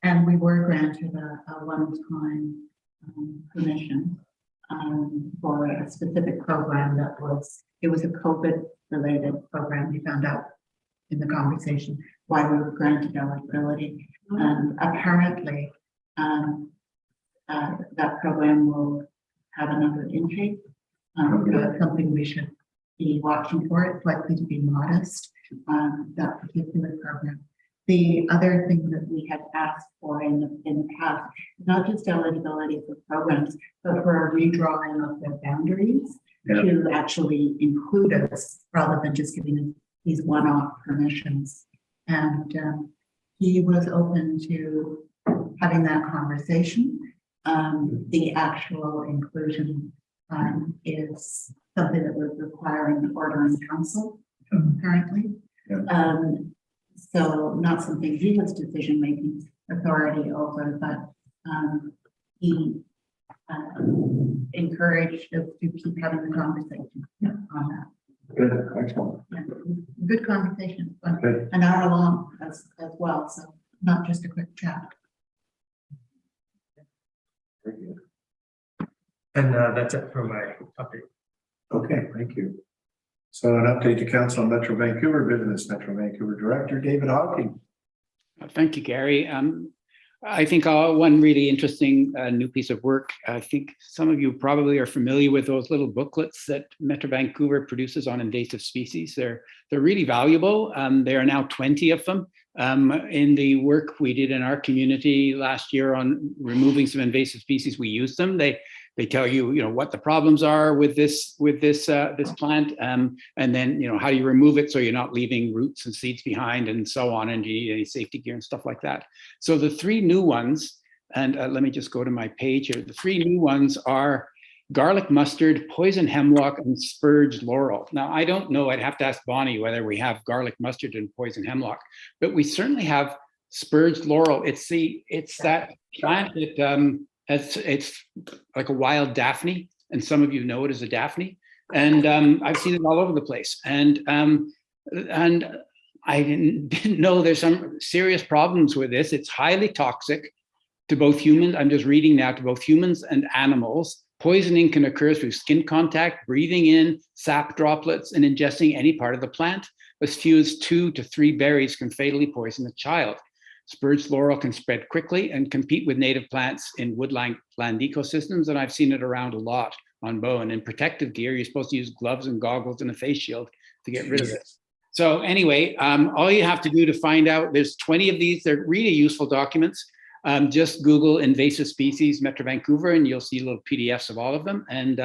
and we were granted a one-time permission for a specific program it was a COVID-related program. We found out in the conversation why we were granted eligibility, and apparently that program will have another intake. So it's something we should be watching for. It's likely to be modest, that particular program. The other thing that we had asked for in the past, not just eligibility for programs, but for a redrawing of their boundaries to actually include us rather than just giving us these one-off permissions. And he was open to having that conversation. The actual inclusion is something that would require an order in council currently. So not something he has decision-making authority over, but he encouraged us to keep having the conversation on that. Good, excellent. Yeah, good conversation, but Good. an hour long as well, so not just a quick chat. Very good. And that's it for my update. Okay, thank you. So an update to Council on Metro Vancouver business, Metro Vancouver Director David Hawking. Thank you, Gary. I think one really interesting new piece of work. I think some of you probably are familiar with those little booklets that Metro Vancouver produces on invasive species. They're really valuable. There are now 20 of them. In the work we did in our community last year on removing some invasive species, we used them. They tell you, what the problems are with this plant, and then, how do you remove it so you're not leaving roots and seeds behind and so on, and you need any safety gear and stuff like that. So the three new ones, and let me just go to my page here. The three new ones are garlic mustard, poison hemlock, and spurged laurel. Now, I don't know, I'd have to ask Bonnie whether we have garlic mustard and poison hemlock, but we certainly have spurged laurel. It's that plant that, it's like a wild Daphne, and some of you know it as a Daphne, and I've seen it all over the place. And I didn't know there's some serious problems with this. It's highly toxic to both humans. I'm just reading now, to both humans and animals. Poisoning can occur through skin contact, breathing in sap droplets, and ingesting any part of the plant. As few as 2 to 3 berries can fatally poison a child. Spurged laurel can spread quickly and compete with native plants in woodland ecosystems, and I've seen it around a lot on Bowen. In protective gear, you're supposed to use gloves and goggles and a face shield to get rid of it. So anyway, all you have to do to find out, there's 20 of these, they're really useful documents. Just Google invasive species Metro Vancouver and you'll see little PDFs of all of them, and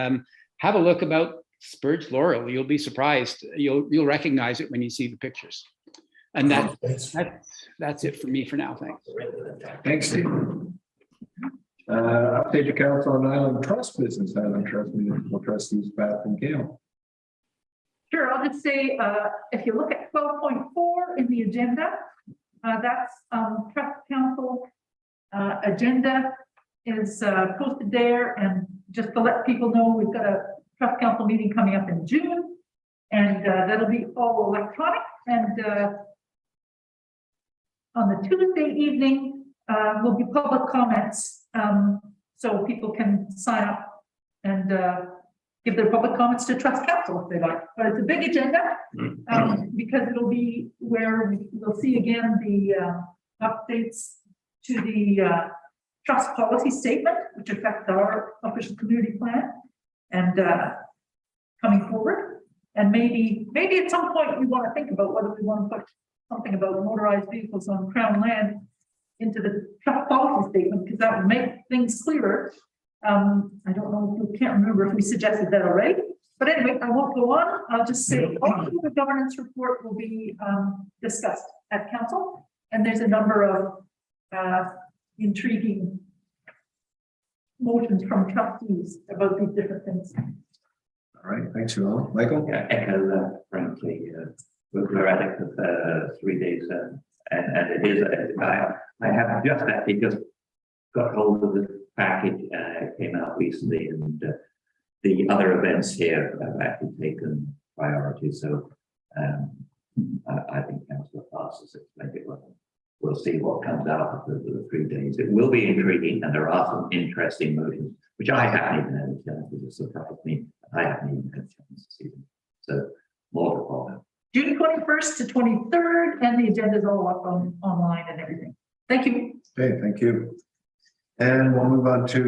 have a look about spurged laurel. You'll be surprised. You'll recognize it when you see the pictures. And that's it for me for now. Thanks. Thanks, Steve. Update to Council on Island Trust business, Island Trust Municipal Trustees, Beth and Gail. Sure, I'll just say, if you look at 12.4 in the agenda, that's Trust Council agenda is posted there. And just to let people know, we've got a Trust Council meeting coming up in June, and that'll be all electronic. And on the Tuesday evening, will be public comments, so people can sign up and give their public comments to Trust Council if they like. But it's a big agenda, because it'll be where we'll see again the updates to the trust policy statement, which affects our official community plan, and coming forward. And maybe at some point we want to think about whether we want to put something about motorized vehicles on Crown land into the truck policy statement, because that would make things clearer. I don't know, can't remember if we suggested that already, but anyway, I won't go on. I'll just say hopefully the governance report will be discussed at council, and there's a number of intriguing motions from trustees about these different things. All right, thanks, Ellen. Michael? Yeah, echo that, frankly, we're at it for 3 days, and it is, I have just actually just got hold of the package, it came out recently, and the other events here have actually taken priority, so I think councillor passes it, maybe we'll see what comes out of the 3 days. It will be intriguing, and there are some interesting motions, which I haven't even had a chance to surprise me. I haven't even had a chance to see them. So more to follow. June 21st to 23rd, and the agenda is all up online and everything. Thank you. Okay, thank you. And we'll move on to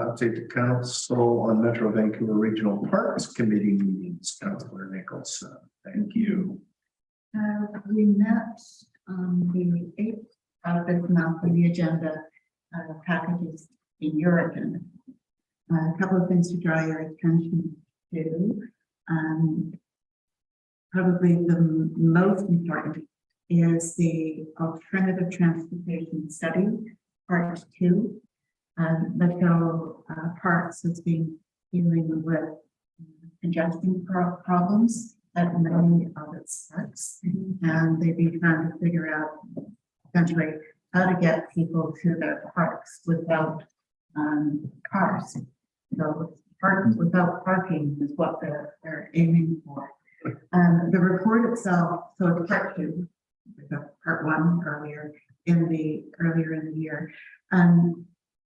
update the council on Metro Vancouver Regional Parks Committee meetings. Councillor Nichols, thank you. We met on the 8th of this month on the agenda packages in your agenda. A couple of things to draw your attention to. Probably the most important is the alternative transportation study, part 2. Metro Parks has been dealing with congestion problems at many of its parks, and they've been trying to figure out essentially how to get people to their parks without cars. So parks without parking is what they're aiming for. The report itself, so it's part 2, part 1 earlier in the year.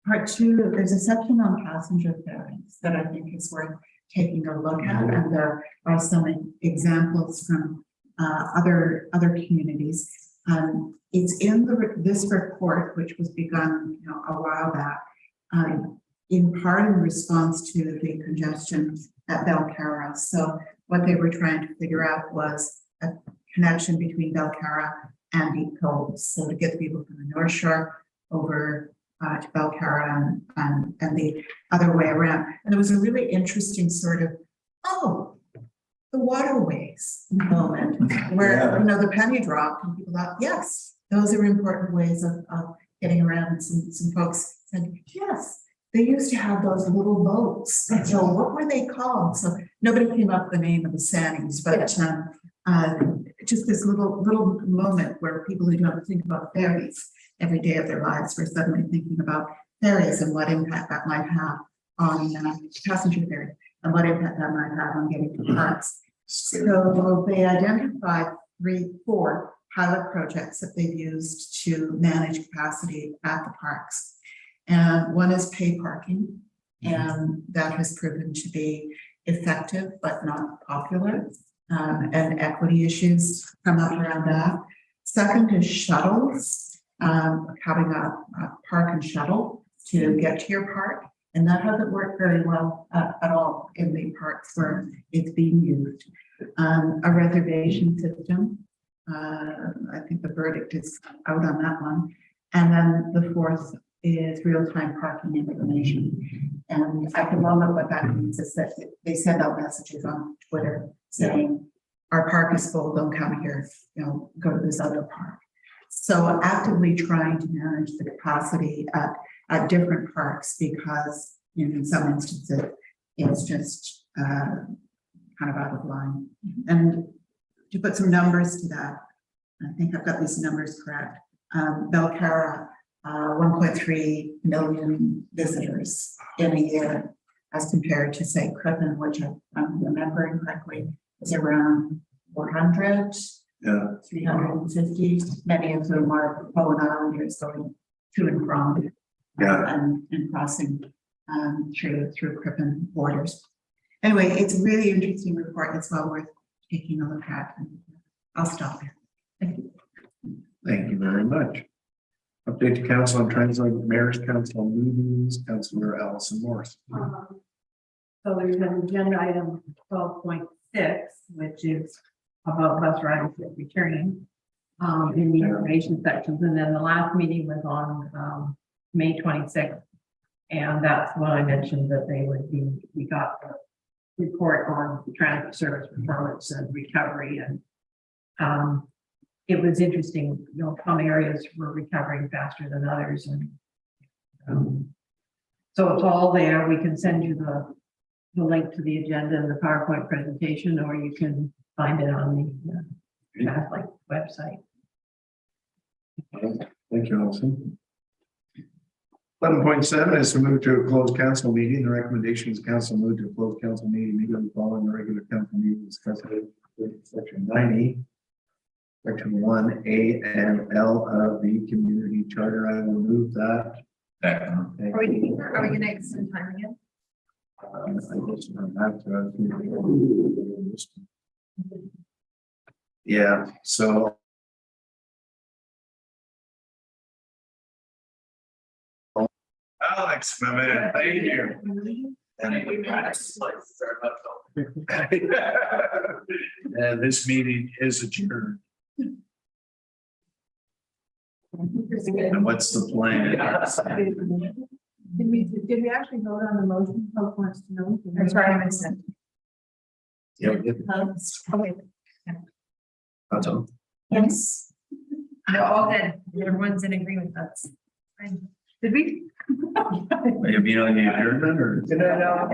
Part 2, there's a section on passenger ferries that I think is worth taking a look at, and there are some examples from other communities. It's in this report, which was begun a while back, in part in response to the congestion at Belcarra. So what they were trying to figure out was a connection between Belcarra and Deep Cove. So to get people from the North Shore over to Belcarra and the other way around. And there was a really interesting sort of, the waterways moment where, the penny dropped and people thought, yes, those are important ways of getting around. And some folks said, yes, they used to have those little boats. And so what were they called? So nobody came up with the name of the Sannies, but just this little moment where people who don't think about ferries every day of their lives were suddenly thinking about ferries and what impact that might have on passenger ferries and what impact that might have on getting to parks. So they identified 4 pilot projects that they've used to manage capacity at the parks. And one is pay parking, and that has proven to be effective but not popular, and equity issues come up around that. Second is shuttles, having a park and shuttle to get to your park, and that hasn't worked very well at all in the parks where it's being used. A reservation system, I think the verdict is out on that one. And then the 4th is real-time parking information. And I can roll up what that means is that they send out messages on Twitter saying, our park is full, don't come here, go to this other park. So actively trying to manage the capacity at different parks, because in some instances, it's just kind of out of line. And to put some numbers to that, I think I've got these numbers correct. Belcarra, 1.3 million visitors in a year, as compared to, say, Crippen, which I'm remembering correctly, is around 400, 350. Many of them are Bowen Islanders going to and from and crossing through Crippen borders. Anyway, it's a really interesting report. It's well worth taking a look at. And I'll stop there. Thank you. Thank you very much. Update to council on Translate Mayor's Council meetings, Councillor Allison Morris. So there's an agenda item 12.6, which is about bus riders returning in the information sections. And then the last meeting was on May 26th. And that's when I mentioned that we got the report on transit service performance and recovery. And it was interesting, some areas were recovering faster than others. And so it's all there. We can send you the link to the agenda and the PowerPoint presentation, or you can find it on the Catholic website. Thank you, Alison. 11.7 is to move to a closed council meeting. The recommendation is council move to a closed council meeting immediately following the regular council meeting discussed in section 90. Section 1A and L of the community charter. I will move that. Are we gonna extend time again? I just don't have to. Yeah, so. Alex, my man, thank you. And this meeting is adjourned. And what's the plan? Did we actually vote on the motion? Hope wants to know. I'm sorry, I missed it. Yeah, we did. Okay. That's all. Yes. No, all good. Everyone's in agreement. That's fine. Did we? Have you been on the adjournment or? No.